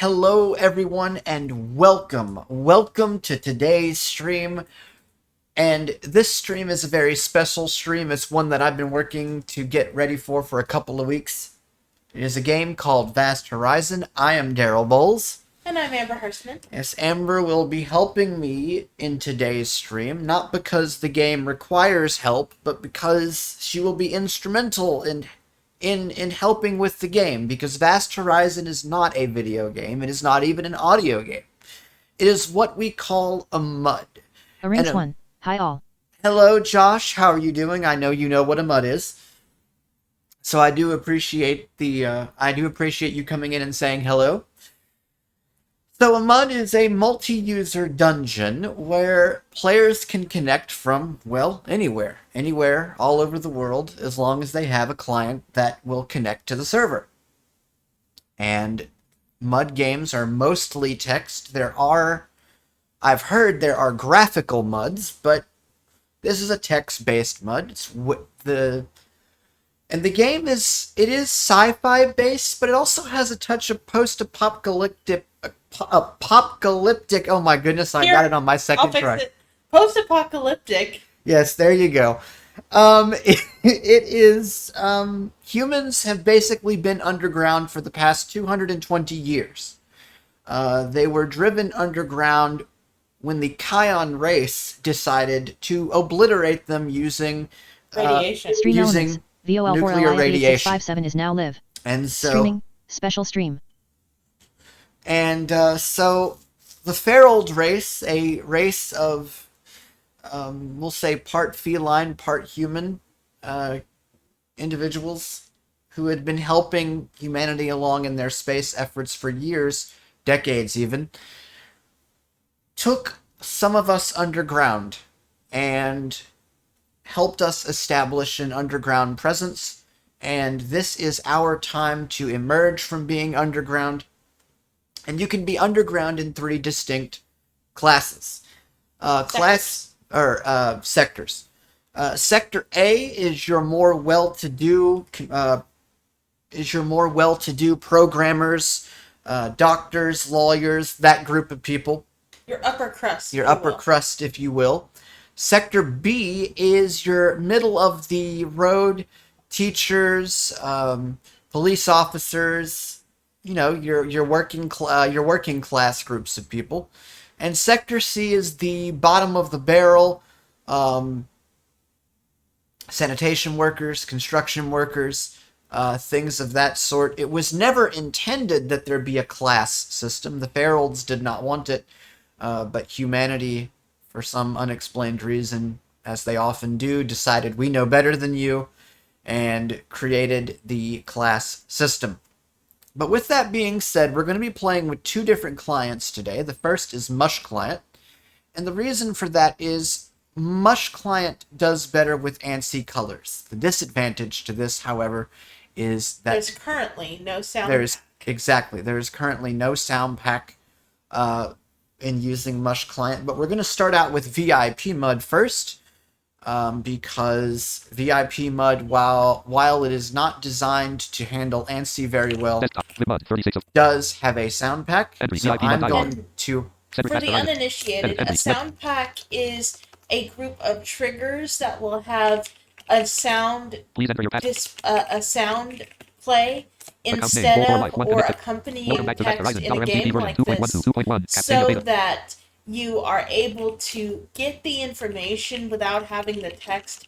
Hello everyone and welcome to today's stream. And this stream is a very special stream. It's one that I've been working to get ready for a couple of weeks. It is a game called Vast Horizon. I am Daryl Bowles. And I'm Amber Hirschman. Yes, Amber will be helping me in today's stream, not because the game requires help, but because she will be instrumental in helping with the game, because Vast Horizon is not a video game. It is not even an audio game. It is what we call a MUD. Arrange one. Hi all. Hello, Josh. How are you doing? I know you know what a MUD is. So I do appreciate you coming in and saying hello. So a MUD is a multi-user dungeon where players can connect from, well, anywhere, all over the world, as long as they have a client that will connect to the server. And MUD games are mostly text. I've heard there are graphical MUDs, but this is a text-based MUD. And the game is sci-fi based, but it also has a touch of post-apocalyptic. Oh my goodness, I got it on my second try. It. Post-apocalyptic. Yes, there you go. It is. Humans have basically been underground for the past 220 years. They were driven underground when the Kion race decided to obliterate them using radiation. Stream using elements. nuclear radiation. 657 is now live. And so Streaming. Special stream. And so the Ferold race, a race of, we'll say part feline, part human individuals who had been helping humanity along in their space efforts for years, decades even, took some of us underground and helped us establish an underground presence. And this is our time to emerge from being underground. And you can be underground in three distinct classes. Sectors. Sector A is your more well-to-do programmers, doctors, lawyers, that group of people. Your upper crust. Your upper crust, if you will. Sector B is your middle of the road teachers, police officers, your working class groups of people. And Sector C is the bottom of the barrel, sanitation workers, construction workers, things of that sort. It was never intended that there be a class system. The Ferolds did not want it, but humanity, for some unexplained reason, as they often do, decided we know better than you and created the class system. But with that being said, we're going to be playing with two different clients today. The first is Mush Client, and the reason for that is Mush Client does better with ANSI colors. The disadvantage to this, however, is that there's currently no sound. There is currently no sound pack in using Mush Client, but we're going to start out with VIP MUD first. Because VIP MUD, while it is not designed to handle ANSI very well, does have a sound pack. So I'm going to... For the uninitiated, a sound pack is a group of triggers that will have a sound play instead of or accompanying text in a game like this, so that you are able to get the information without having the text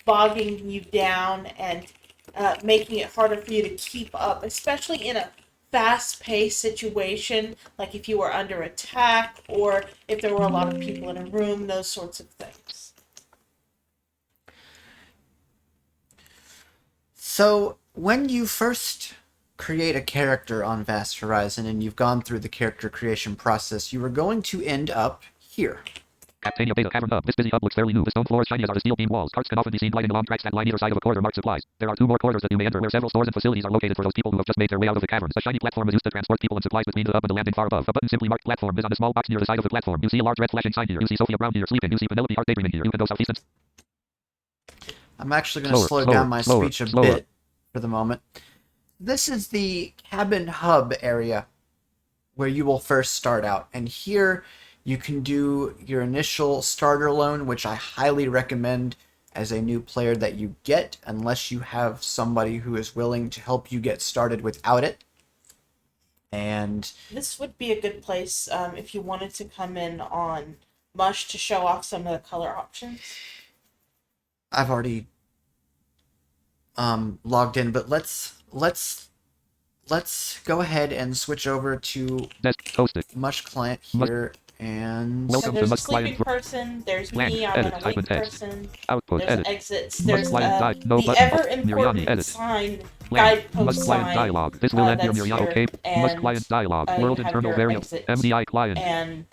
bogging you down and making it harder for you to keep up, especially in a fast-paced situation, like if you were under attack or if there were a lot of people in a room, those sorts of things. So, when you first create a character on Vast Horizon and you've gone through the character creation process, you are going to end up here. Captania Beta Cavern Hub. This busy hub looks fairly new. The stone floors shiny as are the steel beam walls. Carts can often be seen gliding along tracks that line either side of a corridor marked supplies. There are two more corridors that you may enter where several stores and facilities are located for those people who have just made their way out of the caverns. A shiny platform is used to transport people and supplies between the hub and the landing far above. A button simply marked platform is on the small box near the side of the platform. You see a large red flashing sign here. You see Sophia Brown here sleeping. You see Penelope Hart daydreaming here. You can go southeast and... I'm actually going to slow down my speech a bit for the moment. This is the cabin hub area. where you will first start out. And here you can do your initial starter loan, which I highly recommend as a new player that you get, unless you have somebody who is willing to help you get started without it. And this would be a good place if you wanted to come in on Mush to show off some of the color options. I've already logged in, but let's go ahead and switch over to Mush Client here. And Welcome there's to a Mush sleeping Client. person, there's Blank, me, I'm edit, an type awake in text. person, Output, there's edit. exits, Mush there's Client no the button. ever-important edit. sign, Blank. Mush guidepost Client sign, dialog. This will end your that's Miriano here, cape. Mush and Client dialog. you World have internal your variable. exit MDI client. and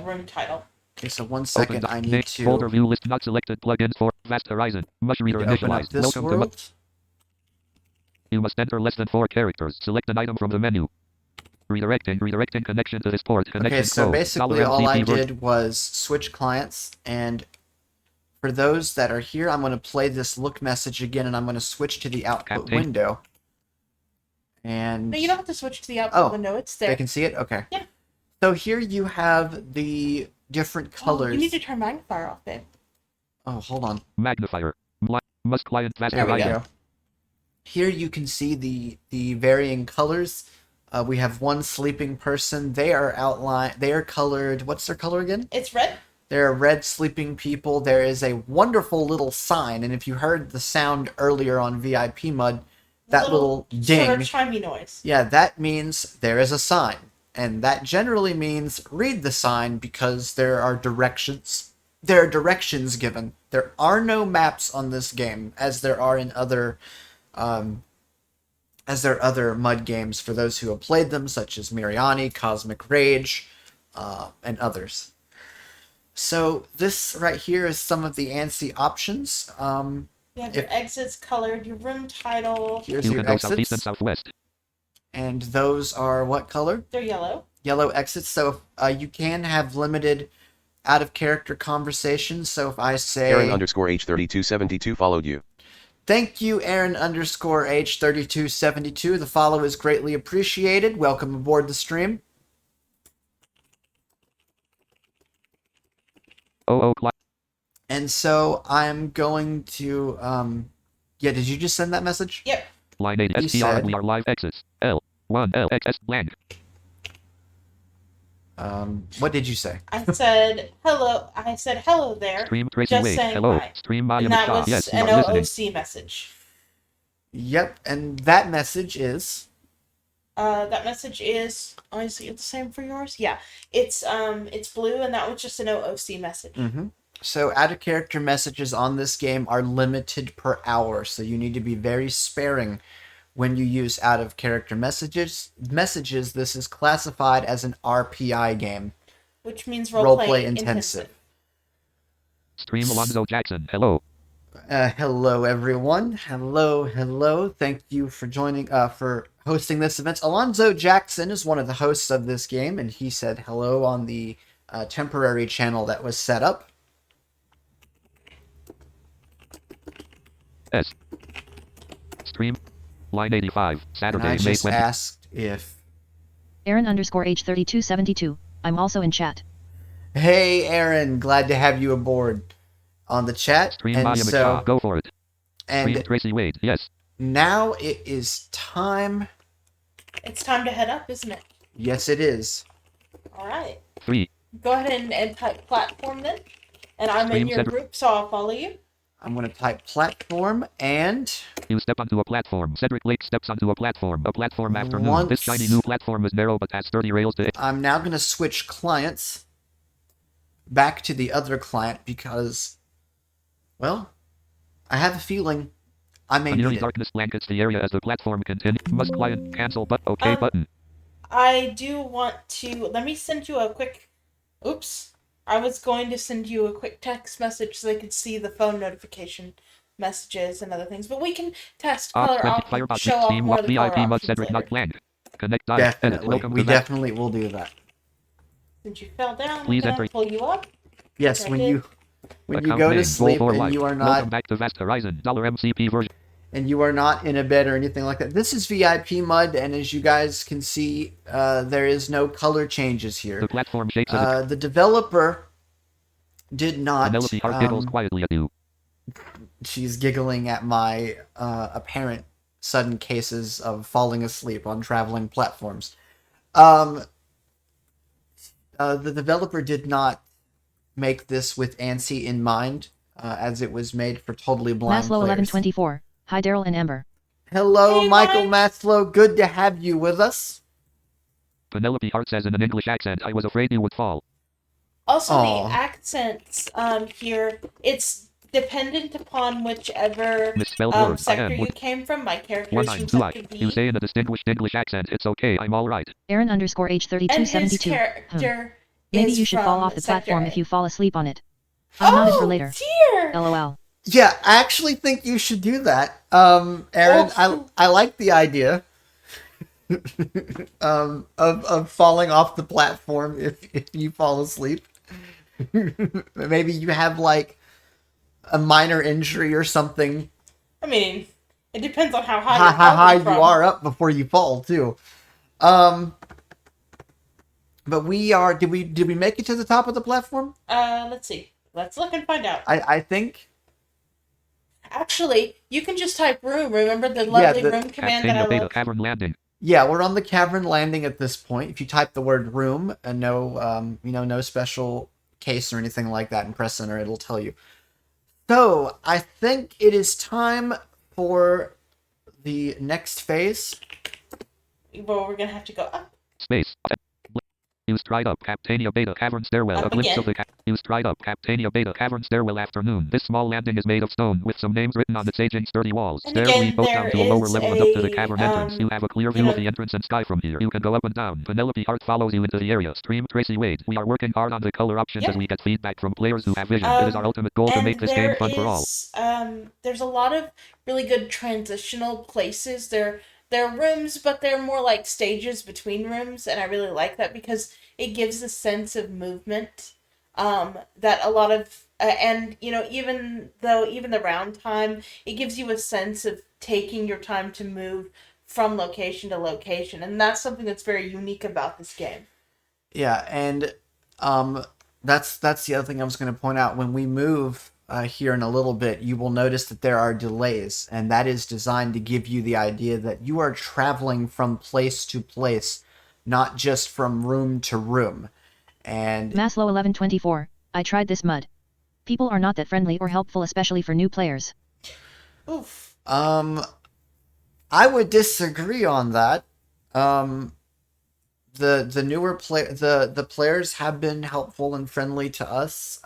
room title. okay, so one second, I need to folder view list not selected plugins for Vast Horizon. Mush reader open up initialized. this Welcome to world. You must enter less than 4 characters. Select an item from the menu. Redirecting connection to this port. Connection Okay, so code. basically all I did was switch clients, and for those that are here, I'm going to play this look message again, and I'm going to switch to the output window. And No, you don't have to switch to the output window, it's there. They can see it? Okay. Yeah. So here you have the different colors. You need to turn magnifier off, babe. Oh, hold on. Magnifier. Mush Client Vast There we Horizon. go. Here you can see the varying colors. We have one sleeping person. They are outlined. They are colored. What's their color again? It's red. There are red sleeping people. There is a wonderful little sign, and if you heard the sound earlier on VIP Mud, that little ding, sort of chimey noise. yeah, that means there is a sign, and that generally means read the sign because there are directions. There are directions given. There are no maps on this game, as there are in other. As there are other MUD games for those who have played them, such as Miriani, Cosmic Rage, and others. So this right here is some of the ANSI options. You have your exits colored, your room title. Here's You your can go exits. southeast and southwest. And those are what color? They're yellow. Yellow exits. So you can have limited out-of-character conversations. So if I say... Aaron_H3272 followed you. Thank you, Aaron_H3272. The follow is greatly appreciated. Welcome aboard the stream. And so I'm going to, yeah, did you just send that message? Yep. Line 8 STR, we are live exits. L1 LXS blank. What did you say? I said hello. I said hello there. Stream Tracy just Wade. saying Hello. hi. Stream Maya And that Machar. was Yes, you an are listening. OOC message. Yep, and that message is... That message is... Oh, is it the same for yours? Yeah. It's blue, and that was just an OOC message. Mm-hmm. So out-of-character messages on this game are limited per hour, so you need to be very sparing when you use out-of-character messages. This is classified as an RPI game. Which means Roleplay intensive. Stream Alonzo Jackson. Hello. Hello, everyone. Hello. Thank you for joining, for hosting this event. Alonzo Jackson is one of the hosts of this game, and he said hello on the temporary channel that was set up. S. Stream. Line 85. Saturday, And I May just 20. asked if... Aaron_H3272. I'm also in chat. Hey, Aaron. Glad to have you aboard on the chat. Stream And Maya so, Machar. Go for it. Stream and Tracy Wade. Yes. now it is time. It's time to head up, isn't it? Yes, it is. All right. 3. Go ahead and type platform then. And I'm in Stream your center. group, so I'll follow you. I'm going to type platform, and You step onto a platform. Cedric Lake steps onto a platform. A platform afternoon. Once- This shiny new platform is narrow but has 30 rails to it. I'm now going to switch clients back to the other client because, well, I have a feeling I may A need nearly it. darkness blankets the area as the platform continues. Must client cancel but OK button. I do want to... Let me send you a quick... Oops. I was going to send you a quick text message so they could see the phone notification messages and other things. But we can test color options, show off Team more of the color VIP must options Cedric not later. blank. Connect dial. Edit. Definitely. Welcome We to that. definitely will do that. Since you fell down, Please I'm going enter. to pull you up. Yes, Right when in. you Account go to name, sleep roll for and life. you are Welcome not... back to Vast Horizon. $MCP version. and you are not in a bed or anything like that. This is VIP mud, and as you guys can see, there is no color changes here. The platform shakes as The developer did not. Penelope Hart giggles quietly at you. She's giggling at my apparent sudden cases of falling asleep on traveling platforms. The developer did not make this with ANSI in mind, as it was made for totally blind Maslow players. 1124. Hi Daryl and Amber. Hello, Hey, Michael Mike. Maslow. Good to have you with us. Penelope Hart says in an English accent, I was afraid you would fall. Also, Aw. the accents here, it's dependent upon whichever Misspelled word. I sector am you would. came from. My character One is nine from two I. sector You B, say in a distinguished English accent, it's okay, I'm alright. Aaron underscore and his H3272. character Maybe is you should fall from off the sector platform A. if you fall asleep on it. I'm nodded for Oh, later. dear! LOL. Yeah, I actually think you should do that. Aaron, I like the idea of falling off the platform if you fall asleep. Maybe you have like a minor injury or something. I mean, it depends on how high How you're falling high you from. are up before you fall too. But we are. Did we make it to the top of the platform? Let's see. Let's look and find out. I think. Actually, you can just type room. Remember the lovely the- room command that I Captain Beta love? Cavern Landing. Yeah, we're on the cavern landing at this point. If you type the word room and no special case or anything like that and press enter, it'll tell you. So I think it is time for the next phase. Well, we're gonna have to go up. Space. You stride up Captania Beta Cavern Stairwell. Up A glimpse again. of the You stride up Captania Beta Cavern Stairwell afternoon. This small landing is made of stone with some names written on its aging sturdy walls. And Stairs again, lead both down there to a lower is level and up to the a, cavern entrance. You have a clear you view know- of the entrance and sky from here. You can go up and down. Penelope Hart follows you into the area. Stream Tracy Wade. We are working hard on the color options Yeah. as we get feedback from players who have vision. It is our ultimate goal to And make this game there fun for all. is, there's a lot of really good transitional places. They're rooms, but they're more like stages between rooms, and I really like that because it gives a sense of movement. That a lot of, and even the round time, it gives you a sense of taking your time to move from location to location, and that's something that's very unique about this game. Yeah, and that's the other thing I was going to point out. When we move here in a little bit, you will notice that there are delays, and that is designed to give you the idea that you are traveling from place to place, not just from room to room. And Maslow 1124. I tried this mud. People are not that friendly or helpful, especially for new players. Oof. I would disagree on that. The newer the players have been helpful and friendly to us.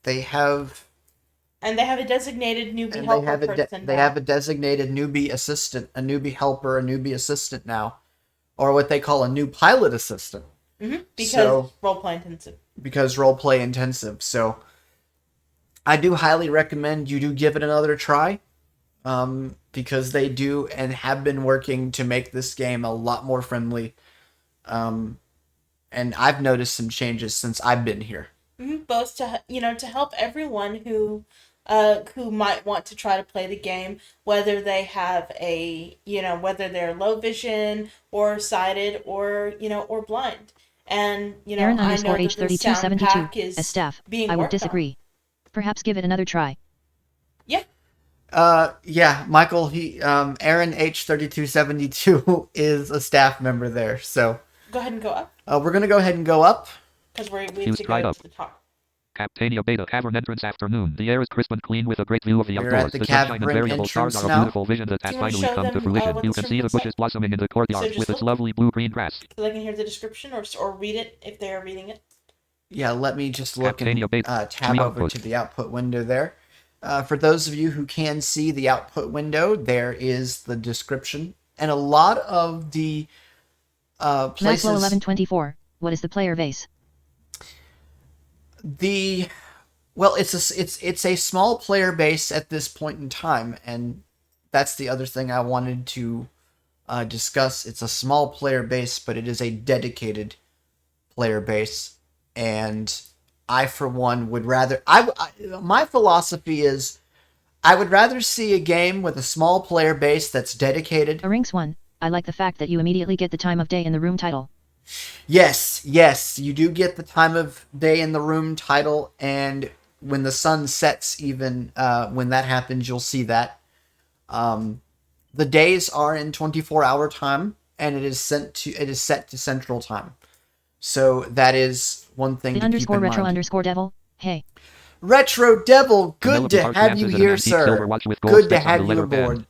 They have And they have a designated newbie and helper person. they now. have a designated newbie assistant, a newbie helper, a newbie assistant now, or what they call a new pilot assistant. Because So- roleplay intensive. Because roleplay intensive. So I do highly recommend you do give it another try. Because they do and have been working to make this game a lot more friendly. And I've noticed some changes since I've been here. Both to help everyone who might want to try to play the game, whether they have whether they're low vision or sighted or blind. And Aaron I underscore know that the sound H3272. pack is As staff, being I would worked on. disagree. Perhaps give it another try. Yeah. Yeah, Michael, Aaron H3272 is a staff member there. So Go ahead and go up we're going to go ahead and go up. because we You have to stride go up. to the top. Captania Beta Cavern entrance afternoon. The air is crisp and clean with a great view of the We're outdoors. at the The sunshine and cavern variable stars entrance are a now. beautiful vision that Do has you wanna finally show come to them, fruition. what You this can room see the looks bushes like? blossoming in the courtyard So just with its look. lovely blue-green grass. So they can hear the description or read it if they're reading it. Yeah, let me just look and Captania Beta. tab Tree over output. to the output window there. For those of you who can see the output window, there is the description. And a lot of the places... Maslow 1124. What is the player base? Well, it's a small player base at this point in time, and that's the other thing I wanted to discuss. It's a small player base, but it is a dedicated player base, and I, for one, would rather. My philosophy is I would rather see a game with a small player base that's dedicated. A ranks 1. I like the fact that you immediately get the time of day in the room title. Yes, you do get the time of day in the room title, and when the sun sets, even when that happens, you'll see that. The days are in 24-hour time, and it is set to Central Time. So that is one thing The to keep in _retro mind. _devil. Hey. Retro Devil, good Penelope to Hart have you dances in an here, antique sir. silver watch with gold Good to specks on have the you leather aboard. band.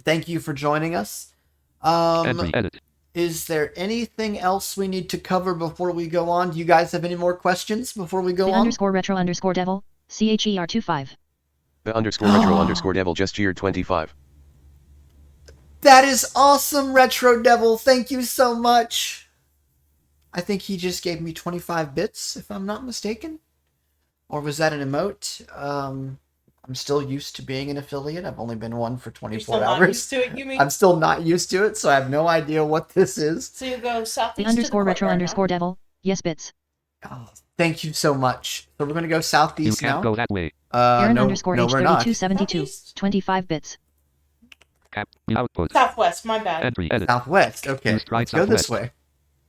Thank you for joining us. Entry, edit. Is there anything else we need to cover before we go on? Do you guys have any more questions before we go The on? _retro _devil. CHER25. The _retro _devil just cheered 25. That is awesome, Retro Devil. Thank you so much. I think he just gave me 25 bits, if I'm not mistaken. Or was that an emote? I'm still used to being an affiliate. I've only been one for 24 You're still hours. not used to it, you mean? I'm still not used to it, so I have no idea what this is. So you go The southeast to the _retro courtyard now. _devil. Yes, bits. Oh, thank you so much. So we're going to go You southeast can't now. go that way. Aaron No, we're not. _H3272. Southeast. 25 bits. Cap. Output. Southwest, my bad. Entry, edit. Southwest. Okay, Use stride let's go this southwest. way.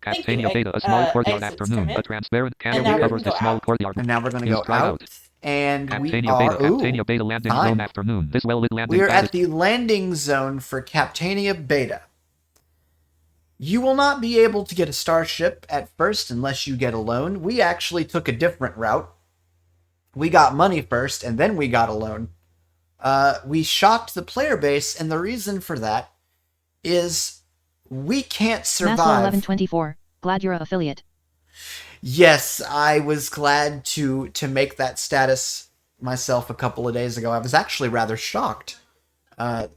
Thank you. Captania Beta, a small courtyard Exits afternoon. come in. A transparent now canopy we're covers gonna the go small out. courtyard. And now we're going to Use go stride out. And we Captania are... Beta, Captania Beta landing time. zone afternoon. This well-lit landing We are pad at the landing zone for Captania Beta. You will not be able to get a starship at first unless you get a loan. We actually took a different route. We got money first, and then we got a loan. We shocked the player base, and the reason for that is we can't survive. Maslow1124. Glad you're a affiliate. Yes, I was glad to make that status myself a couple of days ago. I was actually rather shocked that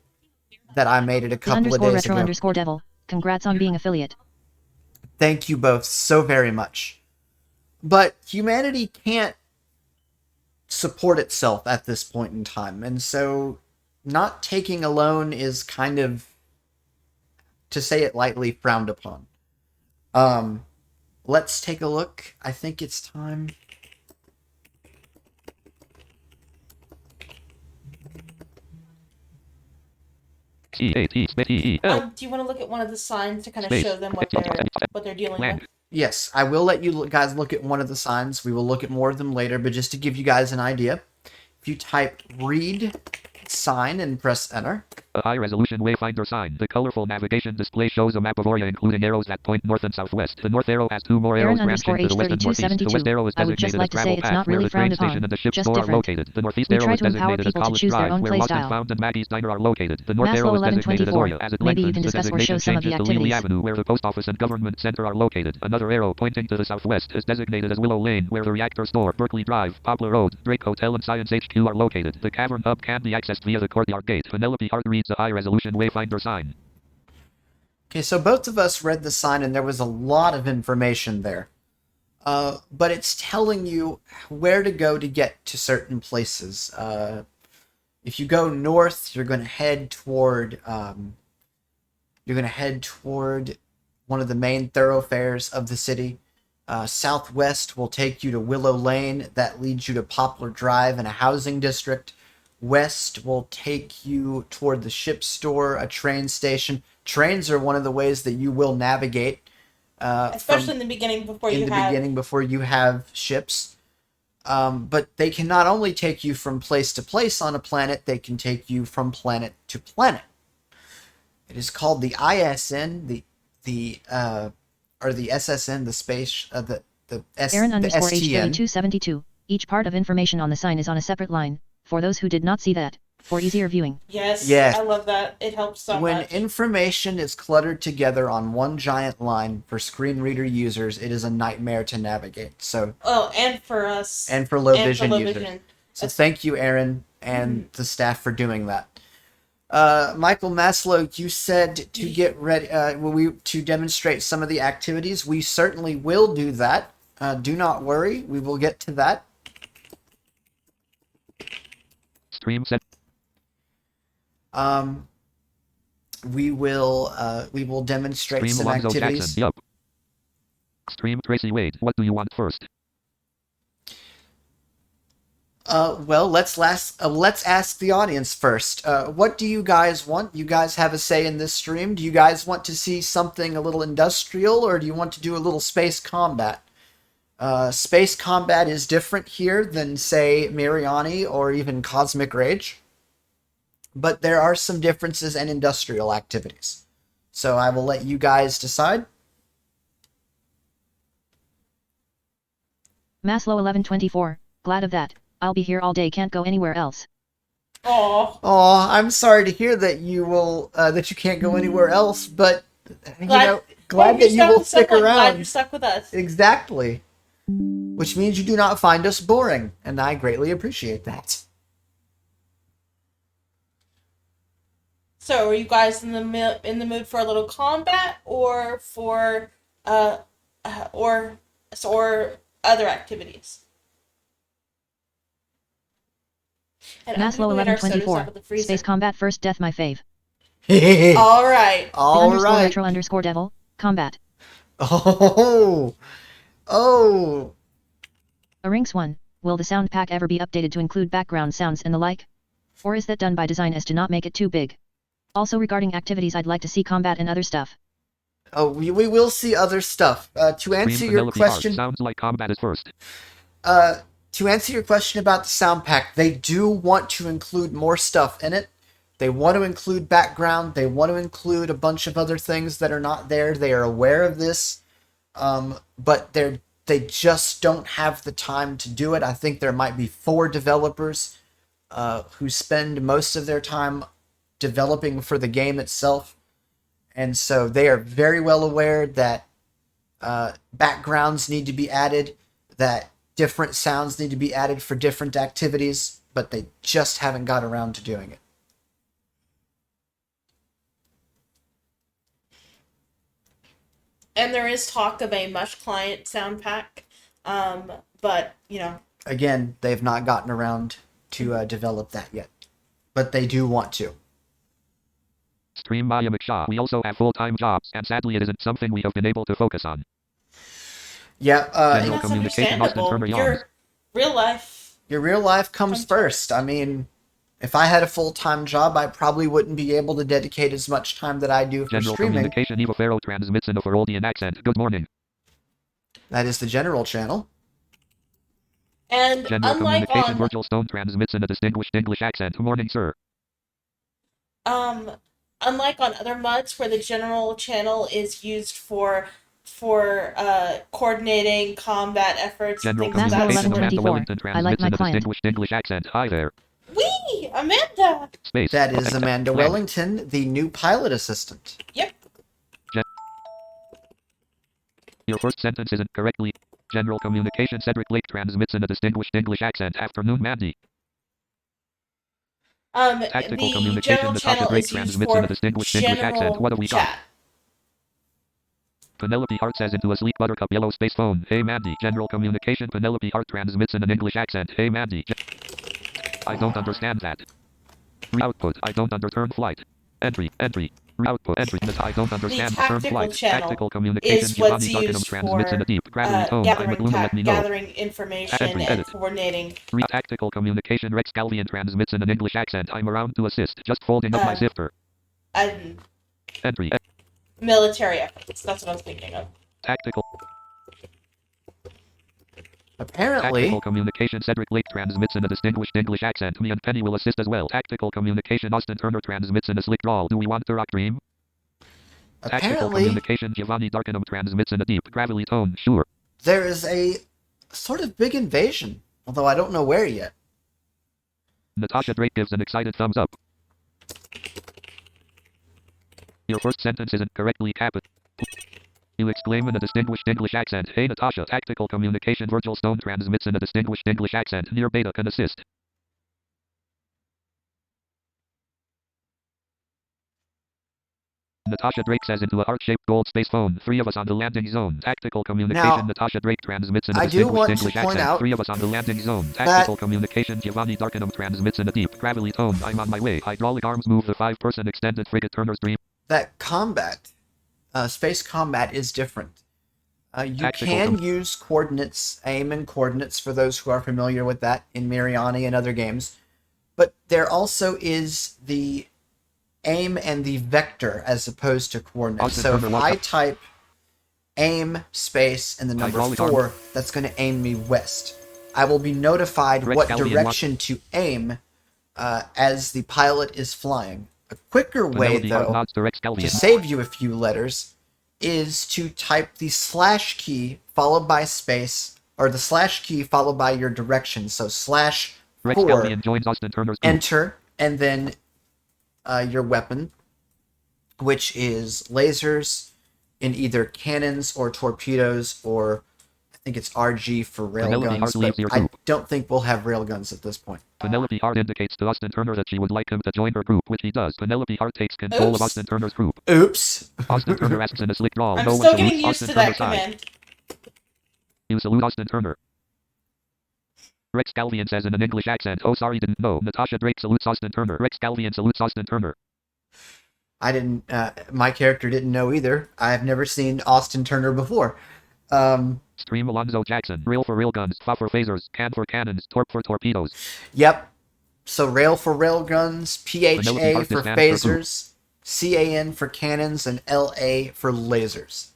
I made it a The couple of days _retro ago. _devil. Congrats on being affiliate. Thank you both so very much. But humanity can't support itself at this point in time, and so not taking a loan is kind of, to say it lightly, frowned upon. Let's take a look. I think it's time. Do you want to look at one of the signs to kind of show them what they're dealing with? Yes, I will let you guys look at one of the signs. We will look at more of them later, but just to give you guys an idea, if you type read sign and press enter. A high-resolution wayfinder sign. The colorful navigation display shows a map of Oria including arrows that point north and southwest. The north arrow has two more arrows Aaron branching to the west and northeast. The west arrow is I would just designated like as to say travel it's path not where really the train frowned upon, station and the ship just store are different. located. The northeast We arrow try is to empower designated as people to College choose their Drive own where play Lost and style. Found and Maggie's Diner are located. The north arrow is designated as Maslow1124. Oria. As it Maybe you lengthens, can the discuss or designation show some of changes the to Lely activities. Avenue where the post office and government center are located. Another arrow pointing to the southwest is designated as Willow Lane where the reactor store, Berkeley Drive, Poplar Road, Drake Hotel and Science HQ are located. The cavern hub can be accessed via the courtyard gate. Penelope Hart reads a high-resolution wayfinder sign. Okay, so both of us read the sign, and there was a lot of information there. But it's telling you where to go to get to certain places. If you go north, you're going to head toward one of the main thoroughfares of the city. Southwest will take you to Willow Lane. That leads you to Poplar Drive and a housing district. West will take you toward the ship store, a train station. Trains are one of the ways that you will navigate. Especially in the beginning before you have ships. But they can not only take you from place to place on a planet, they can take you from planet to planet. It is called the ISN, the SSN, the space, the Aaron the STN. _H3272. Each part of information on the sign is on a separate line. For those who did not see that, for easier viewing. Yes, Yes. I love that. It helps so When much. information is cluttered together on one giant line for screen reader users, it is a nightmare to navigate. So, And for us. and for low and vision for low users. vision. So thank you, Aaron, and the staff for doing that. Michael Maslow, you said to get ready, to demonstrate some of the activities. We certainly will do that. Do not worry, we will get to that. Stream set. We will demonstrate Stream some Alonzo activities. Jackson. Yup. Stream Tracy Wade. What do you want first? Well, let's ask the audience first. What do you guys want? You guys have a say in this stream. Do you guys want to see something a little industrial, or do you want to do a little space combat? Space combat is different here than, say, Miriani or even Cosmic Rage, but there are some differences in industrial activities. So I will let you guys decide. Maslow 1124, glad of that. I'll be here all day, can't go anywhere else. Oh, I'm sorry to hear that that you can't go anywhere else, but glad that you will stick around. Glad you're stuck with us. Exactly. Which means you do not find us boring, and I greatly appreciate that. So, are you guys in the mood for a little combat, or for or other activities? And Maslow 1124, space combat first, death my fave. All right. Retro underscore devil, combat. Oh. Arinx 1, will the sound pack ever be updated to include background sounds and the like? Or is that done by design as to not make it too big? Also regarding activities, I'd like to see combat and other stuff. Oh, we will see other stuff. To answer your question, sounds like combat is first. To answer your question about the sound pack, they do want to include more stuff in it. They want to include background. They want to include a bunch of other things that are not there. They are aware of this, but they just don't have the time to do it. I think there might be 4 developers who spend most of their time developing for the game itself. And so they are very well aware that backgrounds need to be added, that different sounds need to be added for different activities, but they just haven't got around to doing it. And there is talk of a Mush client sound pack, but, Again, they've not gotten around to develop that yet, but they do want to. Stream Maya McShaw. We also have full-time jobs, and sadly it isn't something we have been able to focus on. Yeah, General communication, Austin Turner yawns. Your real life comes first. I mean, if I had a full-time job, I probably wouldn't be able to dedicate as much time that I do for General streaming. communication, Eva Farrow transmits in a Feroldian accent. Good morning. That is the general channel. And General unlike communication, Virgil Stone transmits in a distinguished English accent. Good morning, sir. Unlike on other MUDs where the general channel is used for coordinating combat efforts, General things of that communication, sort. Amanda 1124. Wellington I like transmits my in a client. distinguished English accent. Hi there. Wee! Amanda! Space. That is Amanda Blank. Wellington, the new pilot assistant. Yep. Your first sentence isn't correctly. General communication, Cedric Lake transmits in a distinguished English accent. Afternoon, Mandy. Tactical The communication, general Natasha channel Drake is used transmits in a for distinguished English accent. What do we got? chat. Penelope Hart says into a sleek buttercup yellow space phone. Hey Mandy. General communication, Penelope Hart transmits in an English accent. Hey Mandy. I don't understand that. Output. I don't understand flight. Entry. Output. Entry. I don't understand The turn flight. channel Tactical communication, is what's Giovanni Darkinum used transmits in a for deep gravelly tone. I'm with Luna, let me know. gathering information Entry, and edit. coordinating. Tactical communication, Rex Calvian transmits in an English accent. I'm around to assist. Just folding up my zifter. Entry. Military efforts. That's what I was thinking of. Tactical Apparently, communication, Cedric Lake transmits in a distinguished English accent. Me and Penny will assist as well. Tactical communication, Austin Turner transmits in a slick drawl. Do we want to rock dream? Tactical communication, Giovanni Darkinum transmits in a deep, gravelly tone. Sure. there is a sort of big invasion, although I don't know where yet. Natasha Drake gives an excited thumbs up. Your first sentence isn't correctly capped. You exclaim in a distinguished English accent. Hey Natasha. Tactical communication, Virgil Stone transmits in a distinguished English accent. Near beta can assist. Natasha Drake says into a heart-shaped gold space phone. 3 of us on the landing zone. Tactical communication, Now, Natasha Drake transmits in a I do distinguished want to English point accent. out 3 of us on the landing zone. Tactical communication, Giovanni Darkinum transmits in a deep, gravelly tone. I'm on my way. Hydraulic arms move the 5-person extended frigate Turner's Dream. that combat, space combat is different. You Tactical can com- use coordinates, aim and coordinates for those who are familiar with that in Mariani and other games. But there also is the aim and the vector as opposed to coordinates. Austin So if Turner I Walker. type aim space and the number Hydraulic 4, arm. that's going to aim me west. I will be notified Rex what Gallian direction to aim as the pilot is flying. A quicker way, Penelope Hart though, nods to Rex to Gallian. save you a few letters is to type the slash key followed by space, or the slash key followed by your direction. So slash Rex 4, Gallian joins Austin Turner's group. enter, and then your weapon, which is lasers in either cannons or torpedoes, or I think it's RG for Penelope railguns, Hart leaves your but I group. don't think we'll have railguns at this point. Penelope Hart indicates to Austin Turner that she would like him to join her group, which he does. Penelope Hart takes control Oops. of Austin Turner's group. Oops! Austin Turner asks in a slick drawl. I'm No still one getting salutes used Austin to that Turner's side. command. You salute Austin Turner. Rex Galvian says in an English accent, "Oh, sorry, didn't know." Natasha Drake salutes Austin Turner. Rex Galvian salutes Austin Turner. I didn't, my character didn't know either. I've never seen Austin Turner before. Stream Alonzo Jackson. Rail for railguns, FA for phasers, can for cannons, torp for torpedoes. Yep. So rail for railguns, Penelope PHA Hart for is stands for phasers, CAN for cannons, and LA for lasers.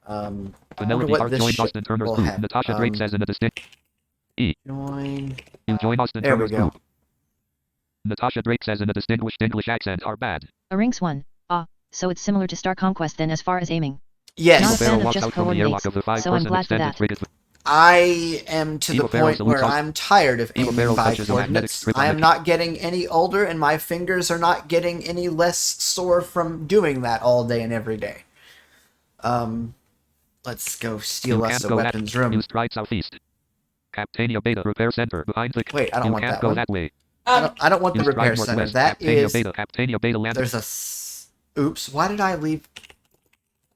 I wonder Penelope what Hart this joins ship Austin Turner's will group. have. Natasha Drake says in a distinct Join. You join Austin There we Turner's go. group. Natasha Drake says in a distinguished English accent, "Are bad." A Rinks 1. Ah, so it's similar to Star Conquest then as far as aiming. Not a Yes, fan Farrell of walks just out from the airlock coordinates, of the so I'm five-person glad for extended that. frigate. I am to the Eva Farrell point where salutes I'm tired of Eva aiming Farrell by touches a magnetic coordinates. strip on I the am key. not getting any older, and my fingers are not getting any less sore from doing that all day and every day. Let's go steal You us can't a go weapons that. room. You stride southeast. Captania Beta Repair Center behind the. Wait, I don't you want can't that go one. that way. I don't want the You repair stride center. northwest. That Captania is. Beta. Captania Beta landing. There's a. Oops, why did I leave?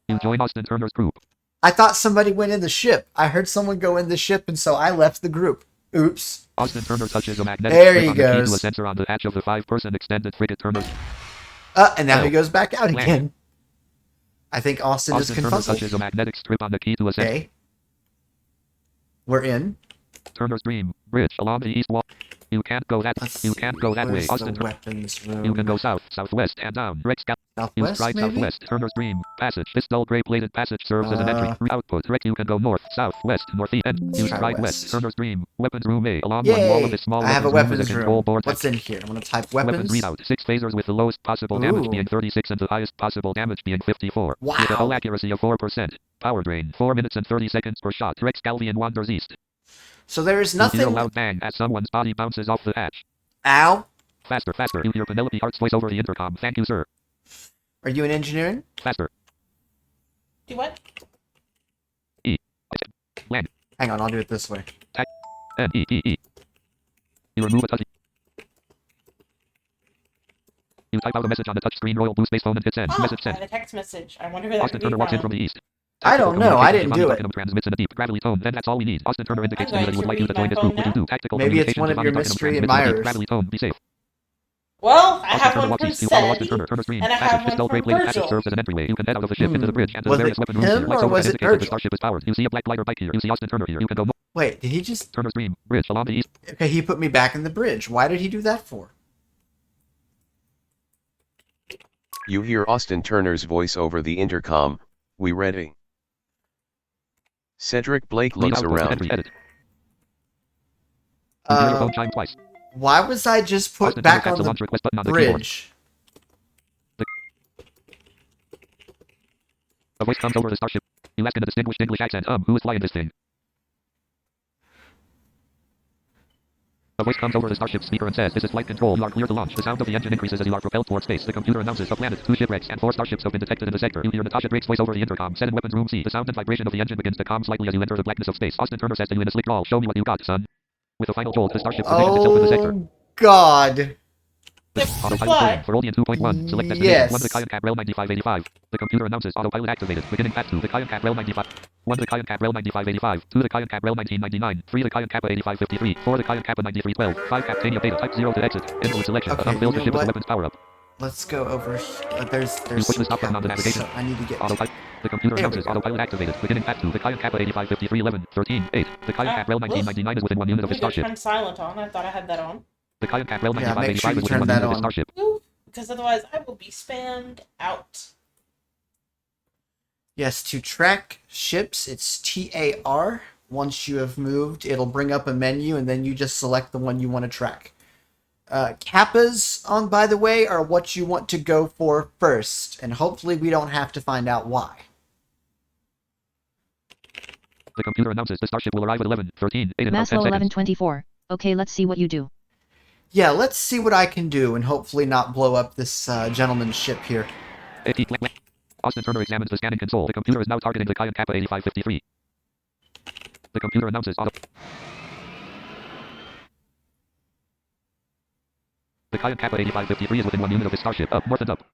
You join Austin Turner's group. I thought somebody went in the ship. I heard someone go in the ship, and so I left the group. Oops. Austin Turner touches a magnetic There strip he on the key to goes. a sensor on the hatch of the five-person extended frigate Turner's. And now he Well, goes back out land. again. I think Austin is Austin Turner touches confuzzled. a magnetic strip on the key to a sensor. Okay. We're in. Turner's Dream Bridge along the east wall. You can't go that. Let's You see, can't go that way. where's Austin the Turner. weapons room? You can go south, southwest, and down. Rex Gal. You Southwest, stride maybe? southwest. Turner's Dream Passage. This dull gray plated passage serves as an entry. Output. Rex. You can go north, south, west, northeast. And you Try stride west. west. Turner's Dream Weapons Room A. Along one wall of Yay! this small I have a weapons room weapons is a control room. board. What's in here? I'm gonna type Weapons weapons. readout. 6 phasers with the lowest possible damage Ooh. being 36 and the highest possible damage being 54. Wow. With a hull accuracy of 4%. Power drain. 4 minutes and 30 seconds per shot. Rex Galvian wanders east. So there is You hear a nothing. loud bang as someone's body bounces off the hatch. Ow! Faster, faster. You hear Penelope Hart's voice over the intercom. Thank you, sir. Are you in engineering? Faster. Do what? Land. Hang on, I'll do it this way. N-E-T-E. You remove a touch. You type out a message on the touchscreen Royal Blue Space phone and hit send. Oh, Message I sent. have a text message. I wonder who that Austin could be Turner walks in from from. the east. I don't know. I didn't do it. Buckingham transmits in a deep gravelly tone. Then that's all we need. Austin Turner indicates to I'm you that he would going like you to to join read his my group. Would phone you do tactical Maybe it's communications? one of your Buckingham mystery transmits in a deep admirers. gravelly tone. Be safe. Well, I Austin have Turner one walks from east. You follow Austin Sed, Turner. Turner's Dream and I Passage. have This one dull gray from plated passage Virgil. serves as an entryway. You can head out of the ship into the bridge and to the Was various it weapon rooms here. him Like or someone was it indicates that the Virgil? starship is powered. You see a black glider bike here. You see Austin Turner here. You can go Wait, did he just? Turner's Dream Bridge along the east. Okay, he put me back in the bridge. Why did he do that for? You hear Austin Turner's voice over the intercom. We ready? Cedric Blake Lead looks output. around. Entry edit. You hear your phone chime twice. Why was I just put Austin Turner back taps on the launch the request button on the keyboard. bridge? A voice comes over the starship. You ask in a distinguished English accent, who is flying this thing? A voice comes over the starship speaker and says, this is flight control. You are clear to launch. The sound of the engine increases as you are propelled towards space. The computer announces a planet, 2 shipwrecks, and 4 starships have been detected in the sector. You hear Natasha Drake's voice over the intercom. Set in weapons room C. The sound and vibration of the engine begins to calm slightly as you enter the blackness of space. Austin Turner says to you in a slick drawl, show me what you got, son. With a final jolt, the starship positions itself in the sector. Oh God! Autopilot Fly. Floridian 2.1. Select destination. Yes. 1 the Kayan Cap Rail 9585. The computer announces autopilot activated. Beginning path 2 the Kayan Cap Rail 95. 1 the Kayan Cap Rail 9585. 2 the Kayan Cap Rail 1999. 3 the Kayan Kappa 8553. 4 the Kayan Kappa 9312. 5 Captania Beta type 0 to exit. Invalid selection. Okay, Fills you the ship know with a what? weapons power up. let's go over. There's You push the stop button on the Kappas, navigation. so I need to get. Autopilot. The computer There we announces go. autopilot activated. Beginning path 2. The Client Kappa 8553 11 13 8. The Client Ah, Cap Rail 1999 is within 1 unit of Let his me go starship. turn silent on. I thought I had that on. The Client Cap Rail Yeah, make 9585 sure you is within turn 1 that unit of his on. starship. Because otherwise I will be spammed out. Yes, to track ships, it's TAR. Once you have moved, it'll bring up a menu, and then you just select the one you want to track. Kappas, by the way, are what you want to go for first, and hopefully we don't have to find out why. The computer announces the starship will arrive at 11 13 8 in about 10 Maslow seconds. 1124. Okay, let's see what you do. Yeah, let's see what I can do, and hopefully not blow up this gentleman's ship here. Austin Turner examines the scanning console. The computer is now targeting the Client Kappa 8553. The computer announces The Client Kappa 8553 is within 1 unit of his starship. Up, north and up.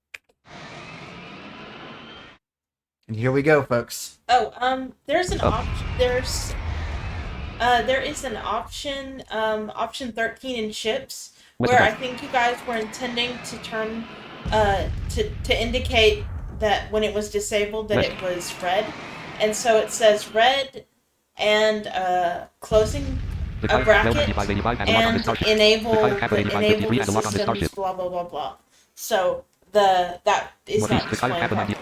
And here we go, folks. There's an option. There is an option. Option 13 in ships, where I think you guys were intending to turn, to indicate that when it was disabled that it was red, and so it says red, and closing a bracket, and enable systems, blah blah blah blah. So that is not displaying properly.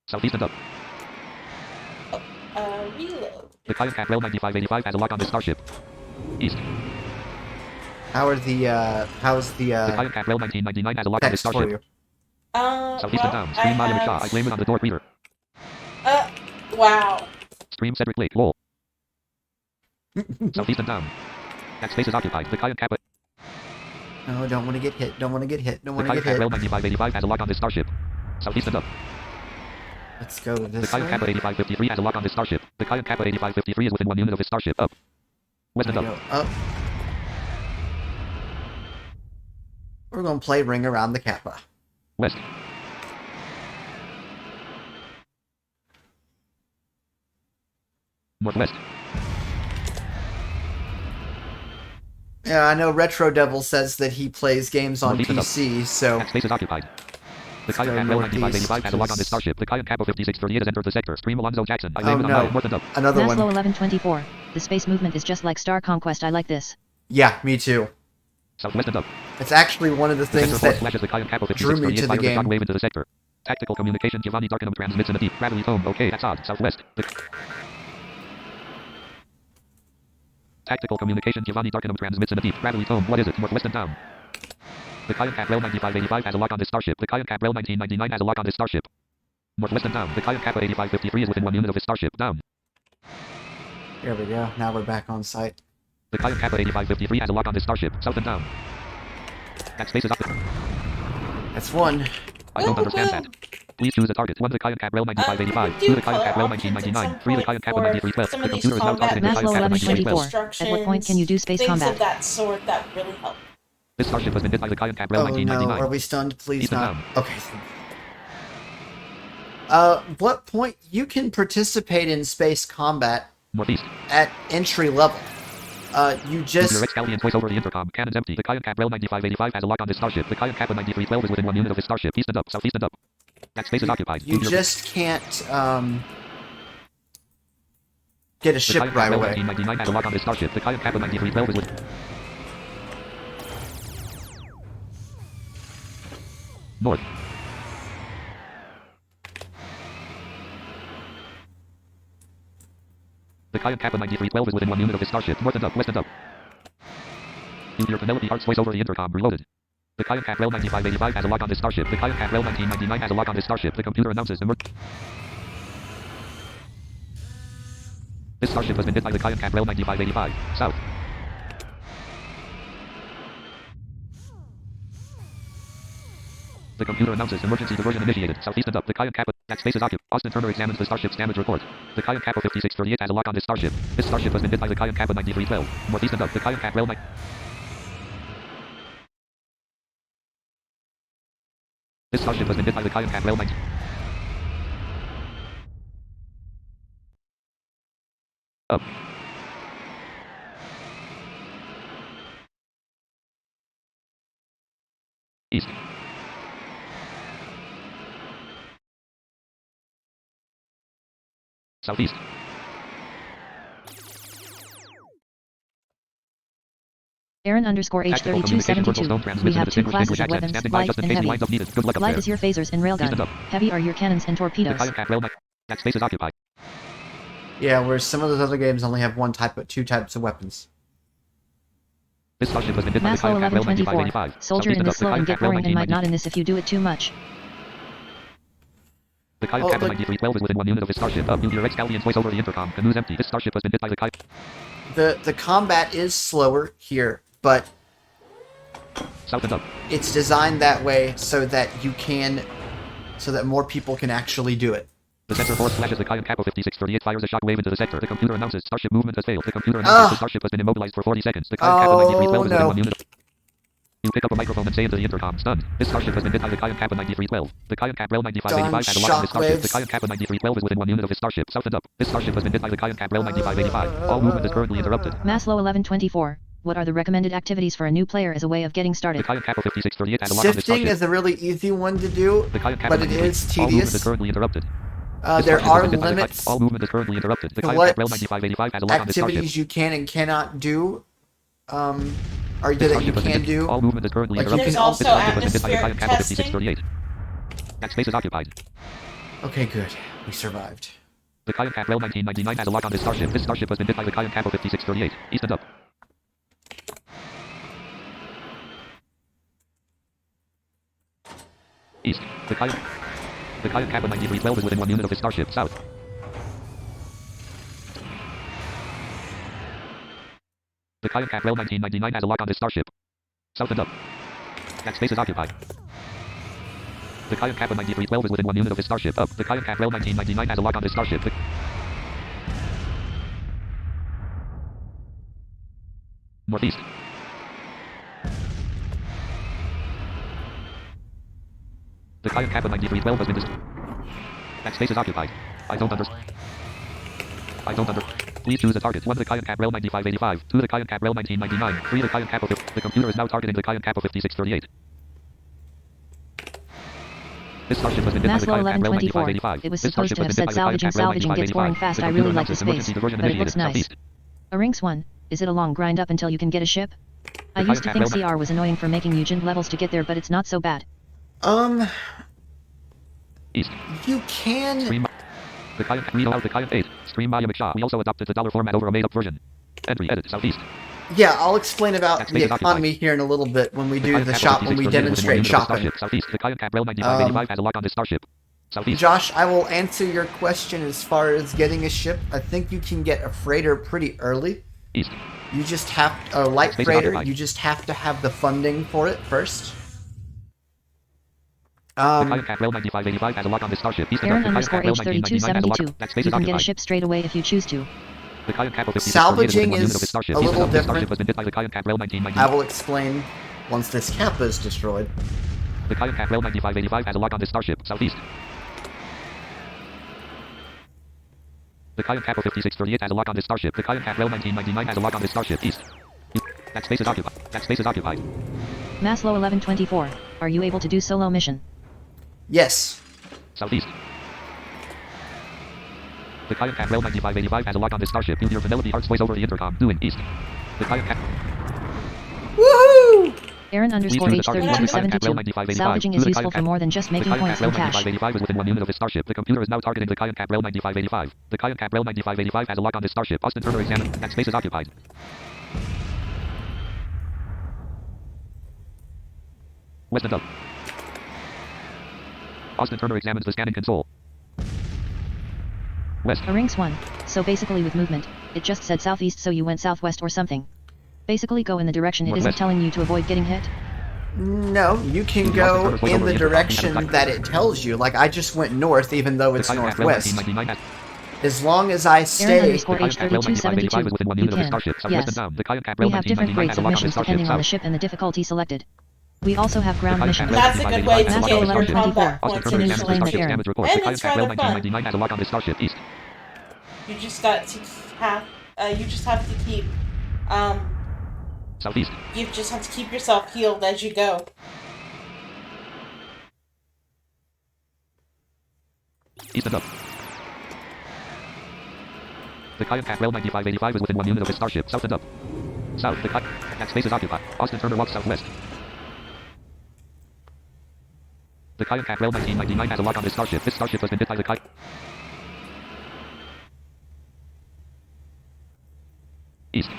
Southeast and up. Reload. The Client Cap Rail 9585 has a lock on the starship. East. How's the The Client Cap Rail 1999 has a lock on the text for starship. you? Southeast and down. Stream Maya Shah. I blame it on the door reader. Wow. Stream Cedric Lake. Lol. Southeast and down. That space is occupied. The Client Kappa. No, don't want to get hit. Don't want to get hit. Don't The want to Client get Cap Rail hit. 9585 has a lock on the starship. Southeast and up. Let's go The this Client Kappa way. 8553 has a lock on the starship. The Client Kappa 8553 is within 1 unit of his starship. Up. West and There we up. go. Up. We're gonna play Ring Around the Kappa. West. Northwest. Yeah, I know Retro Devil says that he plays games on Northeast and up. PC, so That space is occupied. The Client go Cap Rail northeast, 9585 has a lock on the because- starship. The Client Kappa 5638 has entered the sector. Stream Alonzo Jackson. I Oh, blame it on no. high. North and up. another Maslow one. 1124. The space movement is just like Star Conquest. I like this. Yeah, me too. Southwest and up. It's actually one of the The sector things force that flashes the Client Kappa drew me 5638 to the fires a game. shockwave into the sector. Tactical communication. Giovanni Darkenham transmits in a deep. Bradley's home. Okay, that's odd. Southwest. Tactical communication. Giovanni Darkenham transmits in a deep. Bradley's home. What is it? Northwest and down. The Client Cap Rail 9585 has a lock on this starship. The Client Cap Rail 1999 has a lock on this starship. Northwest and down. The Client Kappa 8553 is within 1 unit of his starship. Down. There we go. Now we're back on site. The Client Kappa 8553 has a lock on this starship. South and down. That space is up. That's one. I don't understand that. Please choose a target. 1. The Client Cap Rail 9585. 2. The Client Cap Rail 1999. 3. The Client Kappa 9312. The computer is now targeting the Maslow Client Kappa 1124. 9312. At what point can you do space things combat? of that sort that really help. This starship has been hit by the Client Cap Rail Oh no, 1999. are we stunned? Please East and not. down. Okay. What point you can participate in space combat Northeast. at entry level? You just Nuclear Excalibur voice over the intercom. Cannons empty. The Client Cap Rail 9585 has a lock on this starship. The Client Kappa 9312 is within 1 unit of his starship. East and up. Southeast and up. That space is occupied. you just can't get a The ship Client right Cap Rail away. 1999 has a lock on this starship. The Client Kappa 9312 is with. North. The Client Kappa 9312 is within 1 unit of his starship. North and up. West and up. You hear Penelope Hart's voice over the intercom. Reloaded. The Client Cap Rail 9585 has a lock on this starship. The Client Cap Rail 1999 has a lock on this starship. The computer announces This starship has been hit by the Client Cap Rail 9585. South. The computer announces emergency diversion initiated. Southeast and up. The Client Kappa. That space is occupied. Austin Turner examines the starship's damage report. The Client Kappa 5638 has a lock on this starship. This starship has been hit by the Client Kappa 9312. Northeast and up. The Client Cap Rail 9. This starship has been hit by the Client Cap Rail 9. Up. East. Southeast. Aaron underscore age Tactical 3272. communications virtual We phone have two transmits classes English of accent. weapons, Standing by light just in and case heavy. lines of needed. Good luck up Light there. is your phasers and East and railgun. up. Heavy are your cannons and The torpedoes. Kayak Cat Rail. That space is occupied. Yeah, whereas some of those other games only have two types of weapons. This starship has been hit by the Maslow Kayak Cat Rail 1124. 9585. Soldier in Southeast this and slow up. and The get Kayak Cat Rail boring and might 1990. not in this if you do it too much. The Kayak Oh, Cat but- 9312 is within 1 unit of his starship. Up. You hear Excalian's voice over the intercom. Canoe's empty. This starship has been hit by the Kayak. The combat is slower here, but South and up. it's designed that way so that more people can actually do it. The sector force flashes the Kayak Capo 5638 fires a shockwave into the sector. The computer announces starship movement has failed. The computer announces the starship has been immobilized for 40 seconds. The Kayak Capo 9312 is within no. 1 unit. You pick up a microphone and say into the intercom, stunned. This starship has been hit by the Kayak Kappa 9312. The Kayak Cap Rail 9585 had a lock on this starship. The Shockwaves. Kayak Kappa 9312 is within 1 unit of his starship. South and up. This starship has been hit by the Kayak Cap Rail 9585. All movement is currently interrupted. Maslow 1124. What are the recommended activities for a new player as a way of getting The started? Kayak Kappa 5638 had a lock on this Sifting starship. is a really easy one to do, The Kayak Kappa but it 93. is All movement is tedious. currently interrupted. There are limits All movement is currently interrupted. The to Kayak what Cap Rail 9585 has a lock on this starship. activities you can and cannot do, or This that you starship has been can hit. do. All movement is currently Like, you interrupted. can There's also also This starship has been hit by the atmospheric Kayak Kappa testing. 5638. That space is occupied. Okay, good. We survived. The Kayak Cat Rail 1999 has a lock on this starship. This starship has been hit by the Kayak Kappa 5638. East and up. East. The Kayak Kappa 9312 is within 1 unit of this starship. South. The Kayak Cat Rail 1999 has a lock on this starship. South and up. That space is occupied. The Kayak Kappa 9312 is within 1 unit of this starship. Up. The Kayak Cat Rail 1999 has a lock on this starship. Northeast. The Kayak Kappa 9312 has been destroyed. That space is occupied. I don't understand. Please choose a target. 1. The Kayak Cap Rail 9585. 2. The Kayak Cap Rail 1999. 3. The Kayak Kappa 50. The computer is now targeting the Kayak Kappa 5638. This starship has been hit by the Maslow Kayak Cap Rail 1124. 9585. It was This supposed starship to have has been said hit by the Kayak salvaging Cap Rail salvaging gets boring 9585. fast. The I computer really like the announces space, emergency diversion but it initiated. looks nice. Southeast. A Rinks 1. Is it a long grind up until you can get a ship? I The used to Kayak think Cap Rail CR was annoying for making you gent levels to get there, but it's not so bad. East. You can. Stream. The Kayak. Read aloud the Kayak 8. Stream Maya McShaw. We also adopted the dollar format over a made-up version. Entry. Edit. Southeast. Yeah, I'll explain about That the space is economy here in a little bit when we do Kayak the Kappa shop, when 5638 we is within demonstrate 1 unit of this shopping. starship. Southeast. The Kayak Cap Rail 9585 has a lock on this starship. Southeast. Josh, I will answer your question as far as getting a ship. I think you can get a freighter pretty early. East. You just have a light Space is freighter. occupied. You just have to have the funding for it first. The Kayak Cap Rail 9585 has a lock on this starship. East and Aaron up. The Kayak underscore Cap Rail age 1999 has a lock. 3272. That space You is can get a occupied. ship straight away if you choose to. The Kayak Kappa 5638 Salvaging is within 1 unit of is this starship. a East and little up. This starship different. has been hit by the Kayak Cap Rail 1999. I will explain once this Kappa is destroyed. The Kayak Cap Rail 9585 has a lock on this starship. Southeast. The Kayak Kappa 5638 has a lock on this starship. The Kayak Cap Rail 1999 has a lock on this starship. East. That space is occupied. That space is occupied. Maslow 1124. Are you able to do solo mission? Yes. Southeast. The Kayak Cap Rail 9585 has a lock on this starship. You'll hear Penelope Hart's voice over the intercom. Doing East. The Kayak Cap. Woohoo! Aaron underscore choose age a target. 3272. 9585. Salvaging To is the useful Kayak for Cap- more than just The making Kayak points Cap Rail and cash. 9585 is within 1 unit of this starship. The computer is now targeting the Kayak Cap Rail 9585. The Kayak Cap Rail 9585 has a lock on this starship. Austin Turner examined. That space is occupied. West and up. Austin Turner examines the scanning console. West. A Rinks 1. So basically with movement, it just said southeast so you went southwest or something. Basically go in the direction it isn't Northwest. telling you to avoid getting hit. No, you can go in the direction that it tells you. Like, I just went north even though The it's Kayak Rail northwest. 1999 has As long as I Aaron stay... underscore The age Kayak Rail 9585 is within 1 3272. You unit of this can. starship. Southwest and Yes. down. The Kayak Cap Rail We have different 1999 grades has a of lock on missions this starship. depending on the South. ship and the difficulty selected. We also have ground The Kayak missions. Rail That's a good way to 9585 get your 1124. combat Austin points Turner in examines the Explain this that starship Aaron. damage report. And The Kayak it's Cap Rail rather fun. 1999 has a lock on this starship. East. You just got to have, you just have to keep, Southeast. you just have to keep yourself healed as you go. East and up. The Kayak Path Rail 9585 is within 1 unit of its starship. South and up. South. That space is occupied. Austin Turner walks southwest. The Kayak Path Rail 1999 has a lock on this starship. This starship has been hit by the Kayak. East.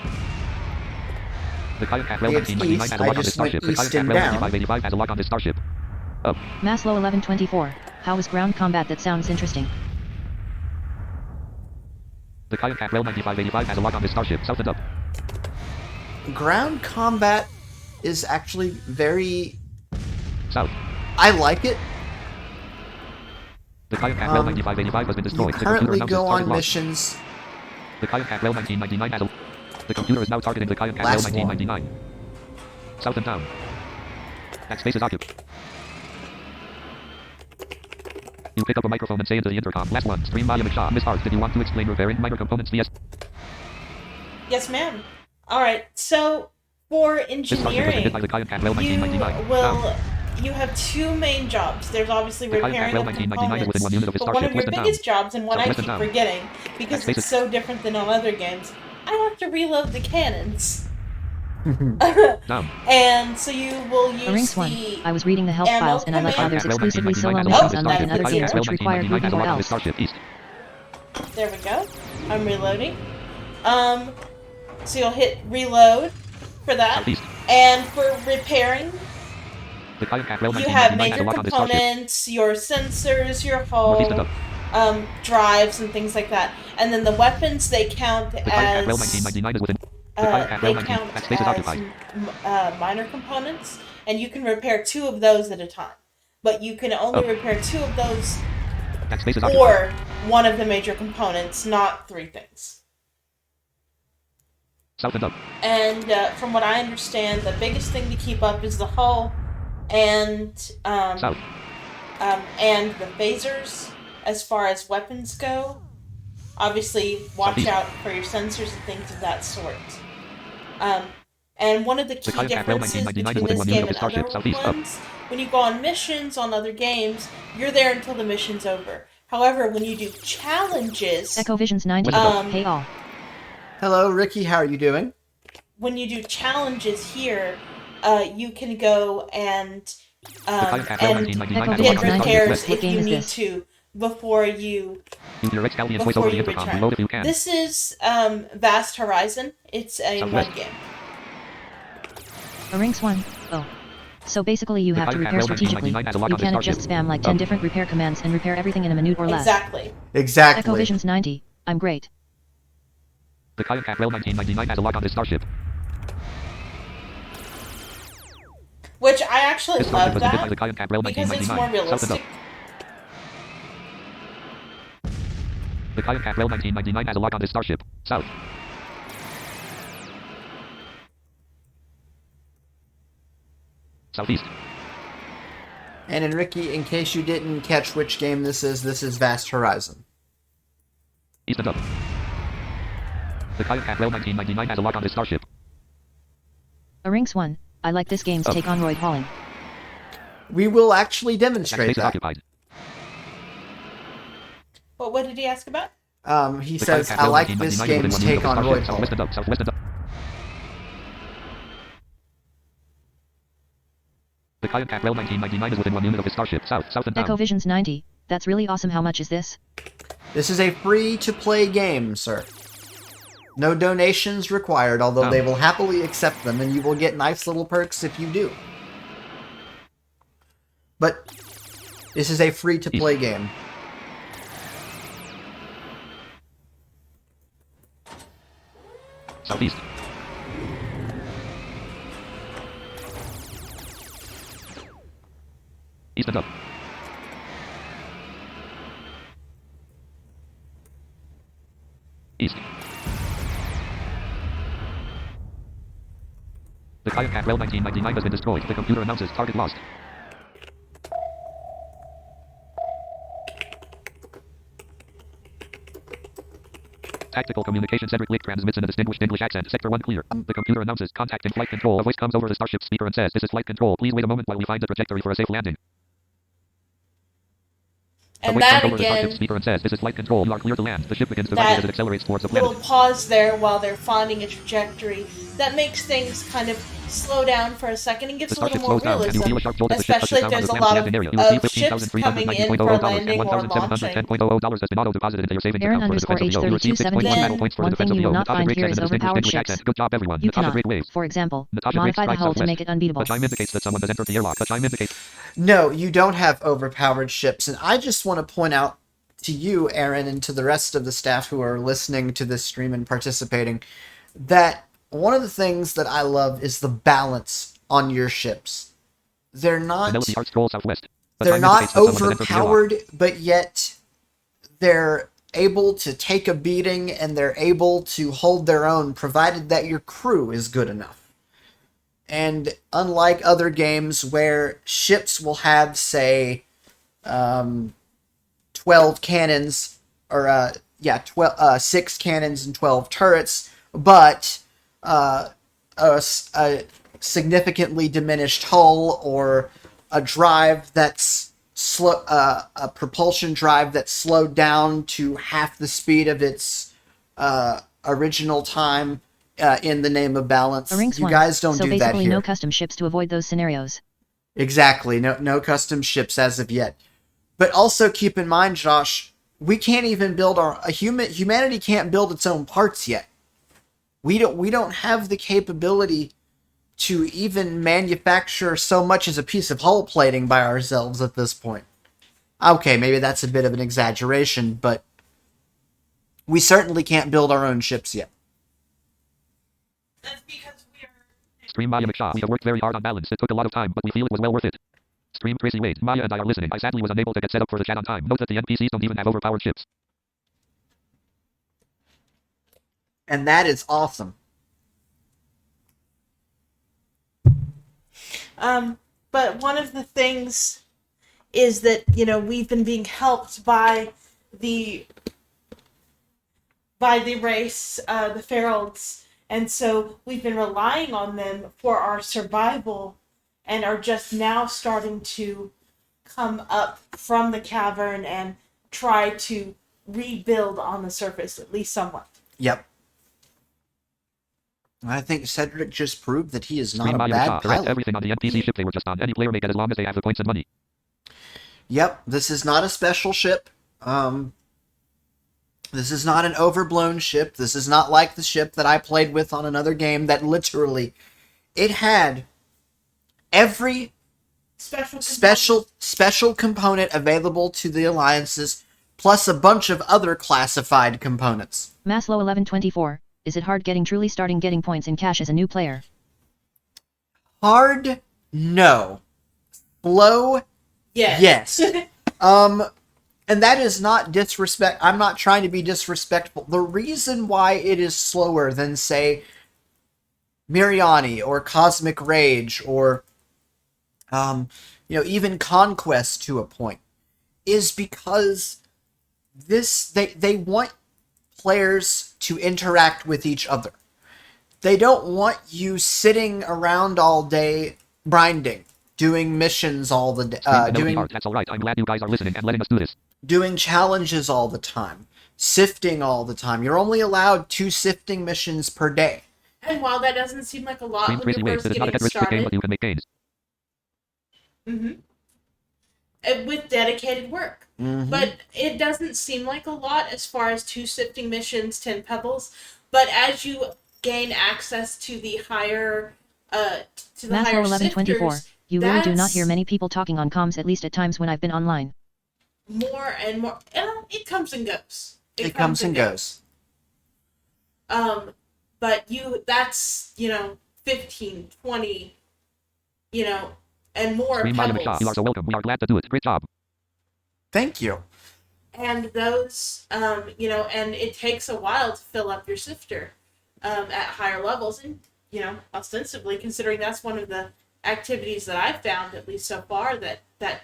The Kayak Path Rail It's 1999 east. has a I lock on this just went starship. The east Kayak Path and Rail down. 9585 has a lock on this starship. Up. Maslow 1124. How was ground combat? That sounds interesting. The Kayak Path Rail 9585 has a lock on this starship. South and up. Ground combat is actually very... South. I like it. The Kayak Path Rail 9585 has been You destroyed. The computer currently announces go target on lost. missions. The Kayak Path Rail 1999 has a... The computer is now targeting the Kayak Path Rail Last one. 1999. South and down. That space is occupied. You pick up a microphone and say into the intercom. Last one. Stream Maya McShaw. Miss Hart, did you want to explain repairing minor components vs... Yes, ma'am. All right. So for This starship has been hit by engineering, the Kayak Path Rail you 1999. will. You have two main jobs. There's obviously The Kayak Path repairing Rail of 1999 is within 1 unit of its components, but one starship. of your West and down. biggest jobs, and one I Southwest keep and down. forgetting because space it's is- so different than all other games, I have to reload the cannons. Down. And so you will A use Rinks one. the I was reading the help ammo files and I like how command. there's exclusively solo has a lock on missions this unlike in starship. other The games Kayak which Path require Rail 1999 has a 3 people lock on or this else. starship. East. There we go. I'm reloading. So you'll hit reload for that. Southeast. And for repairing, The Kayak Path Rail you have 1999 has a major lock on this starship. components, your sensors, your Northeast and hull, up. drives, and things like that. And then the weapons, they count The Kayak Path Rail as 1999 is within... The Kayak Path they Rail 19... count That space is occupied. as minor components, and you can repair 2 of those at a time. But you can only repair 2 of those That space is occupied. or one of the major components, not 3 things. South and up. And from what I understand, the biggest thing to keep up is the hull and South. and the phasers as far as weapons go. Obviously, watch Southeast. out for your sensors and things of that sort. And one of the key Kayak Path Rail differences 1999 between is within this 1 game unit of and its starship. other Southeast, up. ones, when you go on missions on other games, you're there until the mission's over. However, when you do challenges, Echo Visions 90. Hey all. Hello, Ricky. How are you doing? when you do challenges here, you can go and Kayak Path Rail 1999 has a get lock on this repairs starship. What if game you is need this? to before you Use your Excalibur voice over the intercom. return. Reload if you can. This is Vast Horizon. It's a Southwest. mud game. A Rinks one. Oh. So basically you The have to Kayak repair Path Rail strategically. 1999 has a lock You on this cannot starship. just spam like 10 different repair commands and repair everything in a minute or less. Exactly. Exactly. Echo Visions 90. I'm great. The Kayak Path Rail 1999 has a lock on this starship. Which I actually This starship love was hit by the that Kayak Path Rail because it's 1999. more South and up. realistic. The Kayak Path Rail 1999 has a lock on this starship. South. Southeast. And Enrique, in case you didn't catch which game this is Vast Horizon. East and up. The Kayak Path Rail 1999 has a lock on this starship. A Rinks one. I like this game's Oh. take on roid hauling. We will actually That demonstrate space is that. occupied. What did he ask about? He The says, Kayak Path I Rail like 1999 this is within game's 1 unit take of on its roid starship. hauling. Southwest and up. Southwest and up. The Kayak Path Rail 1999 is within 1 unit of its starship. South. South and Echo down. Visions 90. That's really awesome. How much is this? This is a free-to-play game, sir. No donations required, although Oh. they will happily accept them, and you will get nice little perks if you do. But this is a free-to-play game. Southeast. East and up. East. The Kayak Path Rail 1999 has been destroyed. The computer announces target lost. Tactical communication Cedric Lick transmits in a distinguished English accent. Sector 1 clear. The computer announces contact in flight control. A voice comes over the starship speaker and says, "This is flight control. Please wait a moment while we find a trajectory for a safe landing." And voice that comes over the starship again, speaker and says, "This is flight control. You are clear to land." The ship begins to rotate as it that accelerates towards the little planet. pause there while they're finding a trajectory, that makes things kind of slow down for a second and gives The a little starship more slows down, and you realism, feel a sharp jolt as the ship touches especially if down on there's the a planet's lot landing area. You receive of ships coming in for landing or launching. $15,390.00 has been auto-deposited into your savings Aaron account for the defense of the O. You receive 6.1 _H3278. battle points for the One defense thing of you the O. will not Natasha find Drake here says is in a distinguished overpowered English ships. accent, "Good job, everyone." You Natasha cannot. Drake waves. For example, Natasha Drake modify the strikes hull to southwest. make it unbeatable. The chime indicates that someone has entered the airlock. The chime indicates... No, you don't have overpowered ships. And I just want to point out to you, Aaron, and to the rest of the staff who are listening to this stream and participating, that one of the things that I love is the balance on your ships. They're not Penelope Hart scrolls southwest. The they're chime not indicates that someone has entered the airlock. overpowered, but yet they're able to take a beating and they're able to hold their own, provided that your crew is good enough. And unlike other games where ships will have, say, 12 cannons, or 6 cannons and 12 turrets, but a significantly diminished hull, or a drive that's slow, a propulsion drive that's slowed down to half the speed of its original time, in the name of balance. A Rinks You one. guys don't So do that basically here. no custom ships to avoid those scenarios. Exactly. No custom ships as of yet. But also keep in mind, Josh, we can't even build humanity can't build its own parts yet. We don't have the capability to even manufacture so much as a piece of hull plating by ourselves at this point. Okay, maybe that's a bit of an exaggeration, but we certainly can't build our own ships yet. That's because we are... Stream Maya McShaw. We have worked very hard on balance. It took a lot of time, but we feel it was well worth it. Stream Tracy Wade. Maya and I are listening. I sadly was unable to get set up for the chat on time. Note that the NPCs don't even have overpowered ships. And that is awesome. But one of the things is that, we've been being helped by the race, the Feralds, and so we've been relying on them for our survival, and are just now starting to come up from the cavern and try to rebuild on the surface, at least somewhat. Yep. I think Cedric just proved that he is not Stream a Maya bad McShaw. Correct. pilot. Everything on the NPC ship they were just on. Any player may get as long as they have the points and money. Yep, this is not a special ship. This is not an overblown ship. This is not like the ship that I played with on another game that literally, it had every special component available to the alliances, plus a bunch of other classified components. Maslow 1124. Is it hard getting points in cash as a new player? Hard? No. Slow? Yes. And that is not disrespect. I'm not trying to be disrespectful. The reason why it is slower than, say, Miriani or Cosmic Rage or, even Conquest to a point, is because they want players to interact with each other. They don't want you sitting around all day grinding, doing missions all the day, That's all right. I'm glad you guys are listening and letting us do this. Doing challenges all the time, sifting all the time. You're only allowed 2 sifting missions per day. And while that doesn't seem like a lot Stream when Tracy you're Wade. first It is not a getting get-rich-quick game, but started, you can make gains. and with dedicated work. Mm-hmm. But it doesn't seem like a lot as far as 2 sifting missions, 10 pebbles. But as you gain access to the higher, Maslow higher 1124. sifters, You really do not that's hear many people talking on comms, at least at times when I've been online. more and more. It comes and goes. It comes and goes. But that's 15, 20, and more Stream Maya McShaw. pebbles. You are so welcome. We are glad to do it. Great job. Thank you. And those, and it takes a while to fill up your sifter at higher levels. And, ostensibly, considering that's one of the activities that I've found, at least so far, that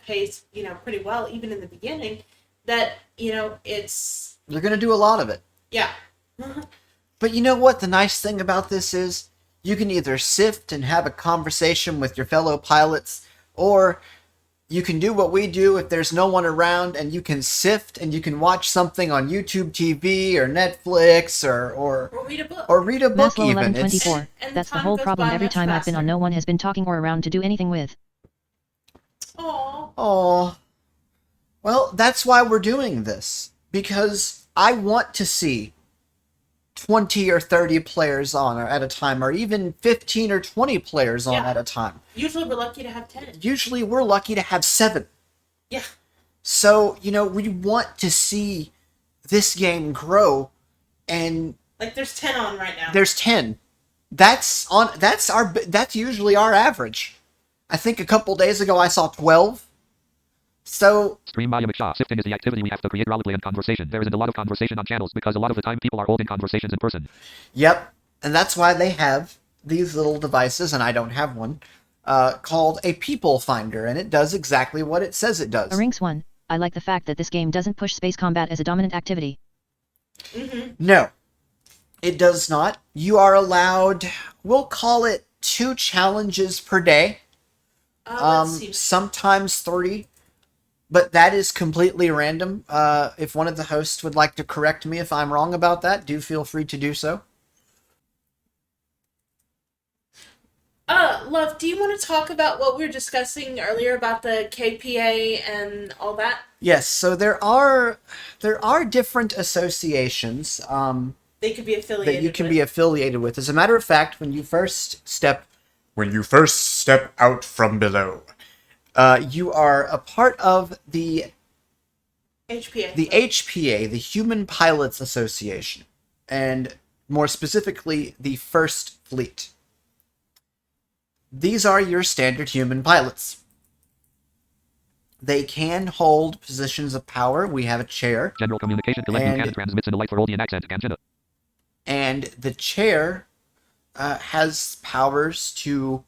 pays, pretty well, even in the beginning, that, it's... You're going to do a lot of it. Yeah. But you know what the nice thing about this is? You can either sift and have a conversation with your fellow pilots, or you can do what we do if there's no one around, and you can sift and you can watch something on YouTube TV or Netflix or read a book. Or read a book Maslow even. 1124. And That's the time whole goes problem by every much time I've been on faster. no one has been talking or around to do anything with. Aww. Oh. Well, that's why we're doing this. Because I want to see 20 or 30 players on at a time, or even 15 or 20 players on Yeah. at a time. Usually we're lucky to have 10. Usually we're lucky to have 7. Yeah. So, we want to see this game grow, and Like there's 10 on right now. there's 10. That's usually our average. I think a couple days ago I saw 12. So, Stream Maya McShaw. Sifting is the activity we have to create roleplay and conversation. There isn't a lot of conversation on channels because a lot of the time people are holding conversations in person. yep. And that's why they have these little devices, and I don't have one, called a people finder, and it does exactly what it says it does. A Rinks 1. I like the fact that this game doesn't push space combat as a dominant activity. No, it does not. You are allowed, we'll call it 2 challenges per day. Let's see. Sometimes 3. But that is completely random. If one of the hosts would like to correct me if I'm wrong about that, do feel free to do so. Love, do you want to talk about what we were discussing earlier about the KPA and all that? Yes, so there are different associations They could be affiliated that you can with. be affiliated with. As a matter of fact, when you first step out from below, you are a part of the HPA. the HPA, the Human Pilots Association, and more specifically, the First Fleet. These are your standard human pilots. They can hold positions of power. We have a chair. General communication collect can transmits in a light Ferodian accent. Canjina. And the chair has powers to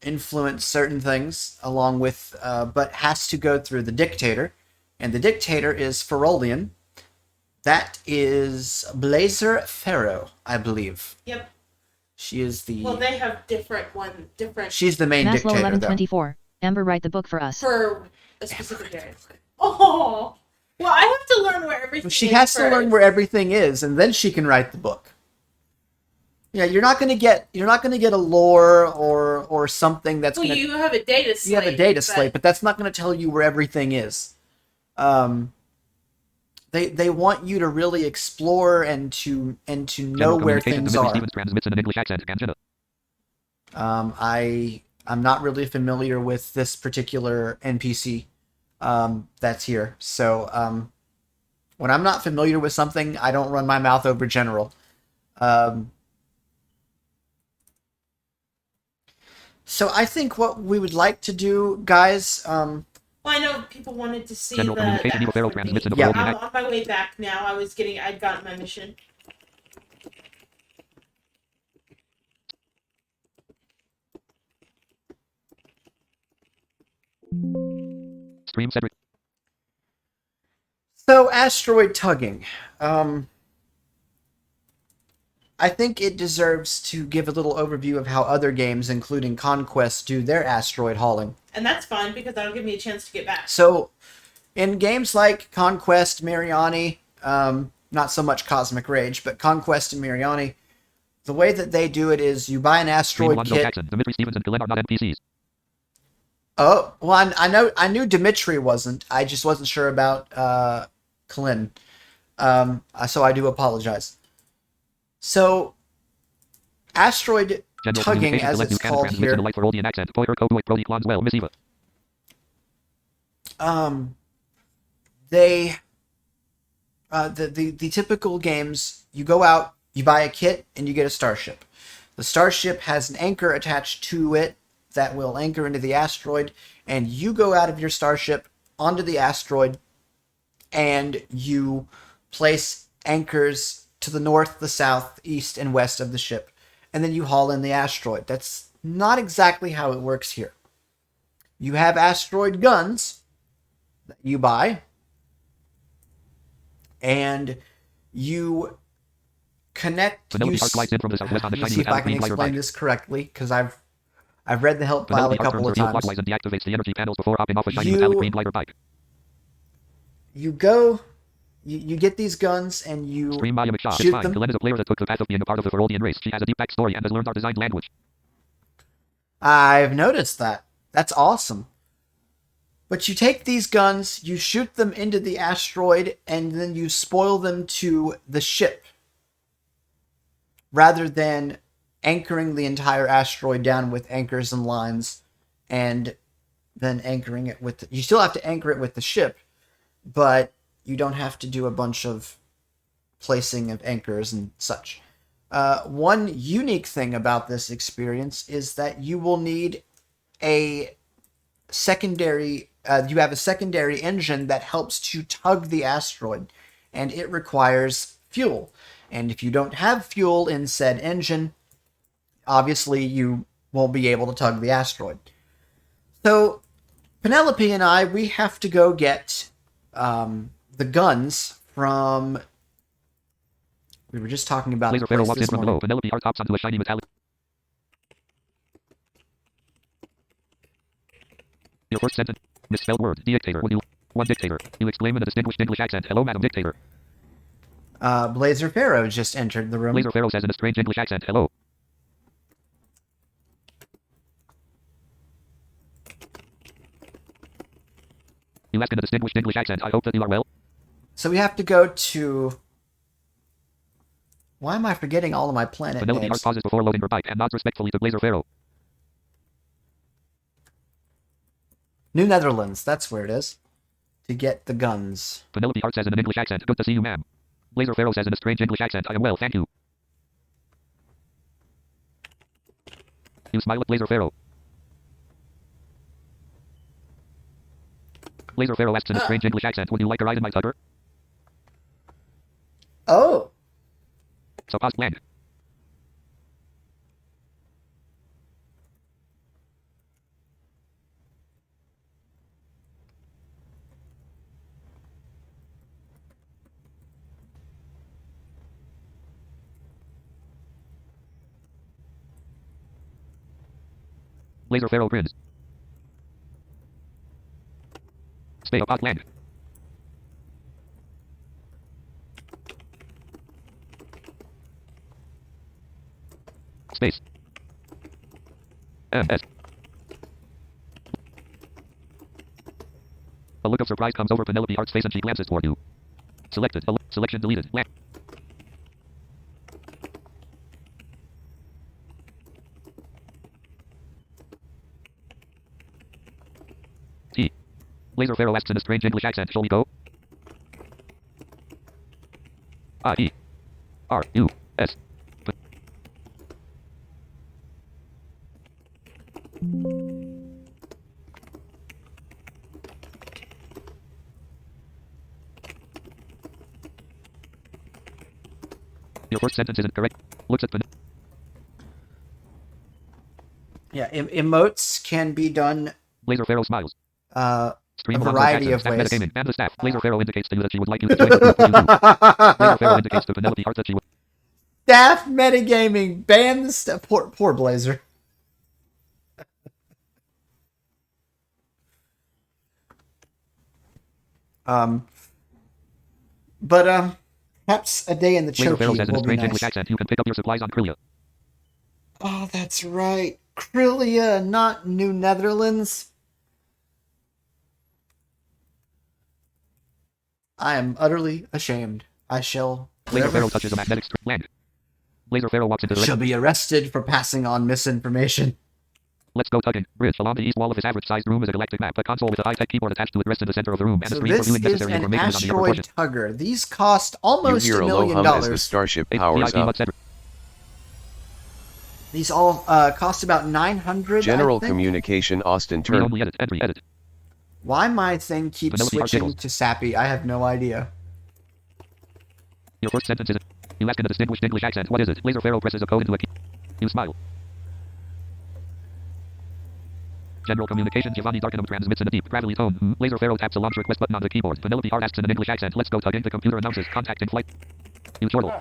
influence certain things, along with, but has to go through the dictator. And the dictator is Ferolian. That is Blazer Pharaoh, I believe. Yep. She is the... Well, they have different. She's the main Maslow dictator, though. 1124. Amber, write the book for us. For a specific area. Oh! Well, I have to learn where everything She is has to first. learn where everything is, and then she can write the book. Yeah, you're not gonna get a lore or something that's Well, gonna... you have a data slate. You have a data slate, but that's not gonna tell you where everything is. They want you to really explore and to know where things are. Stevens transmits in an English accent. Canjina. I'm not really familiar with this particular NPC that's here. So when I'm not familiar with something, I don't run my mouth over general. So I think what we would like to do, guys, Well, I know people wanted to see General communication the Pharaoh transmits in a Yeah. Ferodian I'm accent. on my way back now. I'd gotten my mission. Stream Cedric. so asteroid tugging. I think it deserves to give a little overview of how other games, including Conquest, do their asteroid hauling. And that's fine because that'll give me a chance to get back. So, in games like Conquest, Mariani, not so much Cosmic Rage, but Conquest and Mariani, the way that they do it is you buy an Stream asteroid Lonzo kit. Jackson. Dimitri Stevens and Glenn are not NPCs. Oh, well, I knew Dimitri wasn't. I just wasn't sure about Kalin. So I do apologize. So, asteroid General tugging, communication as collect it's Buchanan called transmits here, in a light Ferodian accent. Poiter Kodoit Brody Clonswell. Miss Eva. they the typical games, you go out, you buy a kit, and you get a starship. The starship has an anchor attached to it that will anchor into the asteroid, and you go out of your starship onto the asteroid, and you place anchors to the north, the south, east, and west of the ship, and then you haul in the asteroid. That's not exactly how it works here. You have asteroid guns that you buy, and you connect. Penelope Hart flies in from the southwest on the Let me shiny see if I metallic can green glider explain bike. this correctly, because I've I've read the help file a couple of times. Clockwise and deactivates the energy panels before hopping off a shiny metallic green glider bike. You go, you get these guns and you shoot them. Glenn is a player that took the path of being a part of the Feroldian race. She has a deep backstory and has learned our designed language. I've noticed that. That's awesome. But you take these guns, you shoot them into the asteroid, and then you spoil them to the ship. Rather than anchoring the entire asteroid down with anchors and lines, and then anchoring it with... You still have to anchor it with the ship, but you don't have to do a bunch of placing of anchors and such. One unique thing about this experience is that you will need a secondary... you have a secondary engine that helps to tug the asteroid, and it requires fuel. And if you don't have fuel in said engine, obviously you won't be able to tug the asteroid. So Penelope and I, we have to go get the guns from... We were just talking about Laser Pharaoh walks in from below. Penelope hard hops onto a shiny metallic... Your first sentence. Misspelled word. Dictator. Would you... One dictator. You exclaim in a distinguished English accent. Hello, Madam Dictator. Blazer Pharaoh just entered the room. Blazer Pharaoh says in a strange English accent. Hello. You ask in a distinguished English accent. I hope that you are well. So we have to go to... Why am I forgetting all of my planet Penelope names? Hart pauses before loading her bike and nods respectfully to Blazer Pharaoh. New Netherlands, that's where it is. To get the guns. Penelope Hart says in an English accent. Good to see you, ma'am. Blazer Pharaoh says in a strange English accent. I am well, thank you. You smile at Blazer Pharaoh. Blazer Pharaoh asks in a strange English accent. Would you like a ride in my tugger? Oh! So pause blank. Blazer Pharaoh grins. Stay up, land. Space. MS. A look of surprise comes over Penelope Hart's face and she glances toward you. Selected. Selection deleted. T. Blazer Pharaoh asks in a strange English accent. Shall we go? I-E-R-U-S. Your first sentence isn't correct. Looks at Yeah, emotes can be done Blazer Pharaoh smiles. a variety of ways. Metagaming and the staff. Blazer Pharaoh indicates to you that she would like you to join the group. Blazer Pharaoh indicates to Penelope Hart that she would... Staff metagaming. Ban the stuff. Poor Blazer. Perhaps a day in the Blazer Choki Pharaoh says in a will be strange nice. English accent. You can pick up your supplies on Krylia. Oh, that's right. Krylia, not New Netherlands. I am utterly ashamed. I shall... Blazer Pharaoh touches a magnetic land. Blazer Pharaoh walks into the... Shall be arrested for passing on misinformation. Let's go tugging. Bridge. Along the east wall of his average-sized room is a galactic map. A console with a high-tech keyboard attached to it rests in the center of the room, and a So screen for this viewing is necessary an information is on the upper asteroid portion. tugger. These cost almost You hear $1 a low million. hum as the starship powers up. These all cost about 900. General I think. Communication Austin Read Turner. only edit. Entry edit. Why my thing keeps Penelope Hart switching giggles. to sappy? I have no idea. Your first sentence is... You ask in a distinguished English accent. What is it? Blazer Pharaoh presses a code into a key. You smile. General communication. Giovanni Darkenham transmits in a deep, gravelly tone. Blazer Pharaoh taps a launch request button on the keyboard. Penelope Hart asks in an English accent. Let's go tugging. The computer announces contact in flight. You chortle.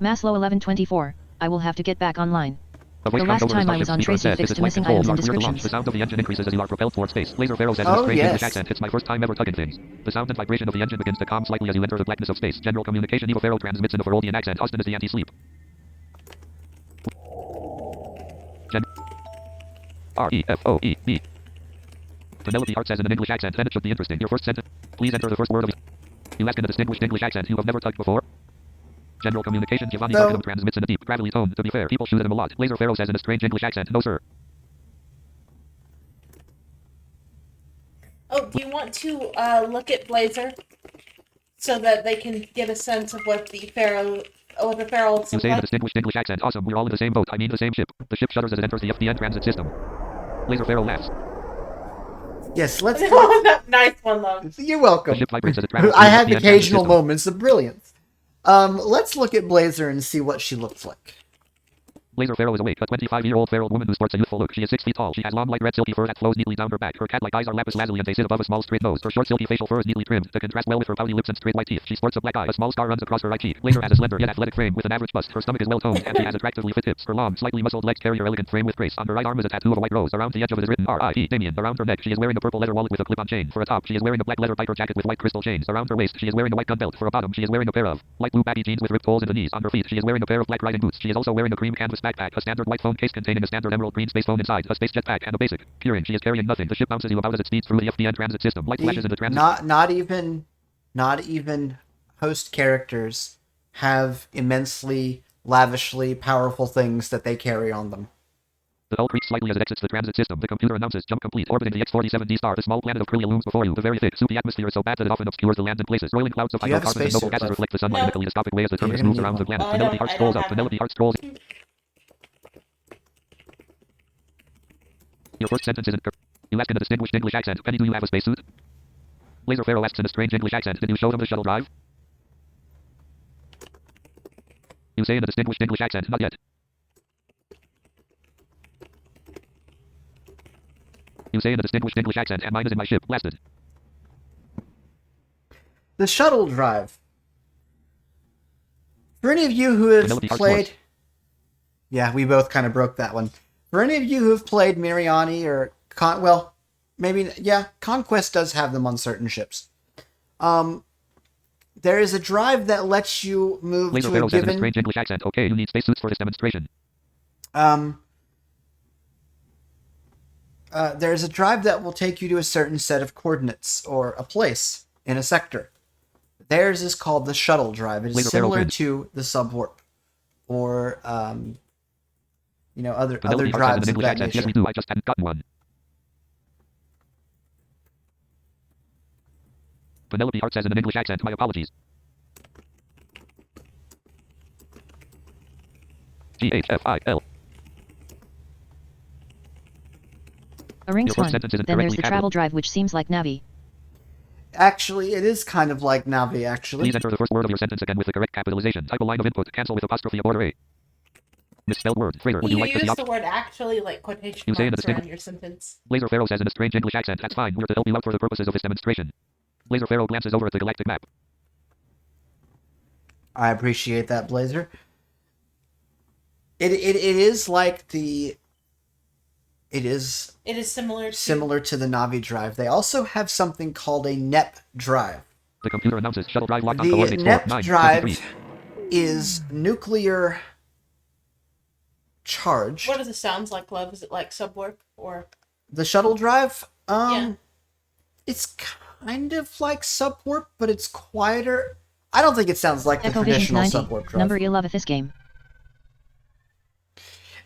Maslow 1124, I will have to get back online. A voice The comes last over the time I was starship on speaker and Tracy says, fixed "This is to flight missing control. items You and are clear to launch." descriptions. The sound of the engine increases as you are propelled toward space. Laser Pharaoh says in a Oh, strange English yes. accent, "It's my first time ever tugging things." The sound and vibration of the engine begins to calm slightly as you enter the blackness of space. General communication. Eva Pharaoh transmits in a Feroldian accent. Austin is the anti-sleep. R-E-F-O-E-B. Penelope Hart says in an English accent, "Then it should be interesting. Your first sentence. Please enter the first word of it." You ask in a distinguished English accent. You have never tugged before? General communication. Giovanni So- Sarkinum transmits in a deep, gravelly tone. To be fair, people shoot at him a lot. Laser Pharaoh says in a strange English accent, "No, sir." Oh, do you want to look at Blazer so that they can get a sense of what the Pharaoh You looks say in a like? distinguished English accent, "Awesome, we're all in the same boat. I mean the same ship." The ship shudders as it enters the FDN transit system. Laser Pharaoh laughs. Yes, let's go. Nice one, though. You're welcome. The ship vibrates as it travels I through have the FDN transit occasional system. moments of brilliance. Let's look at Blazer and see what she looks like. Laser Pharaoh is awake, a 25-year-old feral woman who sports a youthful look. She is 6 feet tall. She has long, light red silky fur that flows neatly down her back. Her cat-like eyes are lapis lazuli and they sit above a small, straight nose. Her short, silky facial fur is neatly trimmed to contrast well with her pouty lips and straight white teeth. She sports a black eye. A small scar runs across her right cheek. Laser has a slender yet athletic frame with an average bust. Her stomach is well-toned and she has attractively fit hips. Her long, slightly muscled legs carry her elegant frame with grace. On her right arm is a tattoo of a white rose. Around the edge of it is written R.I.E. Damien. Around her neck, she is wearing a purple leather wallet with a clip-on chain. For a top, she is wearing a black leather biker jacket with white crystal chains. Around her waist, she is wearing a white gun belt. For a bottom, she is wearing a pair of light blue baggy jeans with ripped holes in the knees. On her feet, she is wearing a pair of black riding boots. She is also wearing a cream canvas backpack, a standard white phone case containing a standard emerald green space phone inside, a space jetpack, and a basic curing. She is carrying nothing. The ship bounces you about as it speeds through the FDN transit system. Light flashes in the transit. Not even host characters have immensely, lavishly powerful things that they carry on them. The hull creaks slightly as it exits the transit system. The computer announces, "Jump complete. Orbiting the X-47D star. The small planet of Krylia looms before you. The very thick, soupy atmosphere is so bad that it often obscures the land in places. Roiling clouds of Do you have a hydrocarbons and noble spacesuit, gases Cliff? reflect the sunlight in a No. kaleidoscopic way as the You're terminus gonna moves need around the one. planet." I Penelope don't- Hart I scrolls don't up. have Penelope one. Hart scrolls. Your first sentence isn't correct. You ask in a distinguished English accent, "Penny, do you have a spacesuit?" Laser Pharaoh asks in a strange English accent, "Did you show them the shuttle drive?" You say in a distinguished English accent, "Not yet." You say in a distinguished English accent, "And mine is in my ship. Blasted." The shuttle drive. For any of you who have Penelope Hart played... snorts. Yeah, we both kind of broke that one. For any of you who have played Miriani or... Conquest does have them on certain ships. There is a drive that lets you move Laser to Pharaoh a says in a given... strange English accent, "Okay, you need spacesuits for this demonstration." There's a drive that will take you to a certain set of coordinates or a place in a sector. Theirs is called the shuttle drive. It is Laser Pharaoh similar grins. to the subwarp or other Penelope Hart says in drives an of English that accent, nature. "Yes, we do. I just hadn't gotten one." Penelope Hart says in an English accent, "My apologies." GHFIL. A ring Your first swan. sentence isn't Then there's correctly the capital. travel drive, which seems like Navi. Actually, it is kind of like Navi, actually. Please enter the first word of your sentence again with the correct capitalization. Type a line of input. Cancel with apostrophe aboard A. Misspelled word. Freighter. Would you like to see use the option? word actually like quotation You say in a marks around distinct- your sentence. Laser Pharaoh says in a strange English accent, "That's fine. We're to help you out for the purposes of this demonstration." Laser Pharaoh glances over at the galactic map. I appreciate that, Blazer. It is like the... It is It is similar to... similar to the Navi drive. They also have something called a NEP drive. The computer announces, "Shuttle drive locked on The coordinates NEP 4, 9, drive 23. is nuclear charged. What does it sound like, love? Is it like subwork or... The shuttle drive, Yeah. it's kind of like subwarp, but it's quieter. I don't think it sounds like the Echo Visions traditional 90. subwarp drive. Number 11 this game.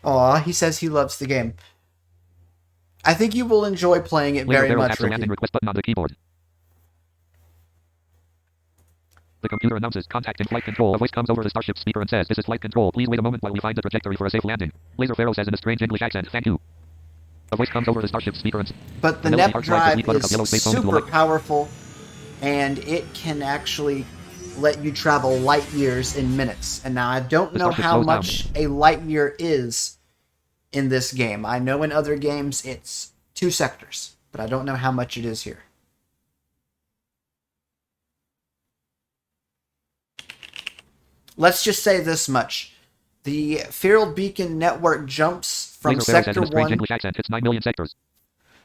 Aw, he says he loves the game. I think you will enjoy playing it Laser very Pharaoh much, taps the landing Ricky. request button on the keyboard. The computer announces, "Contact in flight control." A voice comes over the starship speaker and says, "This is flight control. Please wait a moment while we find the trajectory for a safe landing." Laser Pharaoh says in a strange English accent, "Thank you." A voice comes over the starship speaker and But the Penelope NEP Hart slides a drive sweet buttercup yellow is space phone into a super light- powerful, and it can actually let you travel light years in minutes. And now I don't The know starship how slows down. much a light year is in this game. I know in other games it's 2 sectors, but I don't know how much it is here. Let's just say this much. The Feral Beacon network jumps from Laser Pharaoh says Sector in a strange 1 English accent, it's 9 million sectors.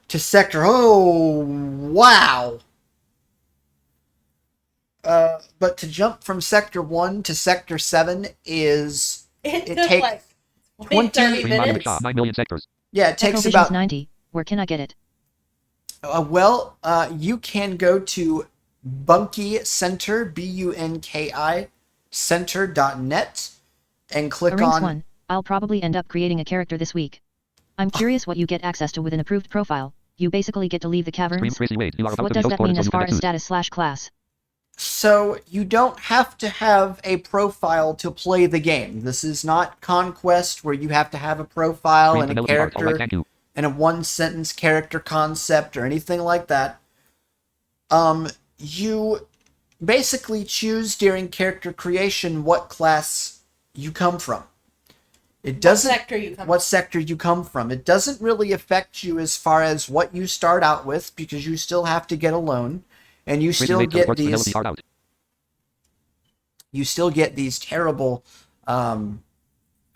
to Sector... Oh, wow! But to jump from Sector 1 to Sector 7 is... It It took takes like 20 30 Green Monument minutes. Shop, 9 million sectors. Yeah, it takes Echo Visions about... 90. Where can I get it? You can go to Bunky Center, Bunki Center.net, and click Arings on... 1. I'll probably end up creating a character this week. I'm curious what you get access to with an approved profile. You basically get to leave the Stream caverns? Tracy Wade, you are about What to be does host that for it, mean so as you can far get as sued. status/class? So you don't have to have a profile to play the game. This is not Conquest where you have to have a profile Green and a Penelope Hart, alright, character thank you. and a one-sentence character concept or anything like that. You basically choose during character creation what class you come from. It doesn't what sector you come from. It doesn't really affect you as far as what you start out with because you still have to get a loan and you Tracy still Wade get teleports Penelope these Hart out. terrible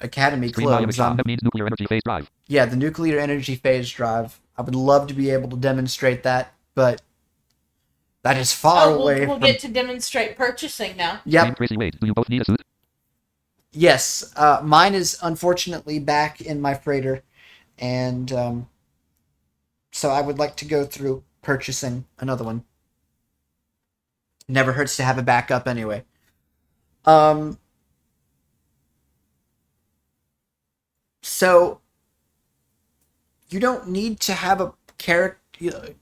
academy Stream Monument clothes. Shop, that means nuclear energy phase drive. Yeah, the nuclear energy phase drive. I would love to be able to demonstrate that, but that is far away We'll from... get to demonstrate purchasing now. Yep. Stream Tracy Wade, do you both need a suit? Yes, mine is unfortunately back in my freighter, and so I would like to go through purchasing another one. Never hurts to have a backup anyway. So you don't need to have a character.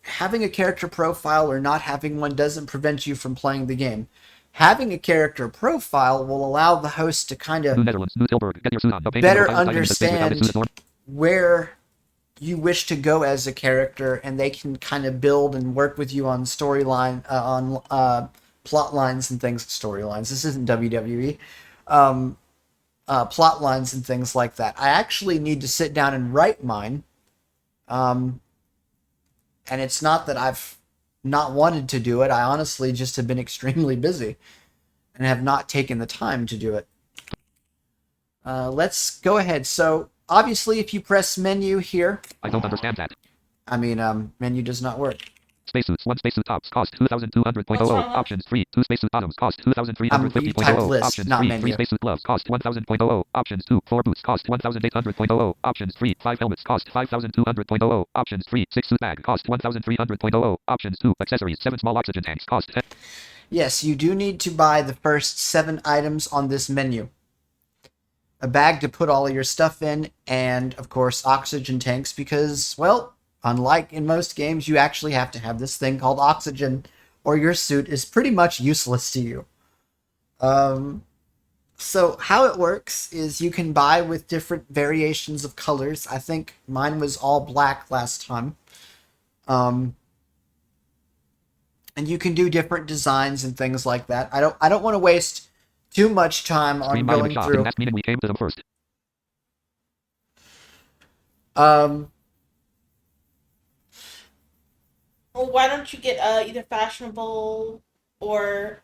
Having a character profile or not having one doesn't prevent you from playing the game. Having a character profile will allow the host to kind of New Netherlands, New Tilburg, get your suit on. The better painting of a pilot titan in the space with understand where you wish to go as a character, and they can kind of build and work with you on plot lines and things. Storylines. This isn't WWE. Plot lines and things like that. I actually need to sit down and write mine. And it's not that I've not wanted to do it. I honestly just have been extremely busy and have not taken the time to do it. Let's go ahead. So, obviously, if you press menu here... I don't understand that. I mean, menu does not work. Spacesuits, 1 spacesuit tops, cost 2,200.00. Options 3, 2 spacesuit bottoms, cost You 2,350.00. typed list, Options not 3, menu. 3 spacesuit gloves, cost 1,000.00. Options 2, 4 boots, cost 1,800.00. Options 3, 5 helmets, cost 5,200.00. Options 3, 6 suit bag, cost 1,300.00. Options 2, accessories, 7 small oxygen tanks, cost 10. Yes, you do need to buy the first 7 items on this menu. A bag to put all of your stuff in, and, of course, oxygen tanks, because, well, unlike in most games, you actually have to have this thing called oxygen, or your suit is pretty much useless to you. So how it works is you can buy with different variations of colors. I think mine was all black last time. And you can do different designs and things like that. I don't want to waste too much time on Stream going shop, through. last meeting we came to them first. Well, why don't you get either fashionable or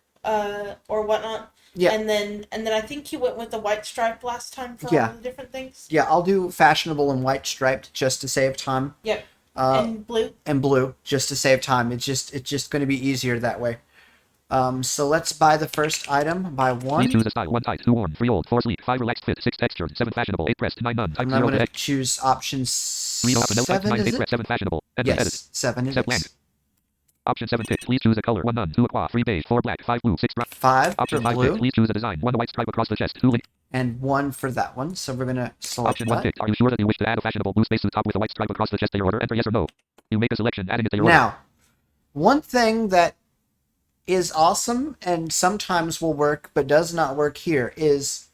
whatnot? Yeah. And then I think you went with the white stripe last time for Yeah. all the different things. Yeah, I'll do fashionable and white striped just to save time. Yep. And and blue. blue just to save time. It's just going to be easier that way. So let's buy the first item. Buy one. Please choose a style. 1 tight, 2 worn, 3 old, 4 sleek, 5 relaxed fit, 6 textured, 7 fashionable, 8 pressed, 9 none, type And I'm 0 going to head. choose option 3 no up, no type, 7, 9 is 8 it? pressed, 7 fashionable. Edit, edit. Yes, 7 it Set blank. is. Option 7 tick. Please choose a color. 1 none, 2 aqua, 3 beige, 4 black, 5 blue, 6 brown. 5 for Option 5 blue. tick. Please choose a design. 1 white stripe across the chest, 2 link. And 1 for that one. So we're going to select Option 1 that. tick. Are you sure that you wish to add a fashionable blue spacesuit top with a white stripe across the chest to your order? Enter yes or no. You make a selection, adding it to your order. Now, one thing that is awesome and sometimes will work but does not work here is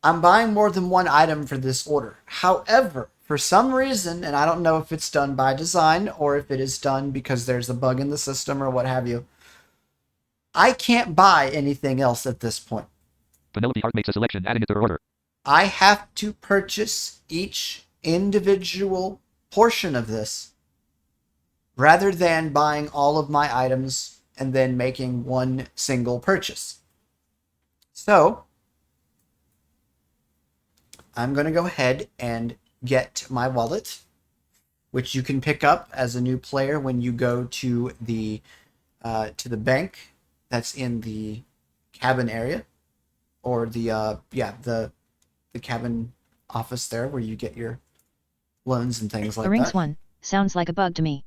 I'm buying more than one item for this order. However, for some reason, and I don't know if it's done by design or if it is done because there's a bug in the system or what have you, I can't buy anything else at this point. Penelope Hart makes a selection, adding it to her order. I have to purchase each individual portion of this rather than buying all of my items and then making one single purchase. So, I'm going to go ahead and get my wallet, which you can pick up as a new player when you go to the bank that's in the cabin area, or the cabin office there where you get your loans and things like Rinks that. 1. Sounds like a bug to me.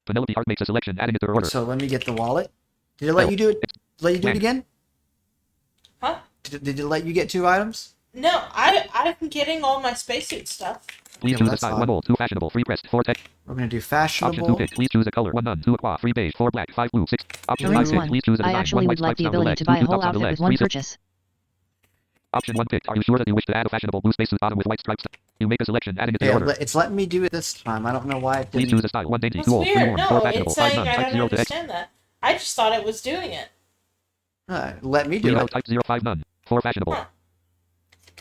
Penelope Hart makes a selection, adding it to her order. So let me get the wallet. Did it let you do it? Let you do it again? Huh? Did it let you get 2 items? No, I'm getting all my spacesuit stuff. Please choose a style. 1 old, 2 fashionable, 3 pressed, 4 tech. We're going to do Option fashionable. 2 pick. Please choose a color. 1 none, 2 aqua, 3 beige, 4 black, 5 blue, 6. Option 5 Rinks pick. 1. Please choose a design. I actually 1 white would like stripes the down the ability leg, to 2 buy a two whole tops on the outfit leg, with one 3 purchase. Option 1 picked. Are you sure that you wish to add a fashionable blue spacesuit bottom with white stripes? You make a selection, adding it to your order. It's letting me do it this time. I don't know why it Please didn't. choose a style. 1 dainty, That's 2 old, 3 weird. warm, 4 No, fashionable, it's 5 saying none, I type don't 0 to X. understand that. I just thought it was doing it. Let me do Please it. out type 0 5 none, 4 fashionable. Huh.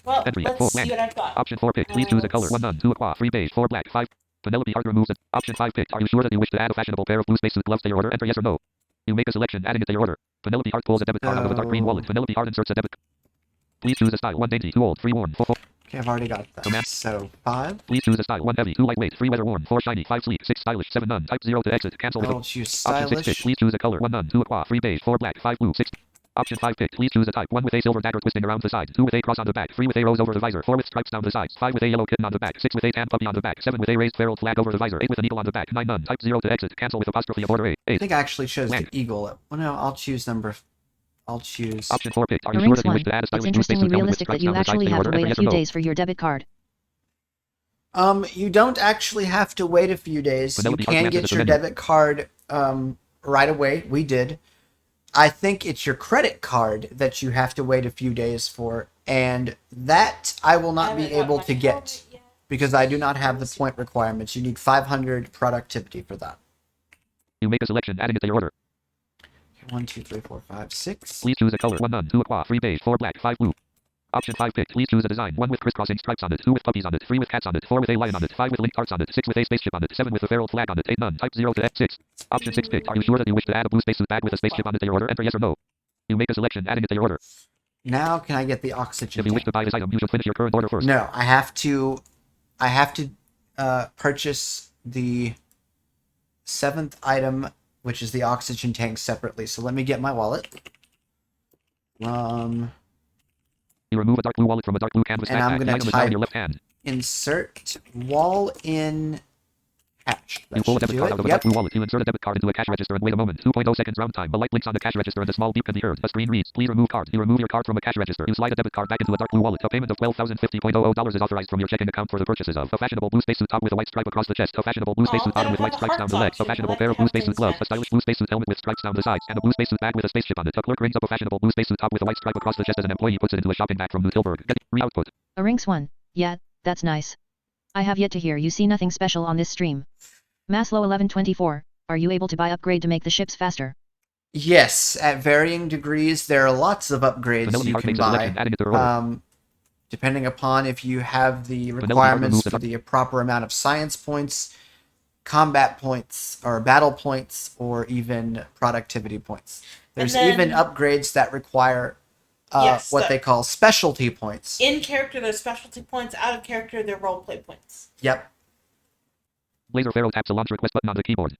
Well, Entry, let's 4 see blank. what I've got. Option 4 picked. Please choose a color. 1 none, 2 aqua, 3 beige, 4 black, 5. Penelope Hart removes it. Option 5 picked. Are you sure that you wish to add a fashionable pair of blue spacesuit gloves to your order? Enter yes or no. You make a selection, adding it to your order. Penelope Hart pulls a debit card out of a dark green wallet. Penelope Hart inserts a debit. Please choose a style. 1 dainty, 2 old, 3 worn, 4. Okay, I've already got that. Command. So 5. Please choose a style. 1 heavy, 2 lightweight, 3 weather worn, 4 shiny, 5 sleek, 6 stylish, 7 none. Type 0 to exit. Cancel with I'll choose Option 6 pick. stylish. Please choose a color. 1 none, 2 aqua, 3 beige, 4 black, 5 blue, 6. Option 5 picked. Please choose a type. 1 with a silver dagger twisting around the sides, 2 with a cross on the back, 3 with a rose over the visor, 4 with stripes down the sides, 5 with a yellow kitten on the back, 6 with a tan puppy on the back, 7 with a raised ferrule flag over the visor, 8 with an eagle on the back, 9 none. Type 0 to exit. Cancel with apostrophe of order 8. I 8. think I actually chose Blank. the eagle. Well, no, I'll choose I'll choose. Option 4 picked. Are you sure Rinks that you 1. wish to add a It's stylish blue interestingly spacesuit helmet with realistic that stripes you down the sides actually to your have to order? wait Enter a yes or few no. days for your debit card. You don't actually have to wait a few days. Penelope You Hart can glances get at the your menu. debit card right away. We did. I think it's your credit card that you have to wait a few days for, and that I will not be haven't got able my to helmet get yet. because I do not have the point requirements. You need 500 productivity for that. You make a selection, adding it to your order. 1, 2, 3, 4, 5, 6. Please choose a color. 1 none, 2 aqua, 3 beige, 4 black, 5 blue. Option 5 picked. Please choose a design. 1 with crisscrossing stripes on it, 2 with puppies on it, 3 with cats on it, 4 with a lion on it, 5 with linked hearts on it, 6 with a spaceship on it, 7 with a feral flag on it, 8 none. Type 0 to X6. Option 6 picked. Are you sure that you wish to add a blue spacesuit bag with a spaceship on it to your order? Enter yes or no. You make a selection, adding it to your order. Now can I get the oxygen If you wish tank? to buy this item, you should finish your current order first. No, I have to purchase the 7th item, which is the oxygen tank, separately. So let me get my wallet. You remove a dark blue wallet from a dark blue canvas And I'm backpack. gonna The item is now in type your left hand. Insert wall in cash. You That pull a should debit do card it. out of a Yep. dark blue wallet. You insert a debit card into a cash register and wait a moment. 2.0 seconds round time. A light blinks on the cash register and a small beep can be heard. A screen reads, please remove card. You remove your card from a cash register. You slide a debit card back into a dark blue wallet. A payment of $12,050.00 is authorized from your checking account for the purchases of a fashionable blue spacesuit top with a white stripe across the chest, a fashionable blue spacesuit bottom with white stripes down the leg, a fashionable pair of blue spacesuit gloves, a stylish blue spacesuit helmet with stripes down the sides, and a blue spacesuit bag with a spaceship on it. A clerk rings up a fashionable blue spacesuit top with a white stripe across the chest as an employee puts it into a shopping bag from New Tilburg. Get re-output. Rinks 1. Yeah, that's nice. I have yet to hear you see nothing special on this stream. Maslow 1124, are you able to buy upgrade to make the ships faster? Yes, at varying degrees, there are lots of upgrades Penelope you Hart can makes a selection, buy. adding it to her order. Depending upon if you have the Hart requirements removes for the- the proper amount of science points, combat points, or battle points, or even productivity points. There's then- even upgrades that require Yes, what they call specialty points. In character, they're specialty points. Out of character, they're roleplay points. Yep. Blazer Pharaoh taps a launch request button on the keyboard.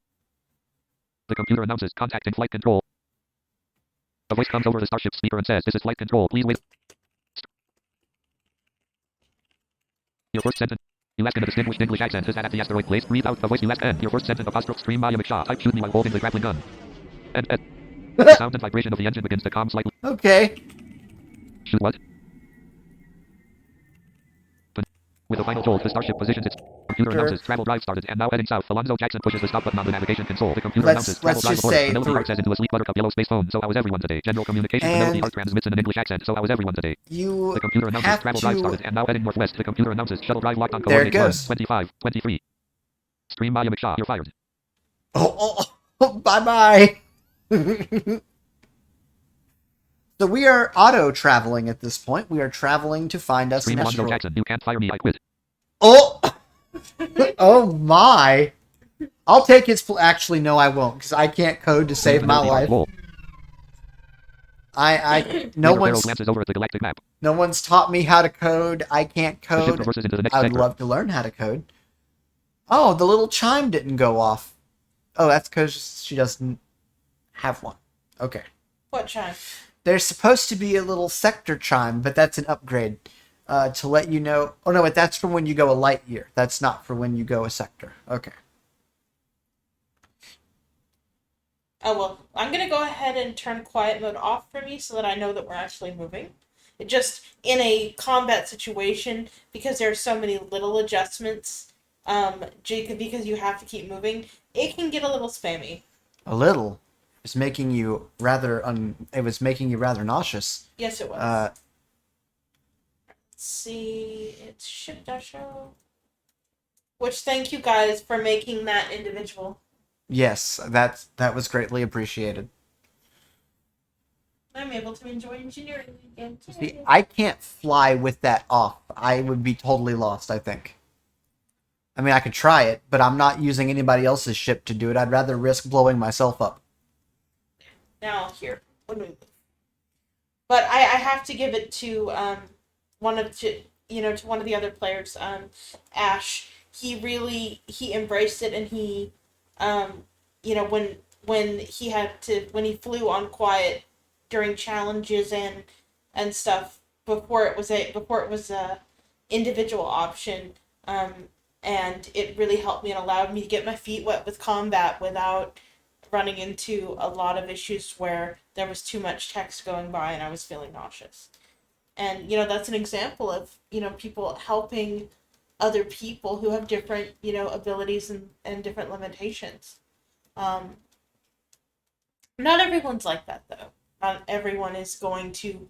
The computer announces contacting flight control. A voice comes over the starship speaker and says, this is flight control, please wait. Your first sentence. You ask in a distinguished English accent, is that at the asteroid place? Breathe out the voice you ask end. Your first sentence apostrophe stream Maya McShaw. Type shoot me while holding the grappling gun. And the sound and vibration of the engine begins to calm slightly. Okay. Shoot what? With a final jolt, the starship positions its computer Sure. announces travel drive started and now heading south. Alonzo Jackson pushes the stop button on the navigation console. The computer announces travel Let's drive just aborted. say Penelope for- Hart says into a sleek buttercup yellow space phone. So how is everyone today? General communications. And- Penelope Hart transmits in an English accent. So how is everyone today? You The computer announces have travel drive to... started and now heading northwest. The computer announces shuttle drive locked on There it coordinates goes. 1, 25, 23. Stream Maya McShaw, you're fired. Bye-bye. So we are auto-traveling at this point. We are traveling to find us Stream an Alonzo asteroid. Jackson, you can't fire me, I quit. Oh! Oh my! I'll take his... Actually, no, I won't, because I can't code to save my Penelope Hart, life. lol. No Laser Pharaoh one's glances over at the galactic map. no one's taught me how to code. I can't The ship code. reverses into the next I would sector. love to learn how to code. Oh, the little chime didn't go off. Oh, that's because she doesn't have one. Okay. What chime? There's supposed to be a little sector chime, but that's an upgrade to let you know. Oh no, wait, that's for when you go a light year. That's not for when you go a sector. Okay. Oh, well, I'm going to go ahead and turn quiet mode off for me so that I know that we're actually moving. It just, in a combat situation, because there are so many little adjustments, because you have to keep moving, it can get a little spammy. A little. It was making you rather nauseous. Yes, it was. Let's see, it's ship-show. Which, thank you guys for making that individual. Yes, that was greatly appreciated. I'm able to enjoy engineering again. See, I can't fly with that off. I would be totally lost, I think. I mean, I could try it, but I'm not using anybody else's ship to do it. I'd rather risk blowing myself up. Now, here. But I have to give it to one of the other players, Ash. He embraced it, and he when he flew on quiet during challenges and stuff before it was a individual option, and it really helped me and allowed me to get my feet wet with combat without running into a lot of issues where there was too much text going by and I was feeling nauseous. And that's an example of people helping other people who have different abilities and different limitations. Not everyone's like that, though. Not everyone is going to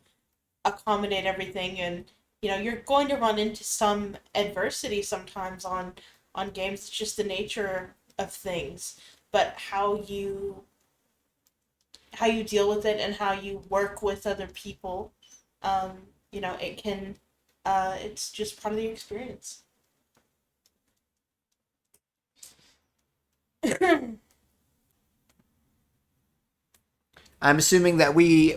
accommodate everything, and you're going to run into some adversity sometimes on games. It's just the nature of things. But how you deal with it and how you work with other people, it can it's just part of the experience. I'm assuming that we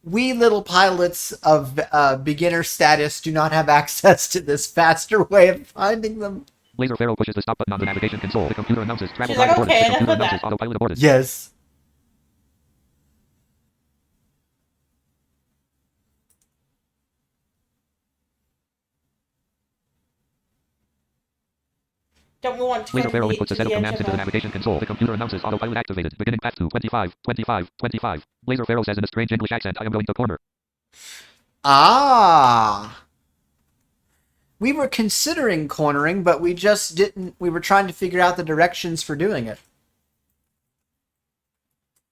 little pilots of beginner status do not have access to this faster way of finding them. Laser Pharaoh pushes the stop button on the navigation console. The computer announces travel She's like, aborted. okay, The computer enough of announces that. autopilot aborted. Yes. Don't we want to Laser Pharaoh the inputs a set of commands into the navigation console. The computer announces autopilot activated. Beginning path to 25, 25, 25. Laser Pharaoh says in a strange English accent, I am going to corner. Ah. We were considering cornering, but we just didn't. We were trying to figure out the directions for doing it.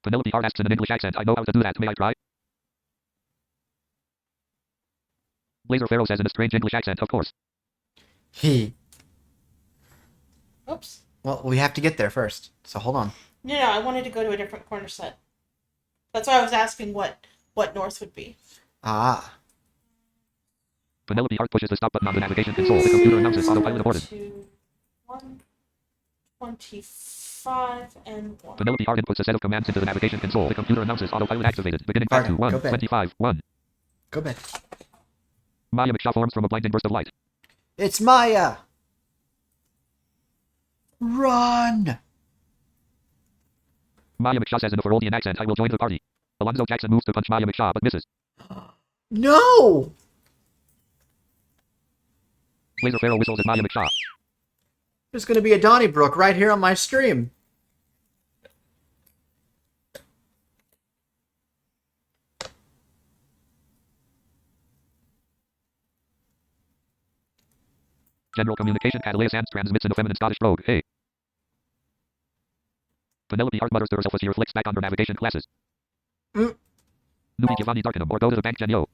Penelope Hart asks in an English accent, I know how to do that. May I try? Laser Pharaoh says in a strange English accent, of course. He. Oops. Well, we have to get there first, so hold on. No, I wanted to go to a different corner set. That's why I was asking what north would be. Ah. Penelope Hart pushes the stop button on the navigation console. The computer announces autopilot aborted. 1, 25, and 1. Penelope Hart inputs a set of commands into the navigation console. The computer announces autopilot activated. Beginning path to 1, 25, 1. Go back. Maya McShaw forms from a blinding burst of light. It's Maya! Run! Maya McShaw says in a Feroldian accent, I will join the party. Alonzo Jackson moves to punch Maya McShaw, but misses. No! Laser Pharaoh whistles at Maya McShaw. There's going to be a Donnybrook right here on my stream. General communication Catalea Sands transmits in a feminine Scottish brogue. Hey. Penelope Hart mutters to herself as she reflects back on her navigation classes. Mm. Newbie Giovanni Darkenham or go to the bank Genio.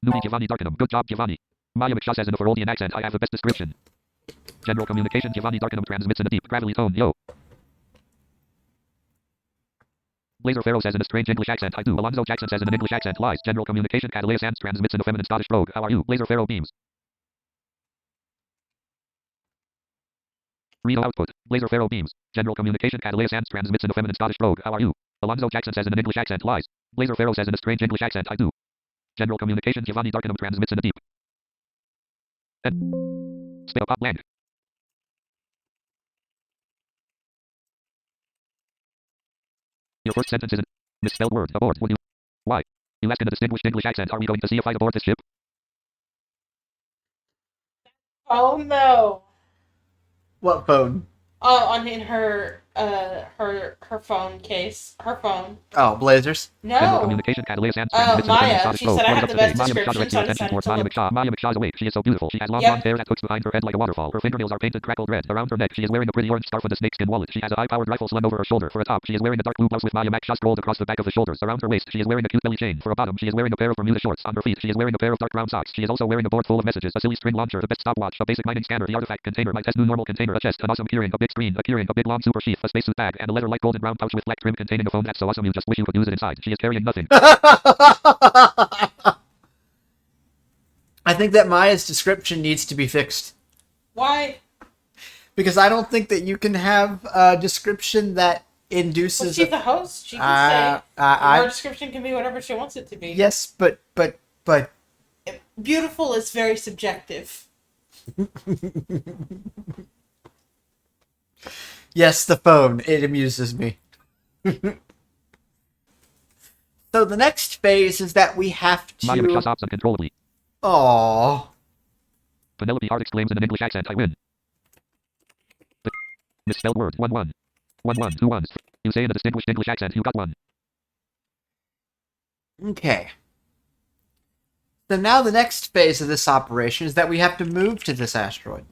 Newbie Giovanni Darkenham. Good job, Giovanni. Maya McShaw says in a Feroldian accent, I have the best description. General communication Giovanni Darkenham transmits in a deep, gravelly tone. Yo. Laser Pharaoh says in a strange English accent, I do. Alonzo Jackson says in an English accent, lies. General communication Catalea Sands transmits in a feminine Scottish brogue. How are you? Laser Pharaoh beams. Reno output. Laser Pharaoh beams. General communication. Catalea Sands transmits in a feminine Scottish brogue. How are you? Alonzo Jackson says in an English accent. Lies. Laser Pharaoh says in a strange English accent. I do. General communication. Giovanni Darkenham transmits in a deep. Spell pop blank. Your first sentence is a misspelled word. Aboard. Would you? Why? You ask in a distinguished English accent. Are we going to see a fight aboard this ship? Oh no. What phone? Oh, in her phone case. Her phone. Oh, Blazers. General No. communication. Catalea Sands Oh, transmits in a feminine Maya. Scottish She brogue. said I What is have up the today? best Maya McShaw description, directs so your I attention decided towards to Maya look. McShaw. Maya McShaw is awake. She is so beautiful. She has long blonde hair that hooks behind her head like a waterfall. Her fingernails are painted crackled red. Around her neck, she is wearing a pretty orange scarf with a snakeskin wallet. She has a high-powered rifle slung over her shoulder. For a top, she is wearing a dark blue blouse with Maya McShaw scrolled across the back of the shoulders. Around her waist, she is wearing a cute belly chain. For a bottom, she is wearing a pair of Bermuda shorts. On her feet, she is wearing a pair of dark brown socks. She is also wearing a board full of messages, a silly string launcher, the best stopwatch, a basic mining scanner, the artifact container, my test new normal container, a chest, an awesome keyring, a big screen, a keyring, a big long super sheath, a spacesuit bag, and a leather light golden brown pouch with black trim containing a phone that's so awesome you just wish you could use it inside. She is carrying nothing. I think that Maya's description needs to be fixed. Why? Because I don't think that you can have a description that Well, induces... she's the host. She can say I her description can be whatever she wants it to be. yes, but Beautiful is very subjective. yes, the phone. It amuses me. So the next phase is that we have Maya McShaw to... sobs uncontrollably. Aww. Penelope Hart exclaims in an English accent, I win. Misspelled word. 1-1. 1-1. 2 ones. You say in a distinguished English accent, you got one. Okay. So now the next phase of this operation is that we have to move to this asteroid.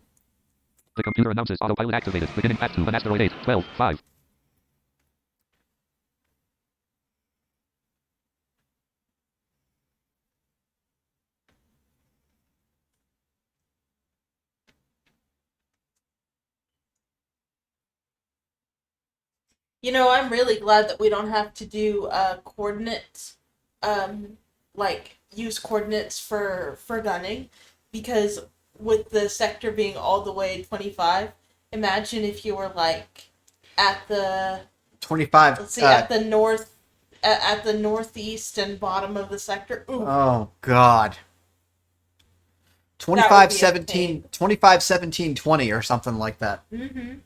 The computer announces autopilot activated. Beginning path to an asteroid 8, 12, 5. You know, I'm really glad that we don't have to do coordinates, like use coordinates for gunning, because with the sector being all the way 25, imagine if you were like at the 25. let's see at the northeast and bottom of the sector. Ooh, Oh, God. That would 25, be a 17, pain. 25, 17, 20 or something like that. mm-hmm.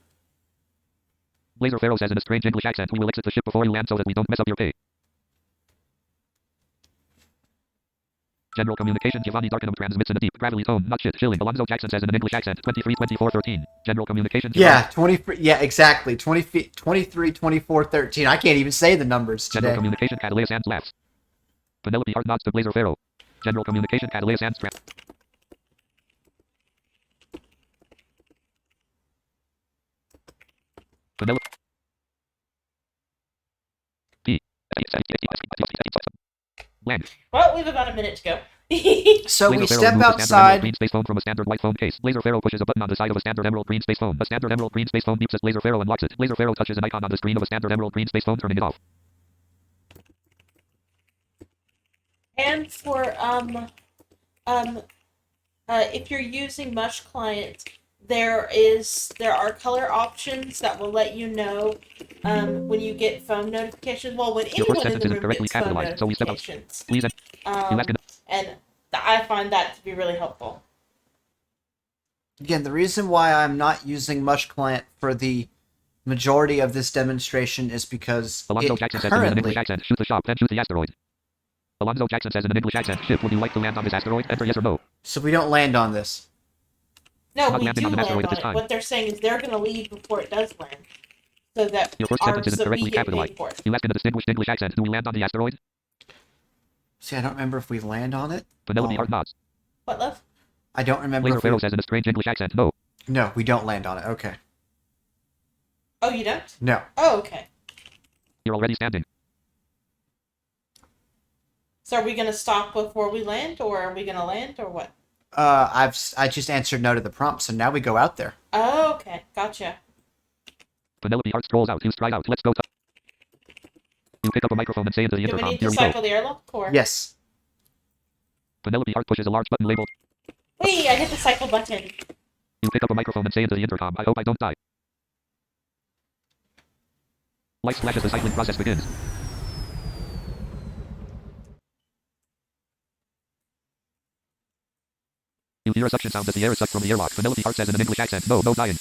Laser Pharaoh says in a strange English accent, we will exit the ship before you land so that we don't mess up your pay. General communication. Giovanni Darkenham transmits in a deep, gravelly tone. Not shit. Shilling. Alonzo Jackson says in an English accent. 23, 24, 13. General communication. Yeah, 20. Yeah, exactly. 23, 24, 13. I can't even say the numbers General today. communication. Catalea Sands laughs. Penelope Hart nods to Laser Pharaoh. General communication. Catalea Sands Penelope. P. Blank. Well, we have about a minute to go. So Laser we Pharaoh step removes a standard emerald outside. green space phone from a standard white phone case. Laser Pharaoh pushes a button on the side of a standard emerald green space phone. A standard emerald green space phone beeps as Laser Pharaoh unlocks it. Laser Pharaoh touches an icon on the screen of a standard emerald green space phone, turning it off. And for if you're using Mush Client, there are color options that will let you know when you get phone notifications. Well, when Your first anyone in sentence the isn't room correctly gets phone capitalized, so we step out. notifications, Please. You ask and I find that to be really helpful. Again, the reason why I'm not using Mush Client for the majority of this demonstration is because Alonzo it Jackson says in an English currently... accent, shoot the shop, then shoot the asteroid. Alonzo Jackson says in an English accent, ship, would you like to land on this asteroid? Enter yes or no. So we don't land on this. No, Not we landing do on an land asteroid at on this it. time. What they're saying is they're going to leave before it does land, so that Your first sentence isn't we correctly get capitalized. paid for it. You ask in a distinguished English accent, do we land on the asteroid? See, I don't remember if we land on it. Penelope Oh. Hart nods. What, love? I don't remember Laser if we... Pharaoh says in a strange English accent, no. No, we don't land on it. Okay. Oh, you don't? No. Oh, okay. You're already standing. So are we going to stop before we land, or are we going to land, or what? I just answered no to the prompt, so now we go out there. Oh, okay. Gotcha. Penelope Hart strolls out. You stride out. Let's go. You pick up a microphone and say into the Do we intercom, need here to we go. cycle the airlock, or? Yes. Penelope Hart pushes a large button labeled. Wait, I hit the cycle button. You pick up a microphone and say into the intercom, I hope I don't die. Lights flash as the cycling process begins. You hear a suction sound as the air is sucked from the airlock. Penelope Hart says in an English accent, no dying.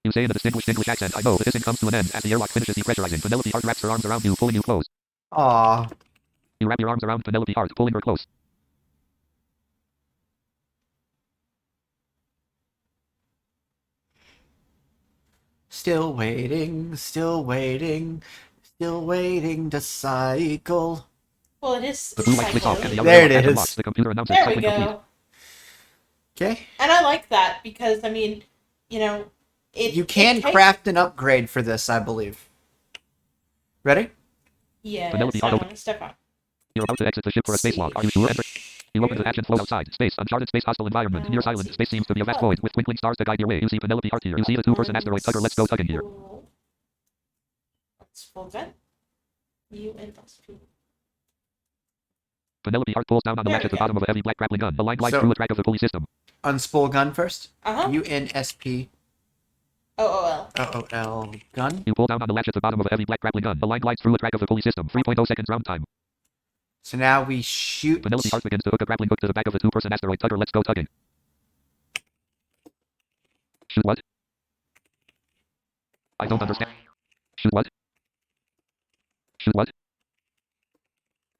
You say in a distinguished English accent, I know, the hissing comes to an end as the airlock finishes depressurizing. Penelope Hart wraps her arms around you, pulling you close. Aww. You wrap your arms around Penelope Hart, pulling her close. Still waiting, still waiting, still waiting to cycle. Well, it is. The blue light flicks off and the yellow There it airlock is. unlocks. The computer announces There we cycling complete. go. Okay. And I like that because, I mean, you know, You can craft an upgrade for this, I believe. Ready? Yes, Penelope I Hart want to step out. You're about to exit the ship for a spacewalk. Are you sure? Enter. You open the hatch and float outside. Space. Uncharted space hostile environment. Near silent. Space seems to be a vast void with twinkling stars to guide your way. You see Penelope Hart here. You see the two-person asteroid tugger. Let's go tugging here. Let's full vent. You and us. Penelope Hart pulls down on the There latch we at the go. bottom of a heavy black grappling gun. The line glides So- through a track of the pulley system. Unspool gun first. Uh-huh. UNSP OOL. OOL gun. You pull down on the latch at the bottom of a heavy black grappling gun. The line glides through a track of the pulley system. 3.0 seconds round time. So now we shoot. Penelope Hart begins to hook a grappling hook to the back of the two-person asteroid tugger. Let's go tugging. Shoot what? I don't understand. Shoot what? Shoot what?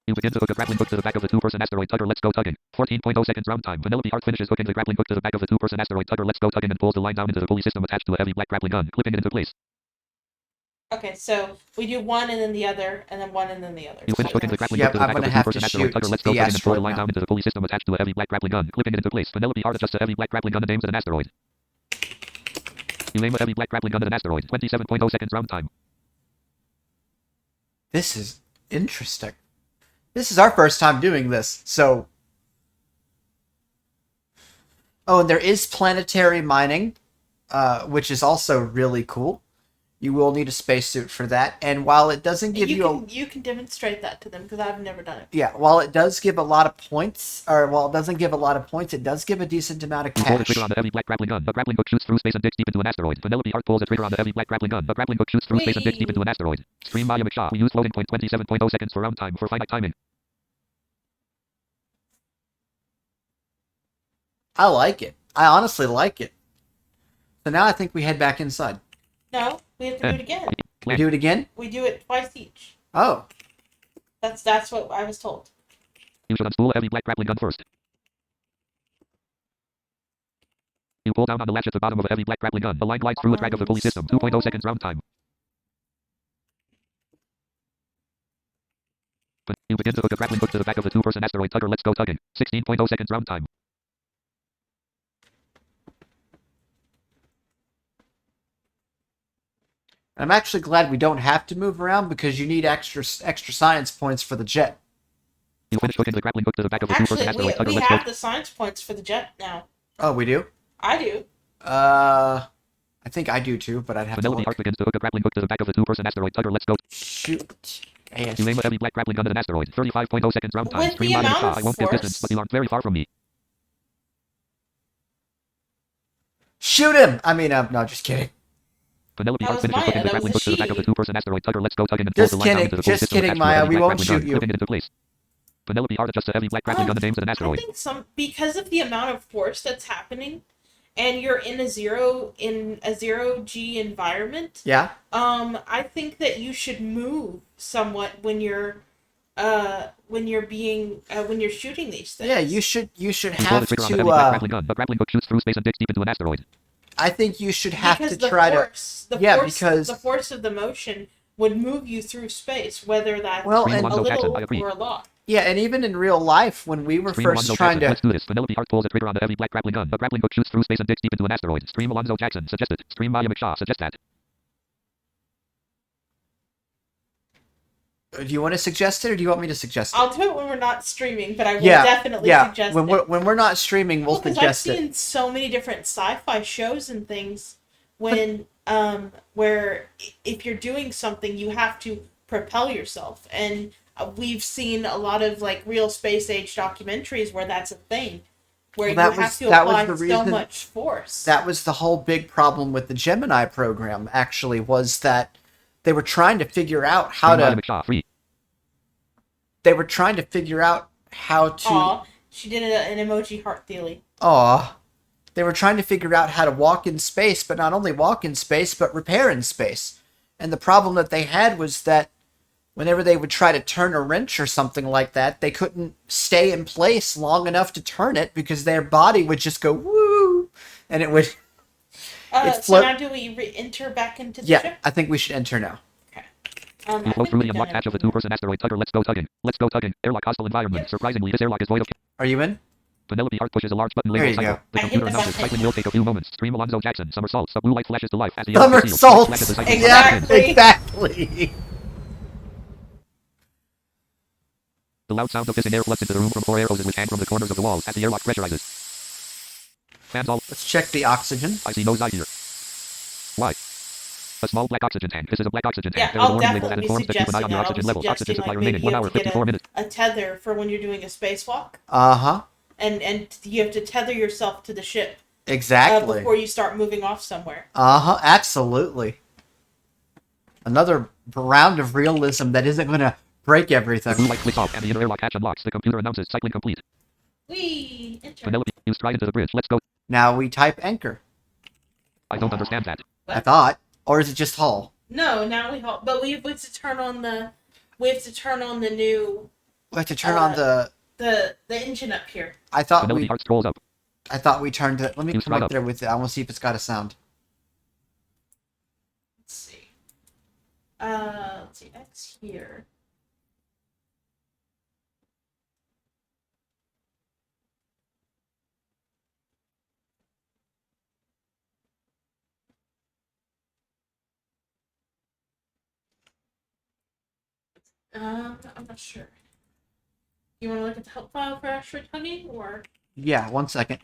You begin to hook a grappling hook to the back of the two-person asteroid tugger. Let's go tugging. 14.0 seconds round time. Penelope Hart finishes hooking the grappling hook to the back of the two-person asteroid tugger. Let's go tugging and pulls the line down into the pulley system attached to a heavy black grappling gun, clipping it into place. Okay, so we do one and then the other, and then one and then the other. You finish hooking the grappling Yep, hook to the I'm back of gonna the have to two-person asteroid shoot tugger. Let's go the tugging and pull the asteroid line now. down into the pulley system attached to a heavy black grappling gun, clipping it into place. Penelope Hart adjusts a heavy black grappling gun and aims at an asteroid. You aim a heavy black grappling gun at an asteroid. 27.0 seconds round time. This is interesting. This is our first time doing this, so... Oh, and there is planetary mining, which is also really cool. You will need a spacesuit for that, and while it doesn't give You can demonstrate that to them because I've never done it. Yeah, while it does give a lot of points, or while it doesn't give a lot of points, it does give a decent amount of You pull the cash. trigger on the heavy black grappling gun. The grappling hook shoots through space and digs deep into an asteroid. Penelope Hart pulls the trigger on the heavy black grappling gun. The grappling hook shoots through space and digs deep into an asteroid. Stream Maya McShaw. We use floating point 27.0 seconds for round time for finite timing. I like it. I honestly like it. So now I think we head back inside. No, we have to do it again. We do it again? We do it twice each. Oh. That's what I was told. You should unspool a heavy black grappling gun first. You pull down on the latch at the bottom of a heavy black grappling gun. The line glides through a track of the pulley system. 2.0 seconds round time. You begin to hook a grappling hook to the back of the two-person asteroid tugger. Let's go tugging. 16.0 seconds round time. I'm actually glad we don't have to move around because you need extra science points for the jet. You finish hooking the grappling hook to the back of the two-person Actually, asteroid tugger. we Let's go. have the science points for the jet now. Oh, we do? I do. I think I do too, but I'd have Penelope to Hart look. begins to hook a grappling hook to the back of the two-person asteroid tugger. Let's go. Shoot. You aim a heavy black grappling gun at an asteroid. 35.0 seconds round time. With Stream the Maya amount McShaw. of I won't give force- distance, but you aren't very far from me. Shoot him! I mean, no, just kidding. Penelope That Hart was finishes Maya, hooking the that grappling was hook to the back of the she. two-person asteroid tugger. Let's go tugging and pull Just the line down kidding, into the pulley just system kidding, attached to a Maya, heavy we black won't grappling shoot gun, you. clipping it into place. Penelope Hart adjusts a heavy black grappling gun and aims at an I asteroid. think because of the amount of force that's happening, and you're in a zero G environment. Yeah? I think that you should move somewhat when you're shooting these things. Yeah, you should You pull the have trigger on the heavy black to, grappling gun. The grappling hook shoots through space and digs deep into an asteroid. I think you should have because to try because the force of the motion would move you through space, whether that's Well, Stream and- one, a no little Jackson, I agree. or a lot. Yeah, and even in real life, when we were Stream first Alonzo trying Jackson. to... Let's do this. Penelope Hart pulls a trigger on the heavy black grappling gun. The grappling hook shoots through space and digs deep into an asteroid. Stream Alonzo Jackson. Suggested. Stream Maya McShaw. Suggest that. Do you want to suggest it, or do you want me to suggest it? I'll do it when we're not streaming, but I will yeah, definitely yeah. suggest when it. we're not streaming, we'll Because I've suggest it. seen so many different sci-fi shows and things when where if you're doing something, you have to propel yourself, and we've seen a lot of like real space age documentaries where that's a thing. where Well, you have to apply the so reason. much force. That was the whole big problem with the Gemini program. Actually, was that they were trying to figure out how Green to. Ryan McShaw, free. They were trying to figure out how to. Aw, she did an emoji heart theory. Aw. They were trying to figure out how to walk in space, but not only walk in space, but repair in space. And the problem that they had was that whenever they would try to turn a wrench or something like that, they couldn't stay in place long enough to turn it because their body would just go woo, and it would. So now do we enter back into the ship? Yeah, I think we should enter now. Okay. You float through the unlocked hatch of the two-person asteroid tugger. Let's go tugging. Let's go tugging. Airlock hostile environment. Yep. Surprisingly, this airlock is void of. Are you in? Penelope Hart pushes a large button There labeled you cycle. go. The I hit computer the announces button. cycling will take a few moments. Stream Alonzo Jackson. Somersaults. The blue light flashes to life as the Somersaults! Exactly. Exactly! The loud sound of hissing air floods into the room from 4 arrows which hang from the corners of the walls as the airlock pressurizes. Fans all. Let's check the oxygen. I see no eye here. Why? A small black oxygen tank. This is a black oxygen tank. Yeah, There is a I'll warning label that definitely be informs that keep an eye suggesting on your that. I'll oxygen be levels. Oxygen suggesting supply like remaining maybe 1 you hour have to get 54 minutes. a tether for when you're doing a spacewalk, Uh-huh. and you have to tether yourself to the ship Exactly. before you start moving off somewhere. Uh-huh. Absolutely. Another round of realism that isn't going to break The blue everything. light flicks off and the inner airlock hatch unlocks. The computer announces cycling complete. Whee! Enter. Penelope, you stride into the bridge. Let's go. Now we type anchor, I don't understand that. I thought. Or is it just Hull? No, now we hold, but we have to turn on the new We have to turn on the... the engine up here. I thought Penelope we... Hart scrolls up. I thought we turned it... Let me You come stride up up. there with it. I want to see if it's got a sound. Let's see. Let's see. X here. I'm not sure. You want to look at the help file for Ashford Honey, or? Yeah, 1 second.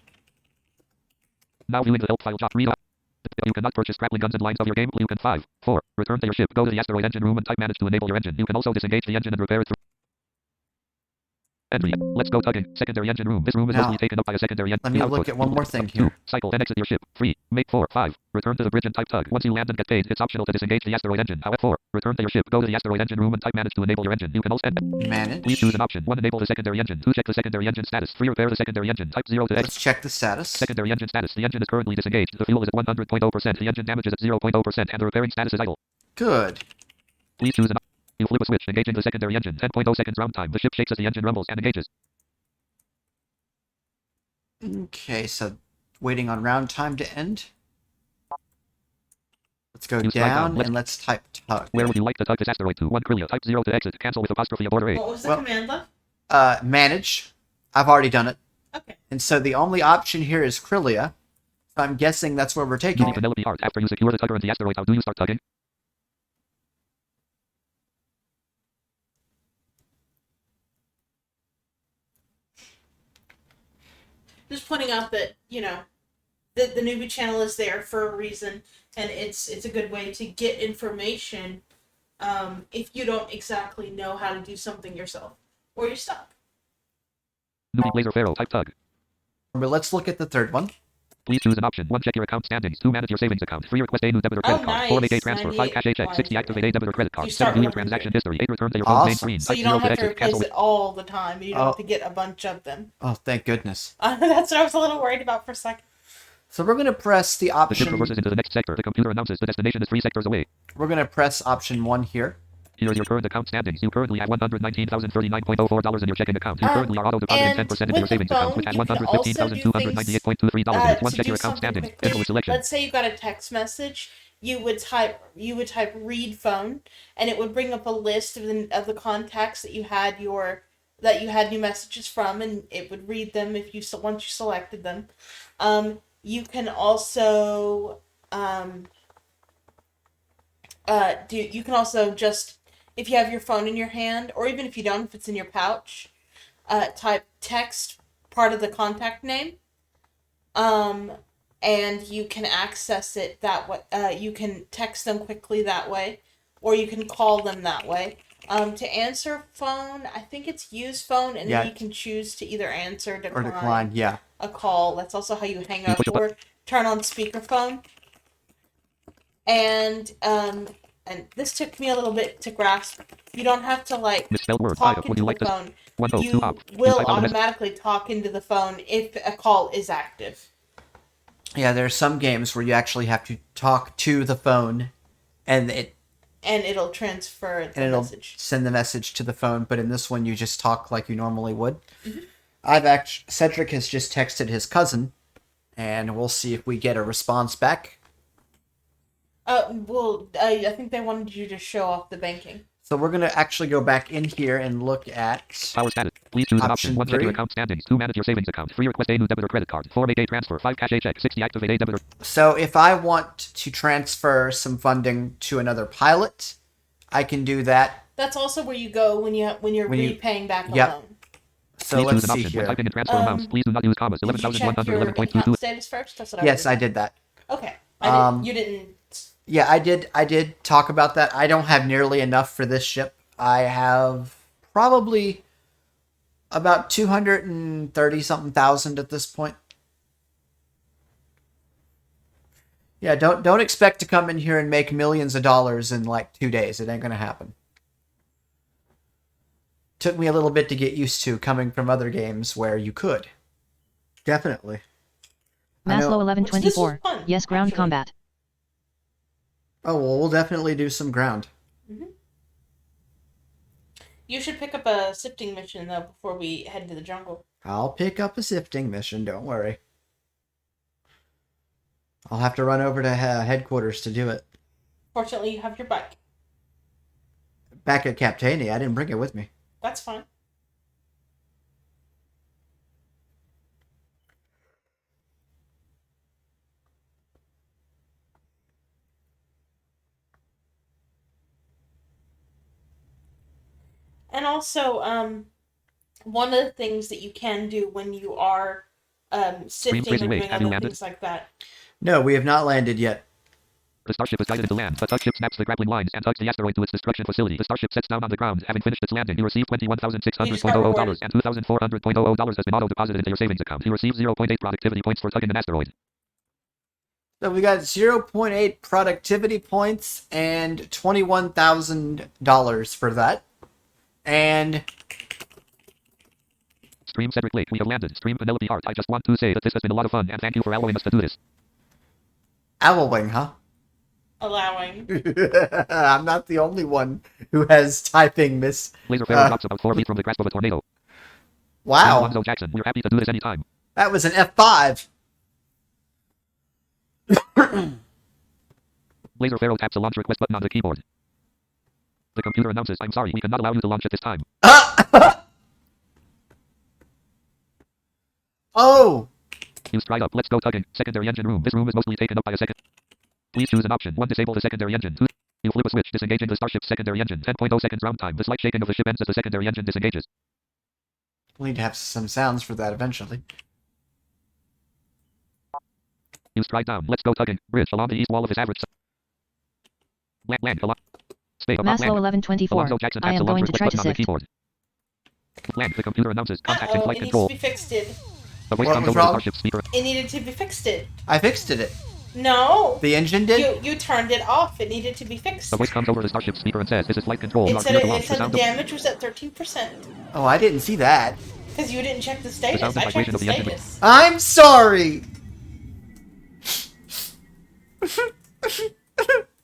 Now viewing the help file. Read out. You cannot purchase grappling guns and lines of your game. You can 5. 4. Return to your ship. Go to the asteroid engine room and type manage to enable your engine. You can also disengage the engine and repair it through. Entry. Let's go tugging. Secondary engine room. This room is Now, mostly taken up by a secondary engine. let me look at one more thing here. 2. Cycle and exit your ship. 3. Make 4. 5. Return to the bridge and type tug. Once you land and get paid, it's optional to disengage the asteroid engine. However, 4. Return to your ship. Go to the asteroid engine room and type manage to enable your engine. You can also Manage. please choose an option. 1. Enable the secondary engine. 2. Check the secondary engine status. 3. Repair the secondary engine. Type 0 to exit. Let's check the status. Secondary engine status. The engine is currently disengaged. The fuel is at 100.0%. The engine damage is at 0.0%. And the repairing status is idle. Good. Please choose an option. You flip a switch. Engaging the secondary engine. 10.0 seconds round time. The ship shakes as the engine rumbles and engages. Okay, so waiting on round time to end. Let's go You slide down down. and let's type tug. Where would you like to tug this asteroid to? 1 Krylia. Type 0 to exit. Cancel with apostrophe aboard A. What was the Well- command, love? Manage. I've already done it. Okay. And so the only option here is Krylia. So I'm guessing that's where we're taking Judy it. Penelope Hart. After you secure the tugger and the asteroid, how do you start tugging? Just pointing out that the newbie channel is there for a reason, and it's a good way to get information if you don't exactly know how to do something yourself or you're stuck. Newbie Blazer Pharaoh. Type tug. But let's look at the third one. Please choose an option. 1. Check your account standings. 2. Manage your savings account. 3. Request a new debit or credit card. 4. Make a nice. transfer. 5. 98 Cash a check. 6. Deactivate a debit or credit card. You 7. start View your with 100. transaction history. 8. Return to your phone's main Awesome. screen. So Type you 0 don't to have to exit. Cancel replace with it all the time. You don't Oh. have to get a bunch of them. Oh, thank goodness. That's what I was a little worried about for a second. So we're going to press the the ship option. reverses into the next sector. The computer announces the destination is 3 sectors away. We're going to press option 1 here. Here is your current account standings. You currently have $119,039.04 in your checking account. You currently are auto-depositing and 10% into with your savings the account, which phone, has you can also do $115,298.23 in it. 1. to Check do your account something standings. quickly. Enter with selection. Let's say you got a text message. You would type read phone, and it would bring up a list of the contacts that you had new messages from, and it would read them if you once you selected them. You can also you can also just, if you have your phone in your hand, or even if you don't, if it's in your pouch, type text part of the contact name, and you can access it that way. You can text them quickly that way, or you can call them that way, To answer phone, I think it's use phone, and Yeah. then you can choose to either answer, Or decline, yeah. a call. That's also how you hang You up push a or turn on speakerphone. And this took me a little bit to grasp. You don't have to like Misspelled word. talk Would into you like the this? phone. 102 You up. will type out a message. automatically talk into the phone if a call is active. Yeah, there are some games where you actually have to talk to the phone, and it'll transfer the it'll message. send the message to the phone. But in this one, you just talk like you normally would. Mm-hmm. Cedric has just texted his cousin, and we'll see if we get a response back. I think they wanted you to show off the banking. So we're gonna actually go back in here and look at Power status. Please choose an Option option. 1, check your 3. account standings. 2, manage your savings account. 3, request a new debit or credit card. 4, make a transfer. 5, cash a check. 6, deactivate a debit or... So if I want to transfer some funding to another pilot, I can do that. That's also where you go when you're repaying back a Yep. loan. So Please let's choose an see option. When here. typing in transfer amounts, please do not use commas. Did you check your 11,111.22. account status first? That's what I Yes, would I do. did that. Okay. You didn't. Yeah, I did talk about that. I don't have nearly enough for this ship. I have probably about 230 something thousand at this point. Yeah, don't expect to come in here and make millions of dollars in like 2 days. It ain't gonna happen. Took me a little bit to get used to coming from other games where you could. Definitely. Maslow Which this 1124. was fun, Yes, ground actually. combat. Oh, well, we'll definitely do some ground. Mm-hmm. You should pick up a sifting mission though before we head to the jungle. I'll pick up a sifting mission, don't worry. I'll have to run over to headquarters to do it. Fortunately, you have your bike. Back at Captania, I didn't bring it with me. That's fine. And also, one of the things that you can do when you are sifting or Crazy Wave, doing have you other landed? things like that. No, we have not landed yet. The starship is guided into land. The tug ship snaps the grappling lines and tugs the asteroid to its destruction facility. The starship sets down on the ground. Having finished its landing, you receive $21,600.00 and $2,400.00 has been auto-deposited into your savings account. You receive 0.8 productivity points for tugging an asteroid. So we got 0.8 productivity points and $21,000 for that. And Stream Cedric Lake, we have landed. Stream Penelope Hart, I just want to say that this has been a lot of fun and thank you for allowing us to do this. Owlwing, huh? Allowing. I'm not the only one who has typing miss. Laser Pharaoh drops about 4 feet from the grasp of a tornado. Wow, Alonzo Jackson, we're happy to do this anytime. that was an F5. Laser Pharaoh taps the launch request button on the keyboard. The computer announces, I'm sorry, we cannot allow you to launch at this time. Oh, Use dried up, let's go tugging. Secondary engine room. This room is mostly taken up by a second. Please choose an option. 1, disable the secondary engine. 2, you flip a switch, disengaging the starship's secondary engine. 10.0 seconds round time. The slight shaking of the ship ends as the secondary engine disengages. we'll need to have some sounds for that eventually. Use stride down. Let's go tugging. Bridge along the east wall of his average. Land. Space. Maslow 1124. Alonzo Jackson I taps the am launch going to request try to button on the sift. keyboard. Land. The computer announces, contacting Uh-oh, flight it needs control. to be fixed. It The voice What comes was over the wrong? starship speaker. needed to be fixed. I fixed it. No. The engine did? You turned it off. It needed to be fixed. The voice comes over the starship speaker and says, this is flight control. You It are said, clear to it launch. The said sound the of damage was at 13%. Oh, I didn't see that. Because you didn't check the sound status. and I checked vibration the of the engine. status. I'm sorry.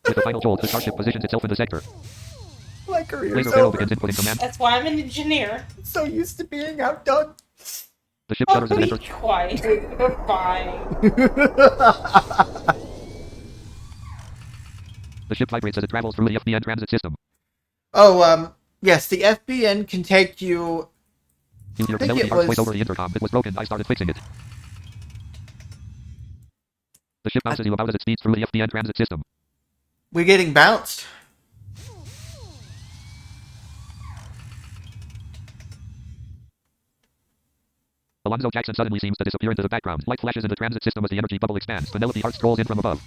With the final jolt, the starship positions itself in the sector. My career's Laser Pharaoh over. begins inputting command. That's why I'm an engineer. I'm so used to being outdone. The ship Oh, shudders as it be enters. quiet. Goodbye. The ship vibrates as it travels through the FBN transit system. Oh, yes, the FBN can take you. You hear I think Penelope it Hart's voice was- over the intercom. It was broken. I started fixing it. The ship bounces you about as it speeds through the FBN transit system. We're getting bounced. Alonzo Jackson suddenly seems to disappear into the background. Light flashes in the transit system as the energy bubble expands. Penelope Hart strolls in from above.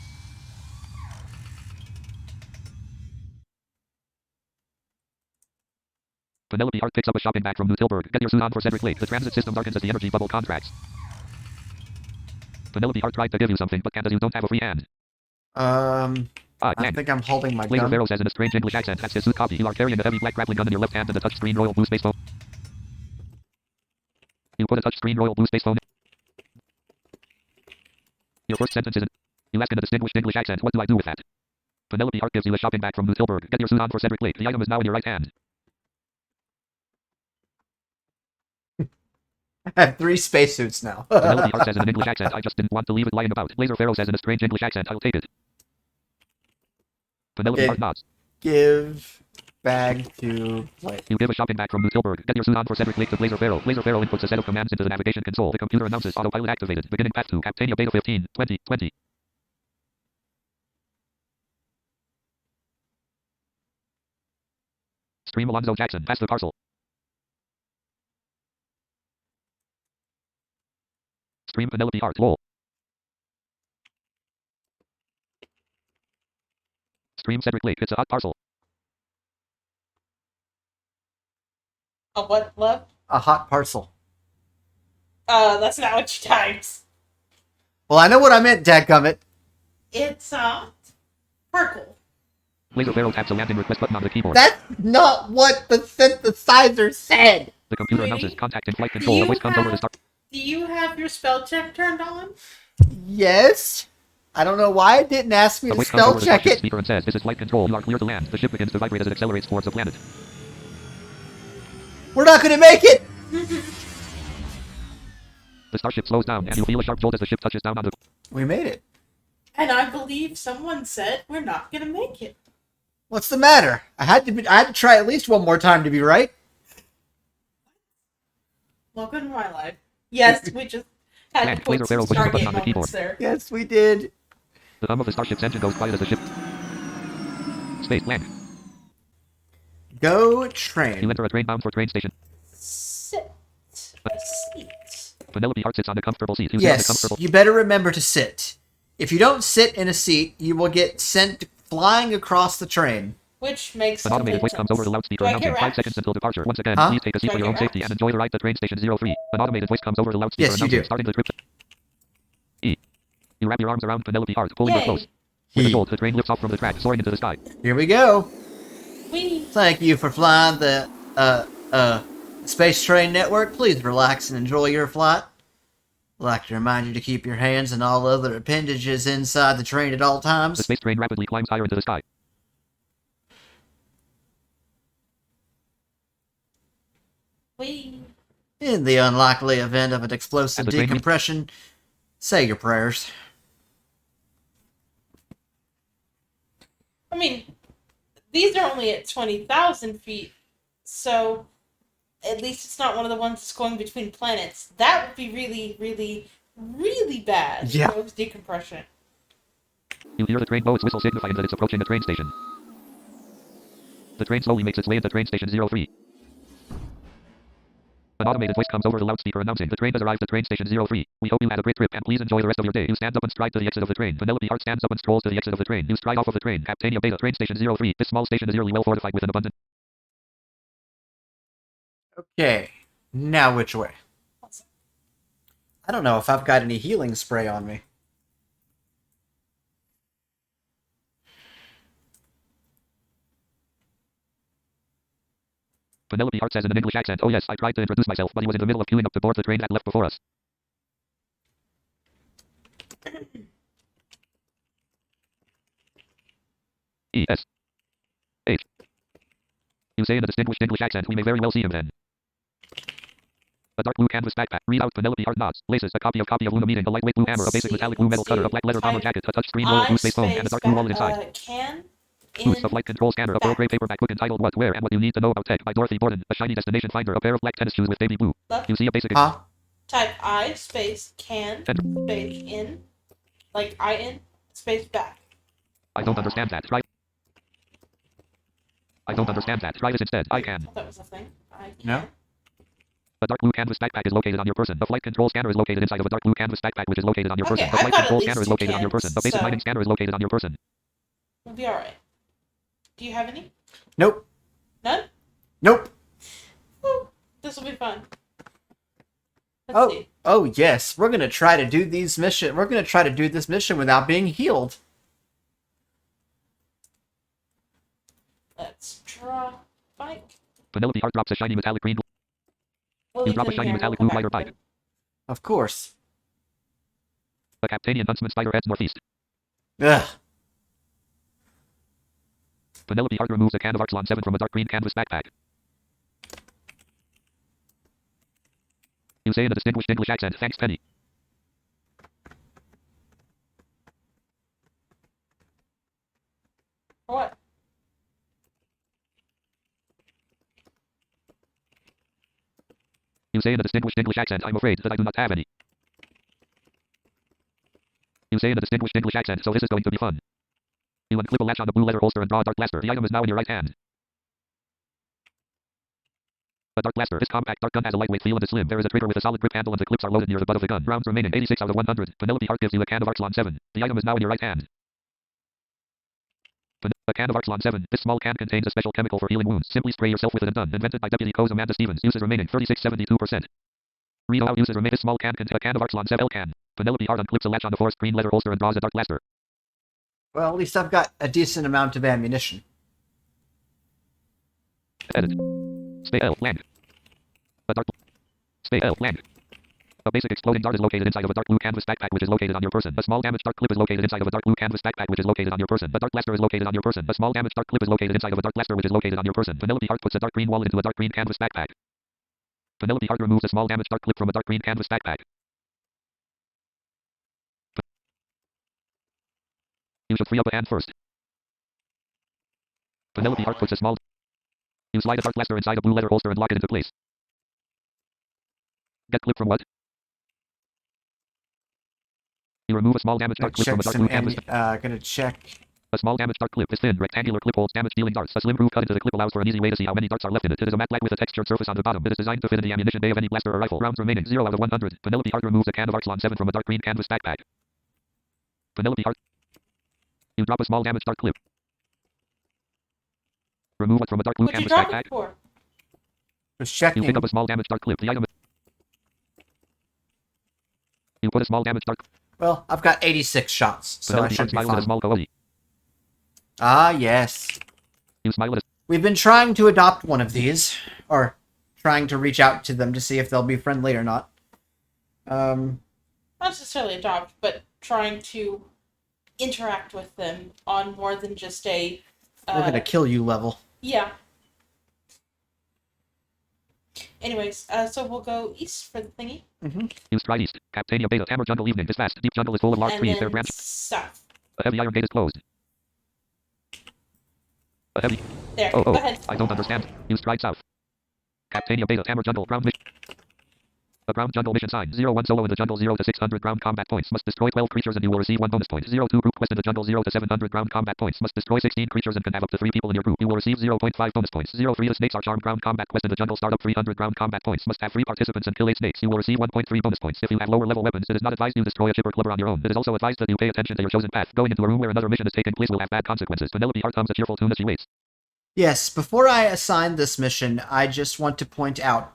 Penelope Hart picks up a shopping bag from New Tilburg. Get your suit on for Cedric Lake. The transit system darkens as the energy bubble contracts. Penelope Hart tried to give you something, but can't as you don't have a free hand. I think I'm holding my Laser gun. Pharaoh says in a strange English accent, that's his suit copy. You are carrying a heavy black grappling gun in your left hand and a touchscreen Royal Blue Space phone. You put a touchscreen Royal Blue Space phone. Your first sentence is you ask in a distinguished English accent, what do I do with that? Penelope Hart gives you a shopping bag from New Tilburg. Get your suit on for Cedric Lake. The item is now in your right hand. I have 3 spacesuits now. Penelope Hart says in an English accent, I just didn't want to leave it lying about. Laser Pharaoh says in a strange English accent, I'll take it. Penelope Hart nods. Give bag to Blake. You give a shopping bag from New Tilburg. Get your suit on for Cedric Lake to Laser Pharaoh. Laser Pharaoh inputs a set of commands into the navigation console. The computer announces autopilot activated. Beginning path to Captania Beta 15, 2020. Stream Alonzo Jackson. Pass the parcel. Stream Penelope Hart. Lol. Stream Cedric Lake. It's a hot parcel. A what, love? A hot parcel. That's not what you typed. Well, I know what I meant, dadgummit. It's, purple. Laser Pharaoh taps a landing request button on the keyboard. That's not what the synthesizer said. The computer Sweetie, announces contact in flight control. The voice comes over to start. Do you have your spell check turned on? Yes. I don't know why it didn't ask me The to voice comes spell over to check Starship it. speaker and says, this is flight control. You are clear to land. The ship begins to vibrate as it accelerates towards the planet. We're not going to make it. The starship slows down, and you feel a sharp jolt as the ship touches down on the... We made it. And I believe someone said we're not gonna make it. What's the matter? I had to try at least one more time to be right. Welcome to my life. Yes, we just had And to put Laser some Pharaoh pushes a button Stargate on the moments keyboard. there. Yes, we did. The hum of the starship's engine goes quiet as the ship... Space blank. Go You train. enter a train bound for train station. Sit. A seat. Penelope Hart sits on a comfortable seat. You sit on a Yes, comfortable... you better remember to sit. If you don't sit in a seat, you will get sent flying across the train. Which makes An automated voice comes over the loudspeaker Do I announcing get 5 wraps? seconds until departure. Once again, Huh? please take a seat Do I for your get own safety wraps? and enjoy the ride to train station 03. An automated voice comes over the loudspeaker Yes, you announcing do. starting the trip. E. You wrap your arms around Penelope Hart, pulling her Yay. close. With a jolt, the train lifts off from the track, soaring into the sky. Here we go. Wee. Thank you for flying the Space Train Network. Please relax and enjoy your flight. I'd like to remind you to keep your hands and all other appendages inside the train at all The times. space train rapidly climbs higher into the sky. Wee. In the unlikely event of an explosive As the train- decompression, say your prayers. I mean, these are only at 20,000 feet, so at least it's not one of the ones that's going between planets. That would be really, really, really bad. Yeah. If it was decompression. You hear the train boat's whistle signifying that it's approaching the train station. The train slowly makes its way into train station 03. An automated voice comes over the loudspeaker announcing the train has arrived at train station 03. We hope you had a great trip and please enjoy the rest of your day. You stand up and stride to the exit of the train. Penelope Hart stands up and strolls to the exit of the train. You stride off of the train. Captania Beta, train station 03. This small station is eerily well fortified with an abundant... Okay, now which way? I don't know if I've got any healing spray on me. Penelope Hart says in an English accent, oh yes, I tried to introduce myself, but he was in the middle of queuing up to board the train that left before us. E. S. H. You say in a distinguished English accent, we may very well see him then. A dark blue canvas backpack. Read out Penelope Hart nods. Laces. A copy of Luna Meeting. A lightweight blue hammer. A basic metallic blue metal cutter. A black leather bomber jacket. A touchscreen royal blue space phone. And a dark blue wallet inside. Can Boost. in A flight control scanner. A pearl gray paperback book entitled What, Where, and What You Need to Know About Tech by Dorothy Borden. A shiny destination finder. A pair of black tennis shoes with baby blue. left. You see a basic... Huh? Type I space can space in, like I in space back. I don't understand that. Try... I don't understand that. Try this instead. I can. That was a thing. I can. No? A dark blue canvas backpack is located on your person. A flight control scanner is located inside of a dark blue canvas backpack which is located on your person. Okay, A I've flight got control at scanner least is located two on your person. A basic cans, mining scanner is located on your person. We'll be alright. Do you have any? Nope. None? Nope. Woo, this will be fun. Let's see. Oh yes, we're gonna try to do these mission. We're gonna try to do this mission without being healed. Let's draw bike. Penelope Hart drops a shiny metallic green. You drop a shiny metallic blue glider bike. Of course. A Captanian Huntsman Spider heads northeast. Ugh. Penelope Hart removes a can of Arxlon 7 from a dark green canvas backpack. You say in a distinguished English accent, thanks, Penny. For what? You say in a distinguished English accent, I'm afraid that I do not have any. You say in a distinguished English accent, so this is going to be fun. You unclip a latch on the blue leather holster and draw a dark blaster. The item is now in your right hand. A dark blaster. This compact dark gun has a lightweight feel and is slim. There is a trigger with a solid grip handle and the clips are loaded near the butt of the gun. Rounds remaining 86 out of 100. Penelope Hart gives you a can of Arxlon 7. The item is now in your right hand. A can of Arxlon 7. This small can contains a special chemical for healing wounds. Simply spray yourself with it and done. Invented by Deputy Co's Amanda Stevens. Uses remaining 36.72%. Read out uses remaining. This small can contains a can of Arxlon 7 L can. Penelope Hart unclips a latch on the forest green leather holster and draws a dark blaster. Well, at least I've got a decent amount of ammunition. Edit. Stay L blank. A dark. Stay L blank. A basic exploding dart is located inside of a dark blue canvas backpack which is located on your person. A small damaged dark clip is located inside of a dark blue canvas backpack which is located on your person. A dark blaster is located on your person. A small damaged dark clip is located inside of a dark blaster which is located on your person. Penelope Hart puts a dark green wallet into a dark green canvas backpack. Penelope Hart removes a small damaged dark clip from a dark green canvas backpack. You should free up a hand first. Penelope Hart puts a small... You slide a dark blaster inside a blue leather holster and lock it into place. Get clip from what? You remove a small damaged dark clip from a dark blue canvas. Gonna check. A small damaged dark clip. This thin rectangular clip holds damage dealing darts. A slim groove cut into the clip allows for an easy way to see how many darts are left in it. It is a matte black with a textured surface on the bottom. It is designed to fit in the ammunition bay of any blaster or rifle. Rounds remaining 0 out of 100. Penelope Hart removes a can of Arxlon 7 from a dark green canvas backpack. Penelope Hart. You drop a small damaged dark clip. Remove it from a dark blue What'd you canvas drop backpack. it for? Was checking. You pick up a small damaged dark clip. The item. You put a small damaged dark. Well, I've got 86 shots, so I Penelope should Hart be smiles at a fine. small coyote. Ah, yes. You smile at a... We've been trying to adopt one of these, or trying to reach out to them to see if they'll be friendly or not. Not necessarily adopt, but trying to interact with them on more than just a... We're gonna kill you level. Yeah. Anyways, so we'll go east for the thingy. You stride east. Captania Beta. Hammer jungle evening. This fast. Deep jungle is full of large And trees. then Their branch. south. A heavy iron gate is closed. A heavy... There, Oh, go ahead. I don't understand. You stride south. Captania Beta. Hammer jungle. Ground mission. A ground jungle mission sign. 0-1 solo in the jungle. 0 to 600 ground combat points. Must destroy 12 creatures and you will receive 1 bonus point. 0-2 group quest in the jungle. 0 to 700 ground combat points. Must destroy 16 creatures and can have up to 3 people in your group. You will receive 0.5 bonus points. 0-3 the snakes are charmed. Ground combat quest in the jungle. Start up 300 ground combat points. Must have 3 participants and kill 8 snakes. You will receive 1.3 bonus points. If you have lower level weapons, it is not advised you destroy a ship or clubber on your own. It is also advised that you pay attention to your chosen path. Going into a room where another mission is taking place will have bad consequences. Penelope Hart hums a cheerful tune as she waits. Yes, before I assign this mission, I just want to point out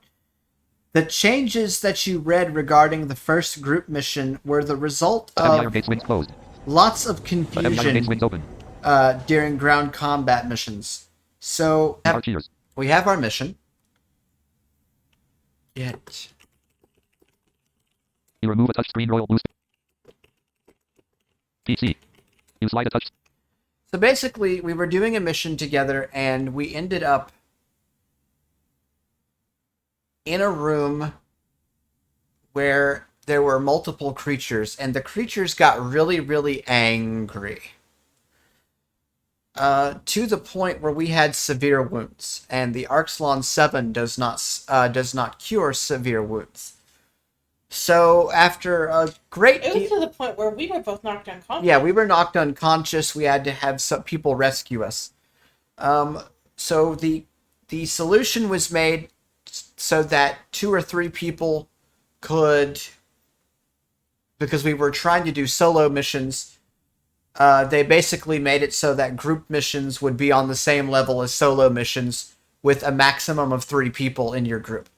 the changes that you read regarding the first group mission were the result A heavy iron of gate swings closed. lots of A heavy iron gate confusion swings open. during ground combat missions. So Archers. we have our mission. Yet. You remove a touchscreen royal boost. PC. You slide a touch. So basically, we were doing a mission together, and we ended up in a room where there were multiple creatures, and the creatures got really, really angry. To the point where we had severe wounds, and the Arxlon 7 does not cure severe wounds. So after a great It was to the point where we were both knocked unconscious. yeah, we were knocked unconscious. We had to have some people rescue us. So the solution was made so that 2 or 3 people could, because we were trying to do solo missions, they basically made it so that group missions would be on the same level as solo missions, with a maximum of 3 people in your group.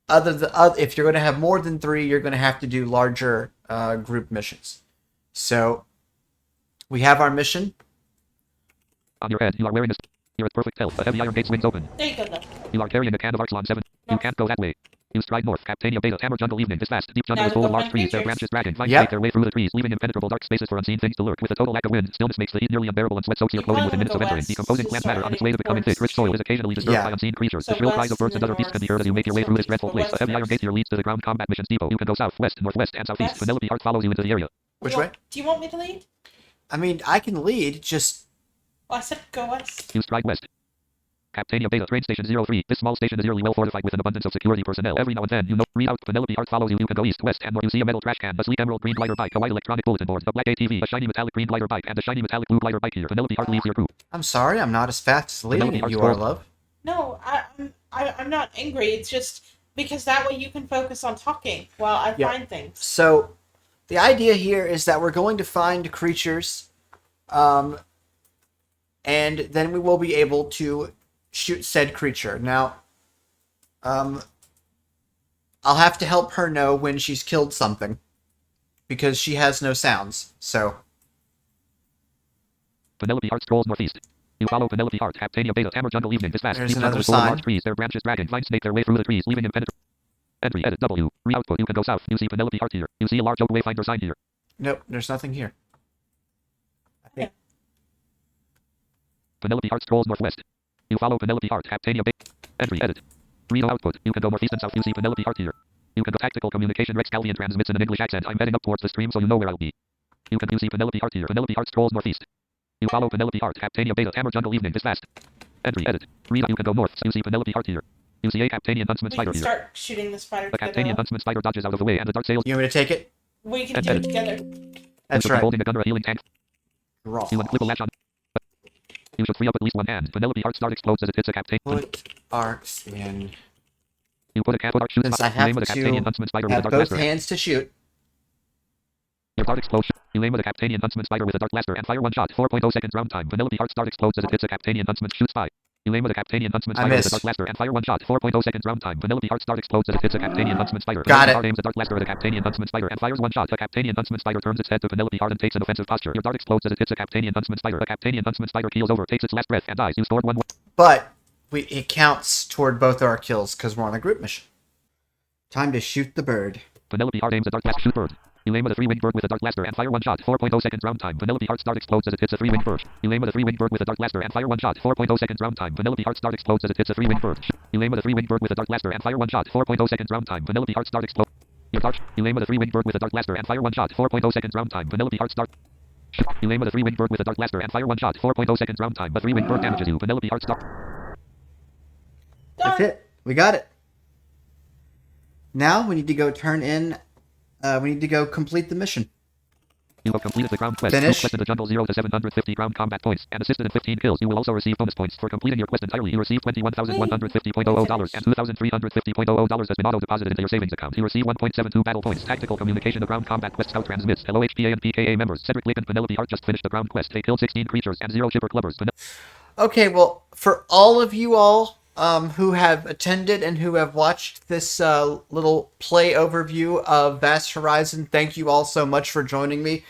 If you're going to have more than 3, you're going to have to do larger group missions. So we have our mission. On your head, you are wearing a... You're at perfect health. A heavy iron gate swings open. There you go, though. You are carrying a can of Archlon 7. No. You can't go that way. You stride north. Captania Beta. Hammer jungle evening is fast. Deep jungle Now is full go of large find trees. Their creatures. branches dragging. Vines Yep. make their way through the trees, leaving impenetrable dark spaces for unseen things to lurk. With a total lack of wind, stillness makes the heat nearly unbearable and sweat soaks your You clothing probably within minutes of wanna go entering. west Decomposing to plant start matter on its heading way to becoming thick. towards Rich soil is the occasionally disturbed Yeah. by unseen creatures. So The shrill cries west of birds and and then other beasts can be heard north. as you make your way So through this east dreadful or place. A west heavy iron first? gate here leads to the ground combat missions depot. You can go south, west, northwest, and southeast. West? Penelope Hart follows you into the area. Which way? Do you want me to lead? I mean, I can lead, just... Well, I said go west. You stride west. Captania Beta, train station 03. This small station is eerily well fortified with an abundance of security personnel. Every now and then, read out. Penelope Hart follows you. You can go east, west, and north. You see a metal trash can, a sleek emerald green glider bike, a white electronic bulletin board, a black ATV, a shiny metallic green glider bike, and a shiny metallic blue glider bike here. Penelope Hart leaves your group. I'm sorry, I'm not as fast as leading Penelope as you Hart's are, goal. love. No, I'm not angry. It's just because that way you can focus on talking while I Yeah. find things. So, the idea here is that we're going to find creatures, and then we will be able to shoot said creature. Now, I'll have to help her know when she's killed something, because she has no sounds, so... Penelope Hart strolls northeast. You follow Penelope Hart. Captania Beta. Hammer jungle evening is fast. There's Deep another jungle is full of sign. large trees. Their branches dragging. Vines make their way through the trees, leaving impenetrable. Entry. Edit. W. Re-output. You can go south. You see Penelope Hart here. You see a large oak wayfinder sign here. Nope, there's nothing here. I think... Penelope Hart strolls northwest. You follow Penelope Hart. Captania Beta. Entry. Edit. Read output. You can go northeast and south. You see Penelope Hart here. You can go tactical communication. Rex Calvian transmits in an English accent. I'm heading up towards the stream, so you know where I'll be. You see Penelope Hart here. Penelope Hart strolls northeast. You follow Penelope Hart. Captania Beta. Hammer jungle evening is fast. Entry. Edit. Read. You can go north. So you see Penelope Hart here. You see a Captanian huntsman We spider can here. start shooting the spider The together. Captanian huntsman spider dodges out of the way, and the dark sails. You want me to take it? We can do it together. That's you should be right. holding a gun or a healing tank. Draw. You unclip a latch on. You should free up at least one hand. Penelope Hart start explodes as it hits a Captanian. Put arcs in. You put a cap arc shoot Since spot. I You have aim with a to Captanian huntsman spider with a have dark both blaster. hands to shoot. Your dart explodes. You aim with a Captanian huntsman spider with a dark blaster and fire one shot. 4.0 seconds round time. Penelope Hart start explodes as it hits a Captanian huntsman shoot spy. You aim with a Captanian huntsman I spider with a missed. dark blaster and fire one shot. 4.0 seconds round time. Penelope Hart start explodes as it hits a Captanian huntsman spider. Got Penelope it. Hart aims a dark blaster at a Captanian huntsman spider and fires one shot. A Captanian huntsman spider turns its head to Penelope Hart and takes an offensive posture. Your dart explodes as it hits a Captanian huntsman spider. A Captanian huntsman spider keels over, takes its last breath, and dies. You scored one. But it counts toward both our kills because we're on a group mission. Time to shoot the bird. Penelope Hart aims a dark blaster. Shoot bird. You aim with a 3-winged bird with a dark blaster and fire one shot. 4.0 seconds round time. Penelope Hart start explodes as it hits a 3-winged bird. You aim with a 3-winged bird with a dark blaster and fire one shot. 4.0 seconds round time. Penelope Hart start explodes as it hits a 3-winged bird. You aim with a 3-winged bird with a dark blaster and fire one shot. 4.0 seconds round time. Penelope Hart start explode. Your dart. You aim with a 3-winged bird with a dark blaster and fire one shot. 4.0 seconds round time. Penelope Hart start. You aim with a 3-winged bird with a dark blaster and fire one shot. 4.0 seconds round time. But 3-winged bird damages you. Penelope Hart start. That's it. We got it. Now we need to go turn in. We need to go complete the mission. You have completed the ground quest. Finish. Quest in the jungle 0 to 750 ground combat points and assisted in 15 kills. You will also receive bonus points for completing your quest entirely. You receive $21,150.00 and $2,350.00 has been auto-deposited into your savings account. You receive 1.72 battle points. Tactical communication. The ground combat quest scout transmits. Hello HPA and PKA members. Cedric Lake and Penelope Hart just finished the ground quest. They killed 16 creatures and 0 chipper clubbers. Okay, well, for all of you all who have attended and who have watched this little play overview of Vast Horizon, thank you all so much for joining me.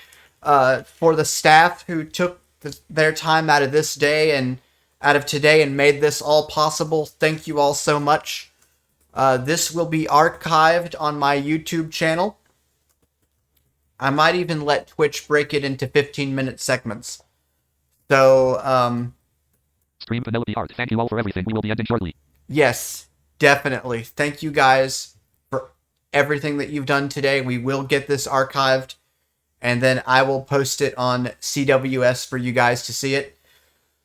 For the staff who took their time out of this day and out of today and made this all possible, thank you all so much. This will be archived on my YouTube channel. I might even let Twitch break it into 15-minute segments. So, Stream Penelope Hart. Thank you all for everything. We will be ending shortly. yes, definitely. Thank you guys for everything that you've done today. We will get this archived, and then I will post it on CWS for you guys to see it.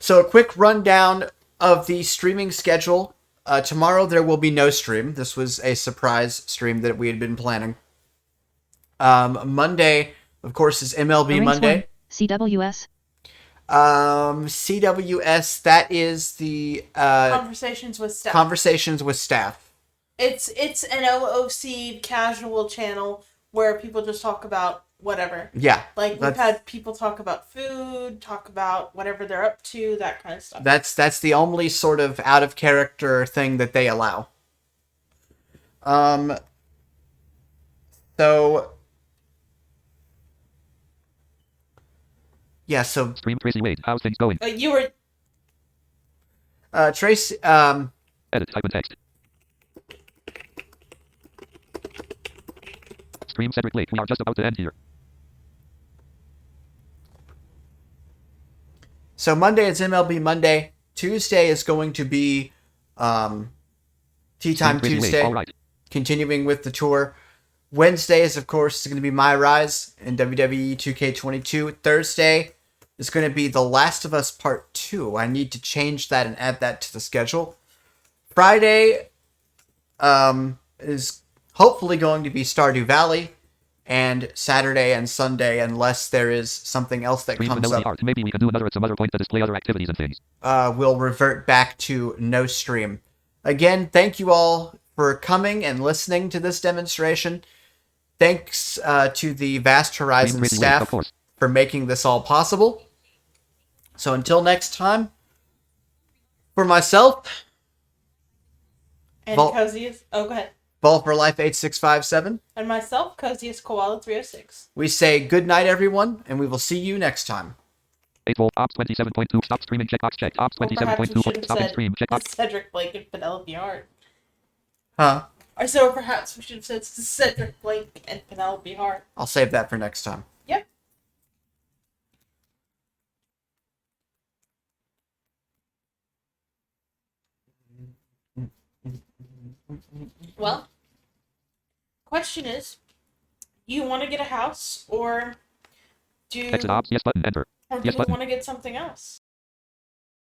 So a quick rundown of the streaming schedule. Tomorrow there will be no stream. This was a surprise stream that we had been planning. Monday, of course, is MLB Arrange Monday. one. CWS. CWS, that is the Conversations with staff. conversations with staff. It's an OOC casual channel where people just talk about whatever. Yeah. Like, we've had people talk about food, talk about whatever they're up to, that kind of stuff. That's the only sort of out of character thing that they allow. So yeah, so Stream Tracy Wade. How's things going? You were Tracy Edit. Type in text. Stream Cedric Lake. We are just about to end here. So Monday is MLB Monday. Tuesday is going to be Tea Time Tuesday. All right. Continuing with the tour. Wednesday is, of course, going to be My Rise in WWE 2K22. Thursday is going to be The Last of Us Part 2. I need to change that and add that to the schedule. Friday is hopefully going to be Stardew Valley. And Saturday and Sunday, unless there is something else that Stream comes Vanilla up, Art. Maybe we can do another at some other point to display other activities and things. we'll revert back to no stream. Again, thank you all for coming and listening to this demonstration. Thanks to the Vast Horizon Tracy Wade, staff of course. for making this all possible. So until next time, for myself, and Vol- Coziest. Oh, go ahead. Ball for Life 8657, And myself, Coziest Koala 306. we say good night, everyone, and we will see you next time. 8-volt. Ops 27.2. Stop streaming. Checkbox checked. Ops Or perhaps we 27.2. should have Stop said stream. Checkbox. Cedric Blake and Penelope Hart. Huh? Or so perhaps we should have said Cedric Blake and Penelope Hart. I'll save that for next time. Yep. Well, question is, you want to get a house, or do Exit ops. Yes button. Enter. or do Yes you button. want to get something else?